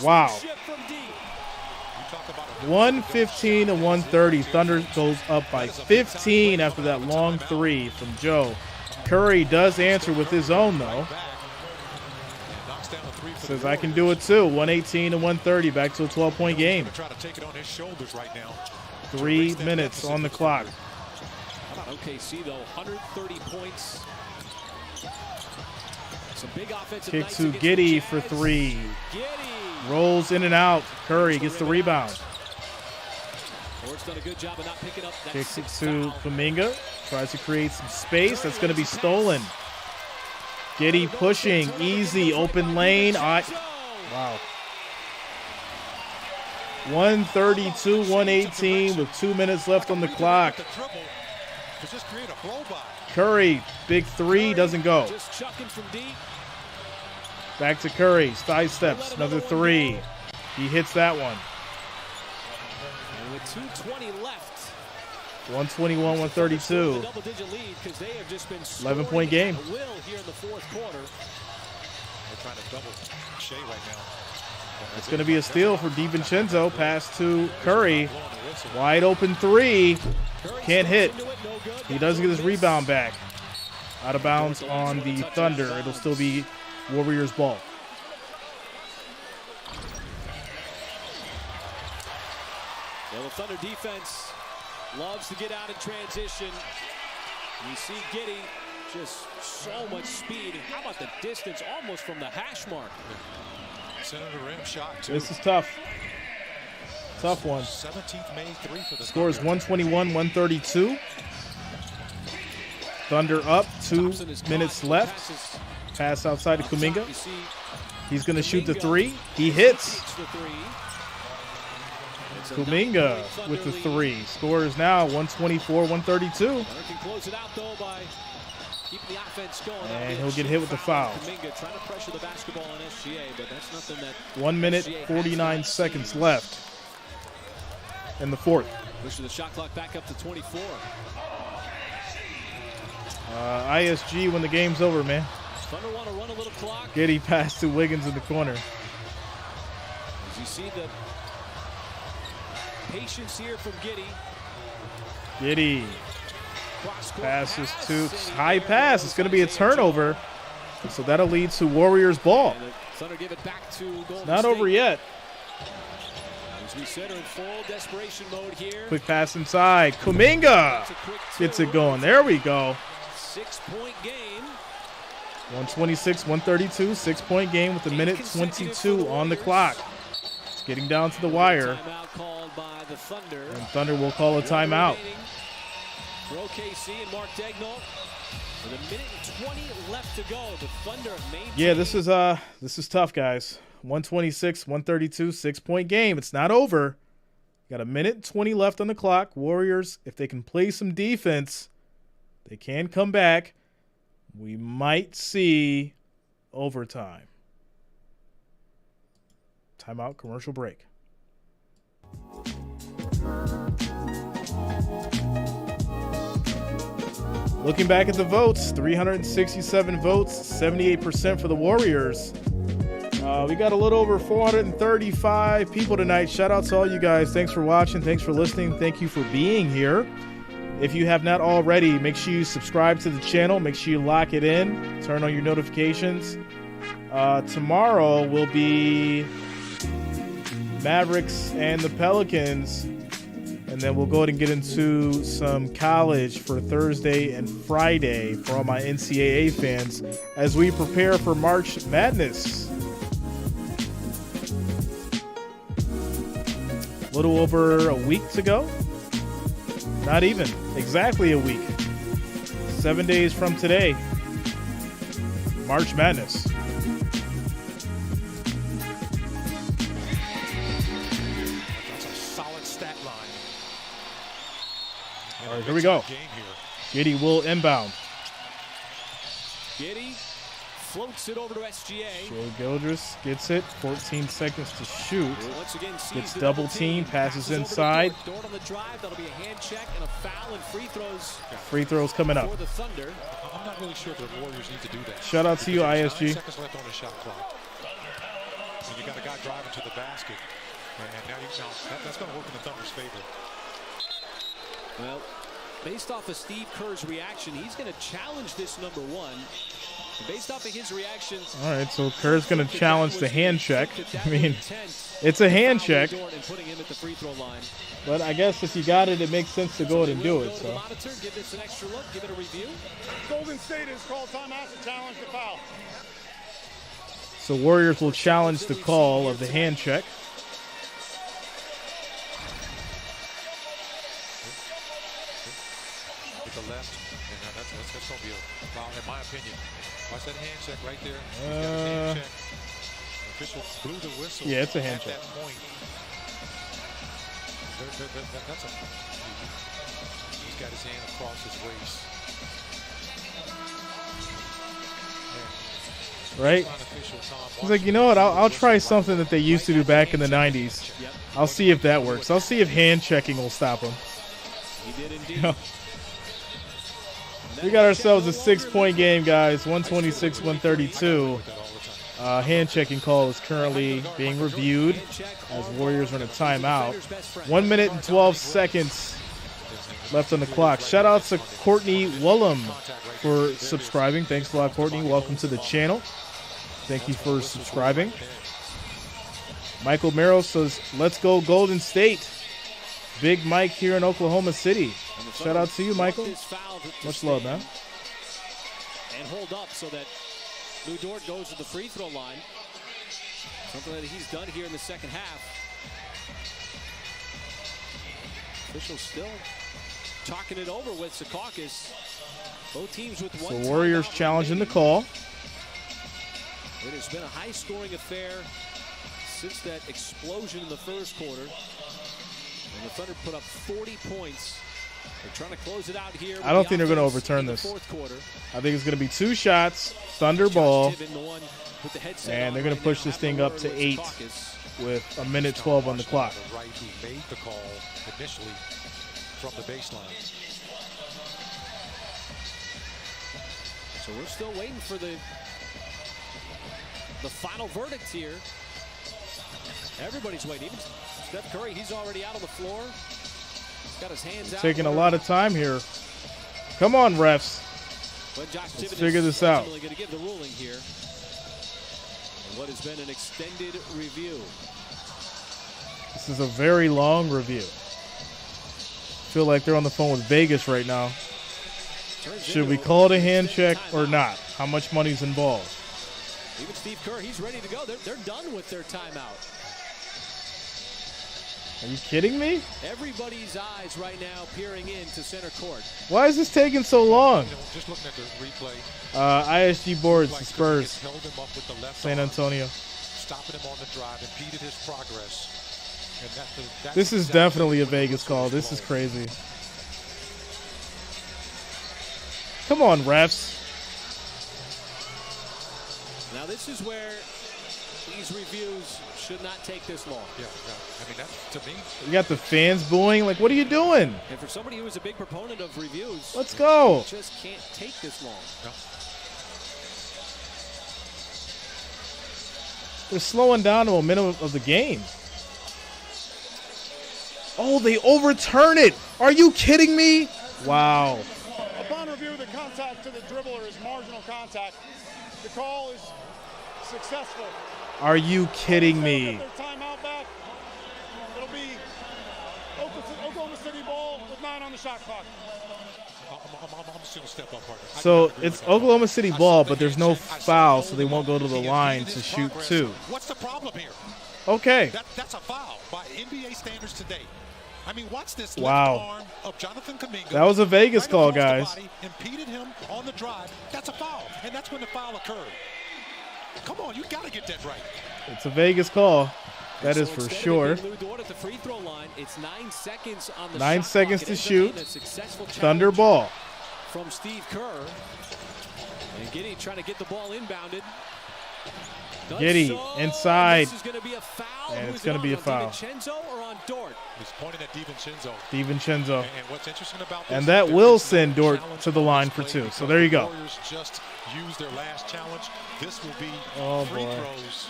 Wow. 115 to 130. Thunder goes up by 15 after that long three from Joe. Curry does answer with his own though. Says I can do it too. 118 to 130. Back to a 12-point game. 3 minutes on the clock. How about OKC though? 130 points. Some big offensive Kick nights to against Giddey the for Jazz. three. Giddey. Rolls in and out. Curry gets the rebound. Ford's done a good job of not picking up that Kicks it sixth to foul. Kuminga. Tries to create some space. That's going to be stolen. Giddey pushing. Easy. Open lane. Wow. 132, 118 with 2 minutes left on the clock. Curry, big three, doesn't go. Just chucking from deep. Back to Curry. Side steps. Another three. He hits that one. And with 2:20 left. 121, 132. Double-digit lead because they have just been 11-point game. at will here in the fourth quarter. They're trying to double Shea right now. It's going to be a steal for DiVincenzo. Pass to Curry. Wide open three. Can't hit. He doesn't get his rebound back. Out of bounds on the Thunder. It'll still be Warriors ball. Yeah, the Thunder defense loves to get out in transition. You see Giddey, just so much speed. And how about the distance almost from the hash mark? Center of the rim shot too. This is tough. Tough one. 17th made three for the Score is Thunder. 121, 132. Thunder up. 2 minutes left. Pass outside to Kuminga. You see He's going to shoot the three. He hits. the three. It's a Kuminga 9-point with the Thunder lead. three. Score is now 124, 132. Thunder can close it out though by keeping the offense going. And he'll get hit with the foul. Kuminga trying to pressure the basketball on SGA, but that's nothing that 1 minute, SGA has 49 not seconds seen. left in the fourth. Pushing the shot clock back up to 24. ISG when the game's over, man. Thunder want to run a little clock. Giddey pass to Wiggins in the corner. As you see the patience here from Giddey. Giddey Cross-court passes pass, to and high there pass. goes It's going to be a Isaiah turnover. So that'll lead to Warriors ball. And the Thunder give it back to Golden Not State. over yet. As we said, are in full desperation mode here. Quick pass inside. Kuminga It's a quick gets two. it going. There we go. 6-point game. 126, 132. 6-point game with a minute 22 on the clock. It's getting down to the wire. Timeout called by the Thunder. And Thunder will call a timeout. For OKC and Mark Daigneault. With a minute and 20 left to go, the Thunder have made. Yeah, this is tough, guys. 126, 132, 6-point game. It's not over. Got a minute 20 left on the clock. Warriors, if they can play some defense, they can come back. We might see overtime. Timeout, commercial break. Looking back at the votes, 367 votes, 78% for the Warriors. We got a little over 435 people tonight. Shout out to all you guys. Thanks for watching. Thanks for listening. Thank you for being here. If you have not already, make sure you subscribe to the channel. Make sure you lock it in. Turn on your notifications. Tomorrow will be Mavericks and the Pelicans. And then we'll go ahead and get into some college for Thursday and Friday for all my NCAA fans as we prepare for March Madness. A little over a week to go. Not even. Exactly a week. 7 days from today. March Madness. That's a All right, here we go. Giddy will inbound. Giddy floats it over to SGA. Shea Gildress gets it. 14 seconds to shoot. Once again, Gets double team. Passes inside. Dort on the drive. That'll be a hand check and a foul and free throws. Free throws coming up. For the Thunder. I'm not really sure if the Warriors need to do that. Shout out to you, There's ISG. 9 seconds left on the shot clock. And you got a guy driving to the basket. And now that's going to work in the Thunder's favor. Well, based off of Steve Kerr's reaction, he's going to challenge this number one. Based off of his reaction. All right, so Kerr's going to challenge the hand check. I mean, it's a hand check. But I guess if you got it, it makes sense to go ahead and do it. So. Give this an extra look. Give it a review. Golden State has called timeout to challenge the foul. So Warriors will challenge the call of the hand check. With the left, and that's going to be a foul, in my opinion. Watch that hand check right there. He's got his hand check. The official blew the whistle. Yeah, it's a hand check. At that point. That's a. He's got his hand across his waist. Right? He's like, you know what? I'll try something that they used to do back in the 90s. I'll see if that works. I'll see if hand checking will stop him. He did indeed. You know? We got ourselves a 6-point game, guys. 126-132. Hand checking call is currently being reviewed as Warriors run a timeout. 1 minute and 12 seconds left on the clock. Shout out to Courtney Wollum for subscribing. Thanks a lot, Courtney. Welcome to the channel. Thank you for subscribing. Michael Merrill says, let's go Golden State. Big Mike here in Oklahoma City. Shout out to you, Michael. Much love, man. And hold up so that Lou Dort goes to the free throw line. Something that he's done here in the second half. Officials still talking it over with Secaucus. Both teams with one. So Warriors challenging the call. It has been a high-scoring affair since that explosion in the first quarter. And the Thunder put up 40 points. They're trying to close it out here. I don't think they're going to overturn this. I think it's going to be 2 shots, Thunder ball, and they're going to push this thing up to 8 with 1:12 on the clock. Right, who made the call initially from the baseline. So we're still waiting for the final verdict here. Everybody's waiting. Even Steph Curry, he's already out on the floor. He's got his hands out. Taking a lot of time here. Come on, refs. Let's figure this out. Going to give the ruling here. And what has been an extended review. This is a very long review. Feel like they're on the phone with Vegas right now. Should we call it a hand check or not? How much money's involved? Even Steve Kerr, he's ready to go. They're done with their timeout. Are you kidding me? Everybody's eyes right now peering into center court. Why is this taking so long? Just looking at the replay. ISG boards, the Spurs, Held him up with the left San Antonio. Stopping him on the drive, impeded his progress. And that's This is definitely a Vegas call. This is crazy. Come on, refs. Now this is where these reviews should not take this long. Yeah. I mean, that, to me. You got the fans booing. Like, what are you doing? And for somebody who is a big proponent of reviews, let's go. Just can't take this long. No. They're slowing down the momentum of the game. Oh, they overturn it. Are you kidding me? Wow. Upon review, the contact to the dribbler is marginal contact. The call is successful. Are you kidding me? Their timeout back. It'll be Oklahoma City ball with 9 on the shot clock. I'm just going to step up, partner. So it's Oklahoma City ball, but there's no foul, so they won't go to the line to shoot 2. What's the problem here? Okay. That's a foul by NBA standards today. I mean, watch this wow. left arm of Jonathan Kuminga. That was a Vegas call, guys. Body, impeded him on the drive. That's a foul, and that's when the foul occurred. Come on, you got to get that right. It's a Vegas call. That is for sure. Lou Dort at the free throw line. It's 9 seconds on the 9 shot seconds clock. to It ends up shoot. being a successful Thunder challenge ball. from Steve Kerr. And Giddey trying to get the ball inbounded. Giddey inside. This is going to be a foul. And Who it's is going it to be a on foul. DiVincenzo or on Dort? He's pointing at DiVincenzo. DiVincenzo. And what's interesting about this, And that there will is send no Dort challenge to the on line this for play 2. because So there you the go. Warriors just used their last challenge. This will be Oh, free boy. throws.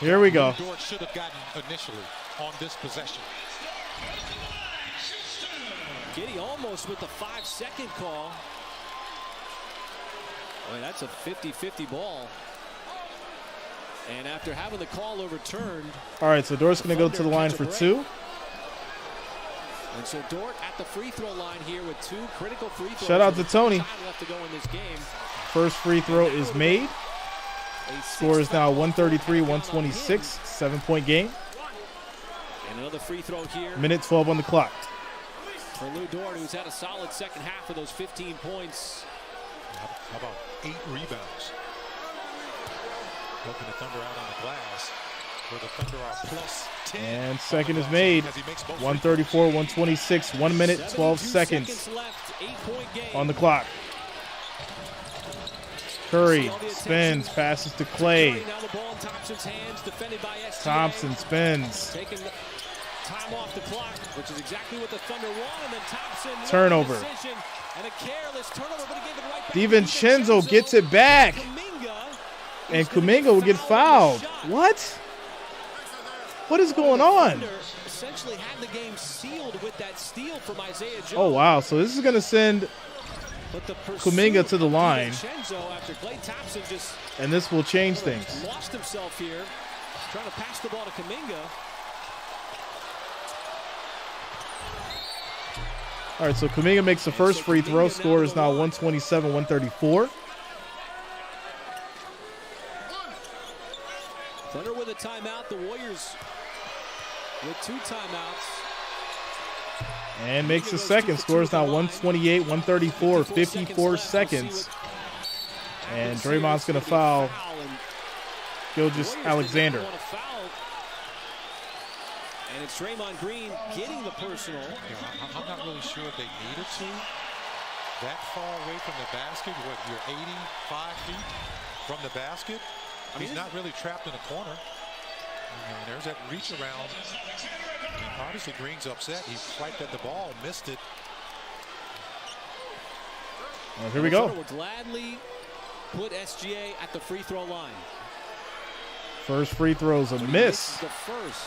Here we go. Dort should have gotten initially on this possession. Giddey almost with the 5-second call. Boy, that's a 50-50 ball. And after having the call overturned. All right, so Dort's going to go to the line for 2. And so Dort at the free throw line here with 2 critical free throws. Shout out to Tony. Time left to go in this game. First free throw is made. Score is now 133-126, 7-point game. And another free throw here. Minute 12 on the clock. For Lou Dort, who's had a solid second half of those 15 points. How about 8 rebounds? Helping the Thunder out on the glass. Where the Thunder are plus 10. And second is made. 134-126, 1 minute, 12 seconds left, 8-point game. on the clock. Curry spins, passes to Clay. Now the ball in Thompson's hands, defended by SGA. Thompson spins. Taking time off the clock, which is exactly what the Thunder want. And then Thompson Turnover. Decision, and a careless turnover, but he gave it right back. DiVincenzo gets it back. And Kuminga will get fouled. What? What is going on? Essentially had the game sealed with that steal from Isaiah Jones. Oh, wow. So this is going to send Kuminga to the line. After Klay Thompson just And this will change things. lost himself here, trying to pass the ball to Kuminga. All right, so Kuminga makes the first free throw. Score is now 127-134. Thunder with a timeout. The Warriors with 2 timeouts. And makes the second. Score is now 128-134, 54 seconds. And Draymond's going to foul Gilgeous Alexander. And it's Draymond Green getting the personal. Yeah, I'm not really sure if they needed to. That far away from the basket, what, you're 85 feet from the basket? He's not really trapped in a corner. And there's that reach around. Obviously, Green's upset. He swiped at the ball, missed it. Well, here we go. Will gladly put SGA at the free throw line. First free throw is a miss. The first.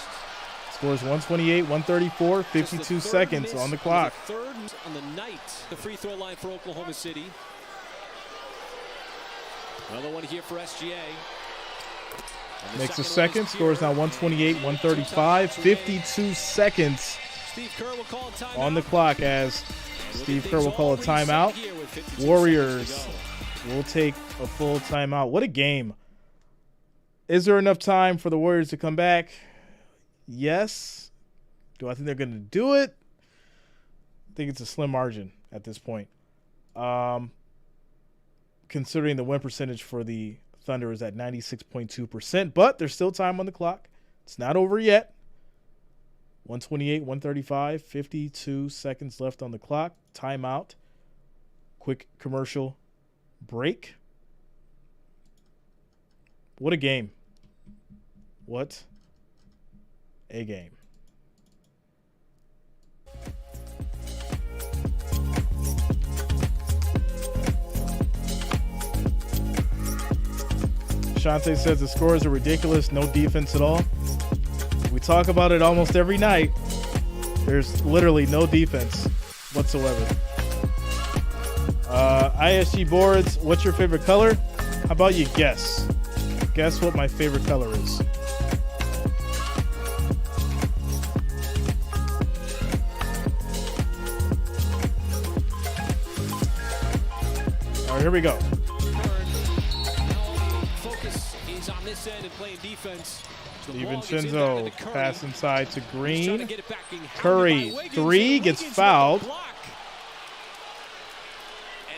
Scores 128-134, 52 seconds on the clock. Third on the night. The free throw line for Oklahoma City. Another one here for SGA. Makes the second. Scores now 128-135, 52 seconds on the clock as Steve Kerr will call a timeout. Warriors will take a full timeout. What a game. Is there enough time for the Warriors to come back? Yes. Do I think they're going to do it? I think it's a slim margin at this point. Considering the win percentage for the Thunder is at 96.2%, but there's still time on the clock. It's not over yet. 128-135, 52 seconds left on the clock. Timeout. Quick commercial break. What a game. What a game. Shante says the scores are ridiculous, no defense at all. We talk about it almost every night. There's literally no defense whatsoever. ISG boards, what's your favorite color? How about you guess? Guess what my favorite color is. All right, here we go. DiVincenzo pass inside to Green. Curry, 3, gets fouled.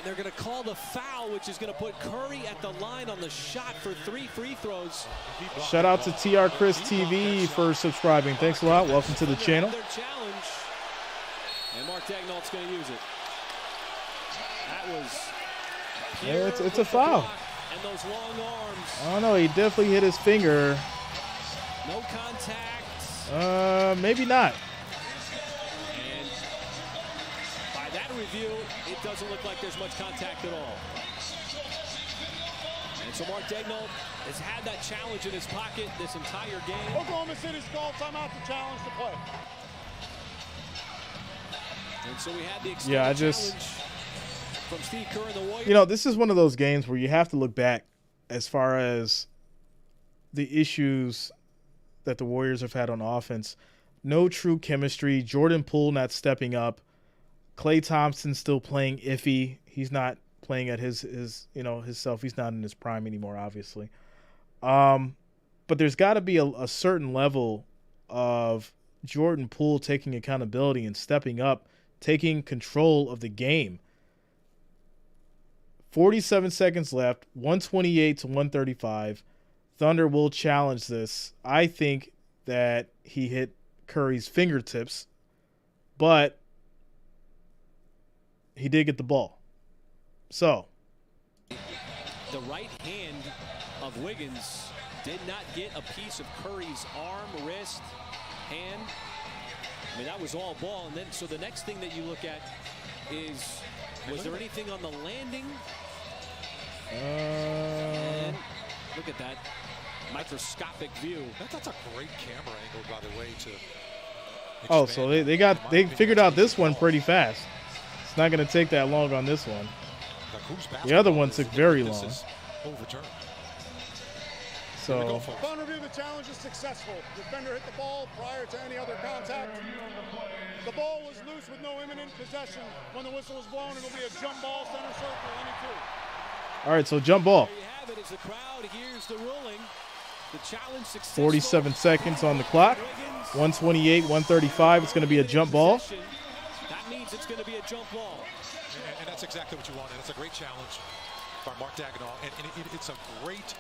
And they're going to call the foul, which is going to put Curry at the line on the shot for 3 free throws. Shout out to TR Chris TV for subscribing. Thanks a lot. Welcome to the channel. Challenge. And Mark Daignault's going to use it. That was it's a foul. And those long arms. I don't know. He definitely hit his finger. No contact. Maybe not. And by that review, it doesn't look like there's much contact at all. And so Mark Daignault has had that challenge in his pocket this entire game. Oklahoma City's called timeout to challenge the play. And so we had the extended challenge from Steve Kerr and the Warriors. You know, this is one of those games where you have to look back as far as the issues that the Warriors have had on offense. No true chemistry. Jordan Poole not stepping up. Klay Thompson still playing iffy. He's not playing at his self. He's not in his prime anymore, obviously. But there's got to be a certain level of Jordan Poole taking accountability and stepping up, taking control of the game. 47 seconds left, 128 to 135. Thunder will challenge this. I think that he hit Curry's fingertips, but he did get the ball. So the right hand of Wiggins did not get a piece of Curry's arm, wrist, hand. I mean, that was all ball. And then, so the next thing that you look at is, was there anything on the landing? And look at that microscopic view. That's a great camera angle, by the way. So they figured out this one pretty fast. It's not going to take that long on this one. The other one took very long. So Upon review, the challenge is successful. Defender hit the ball prior to any other contact. The ball was loose with no imminent possession. When the whistle is blown, it'll be a jump ball, center circle, any two. All right, so jump ball. There you have it as the crowd hears the ruling. The challenge successful. 47 seconds on the clock. 128, 135. It's going to be a jump ball. That means it's going to be a jump ball. And that's exactly what you want. And it's a great challenge by Mark Daignault. And it's a great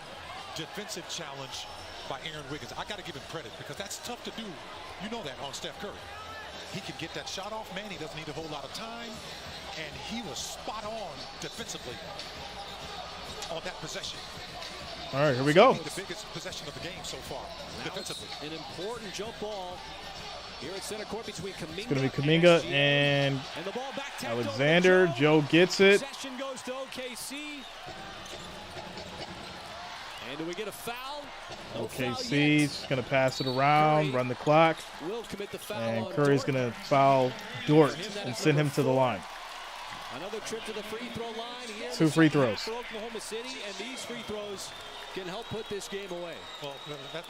defensive challenge by Aaron Wiggins. I got to give him credit because that's tough to do. You know that on Steph Curry. He can get that shot off, man. He doesn't need a whole lot of time. And he was spot on defensively on that possession. All right, here we go. The biggest possession of the game so far, defensively. An important jump ball here at center court between Kuminga. It's going to be Kuminga and the ball back Alexander. Joe gets it. Possession goes to OKC. And do we get a foul? No OKC's going to pass it around, run the clock. Will commit the foul. And Curry's going to foul Dort and send him to the line. Another trip to the free throw line. Here 2 free throws. For Oklahoma City, and these free throws can help put this game away. Well,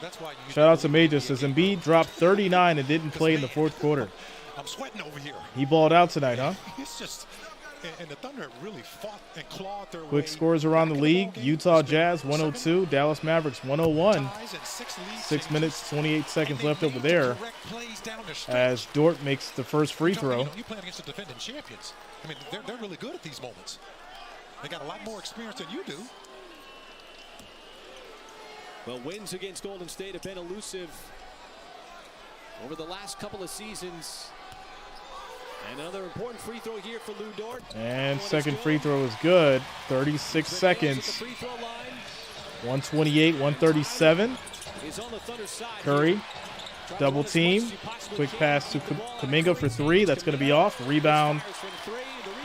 that's why you Shout out to Major. Says Embiid dropped 39 and didn't play in the fourth quarter. I'm sweating over here. He balled out tonight, huh? It's just, and the Thunder really fought and clawed their way. Quick scores around the league. Utah Jazz 102, Dallas Mavericks 101. 6 minutes, 28 seconds left over there as Dort makes the first free throw. You play against the defending champions. I mean, they're really good at these moments. They got a lot more experience than you do. Well, wins against Golden State have been elusive over the last couple of seasons. And another important free throw here for Lou Dort. And second free throw is good. 36 seconds. 128, 137. Curry, double team. Quick pass to Kuminga for 3. That's going to be off. Rebound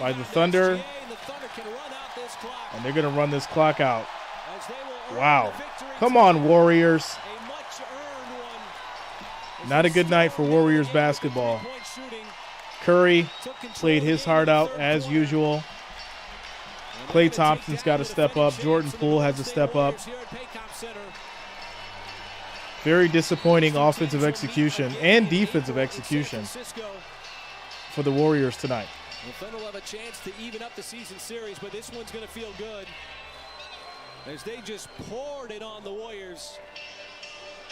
by the Thunder. And they're going to run this clock out. Wow. Come on, Warriors. Not a good night for Warriors basketball. Curry played his heart out as usual. Klay Thompson's got to step up. Jordan Poole has to step up. Very disappointing offensive execution and defensive execution for the Warriors tonight. The Thunder will have a chance to even up the season series, but this one's going to feel good as they just poured it on the Warriors.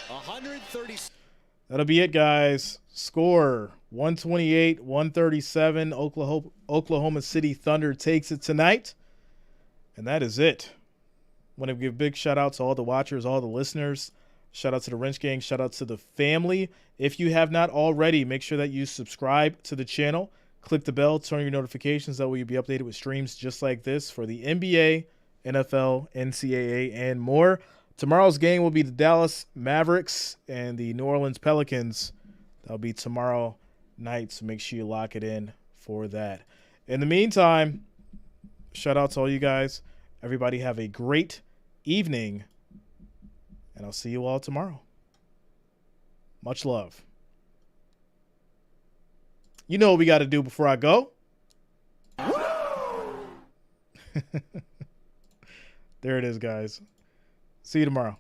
130. That'll be it, guys. Score 128-137. Oklahoma City Thunder takes it tonight. And that is it. Want to give a big shout out to all the watchers, all the listeners. Shout out to the Wrench Gang. Shout out to the family. If you have not already, make sure that you subscribe to the channel. Click the bell, turn on your notifications. That way you'll be updated with streams just like this for the NBA, NFL, NCAA, and more. Tomorrow's game will be the Dallas Mavericks and the New Orleans Pelicans. That'll be tomorrow night, so make sure you lock it in for that. In the meantime, shout out to all you guys. Everybody have a great evening, and I'll see you all tomorrow. Much love. You know what we got to do before I go. There it is, guys. See you tomorrow.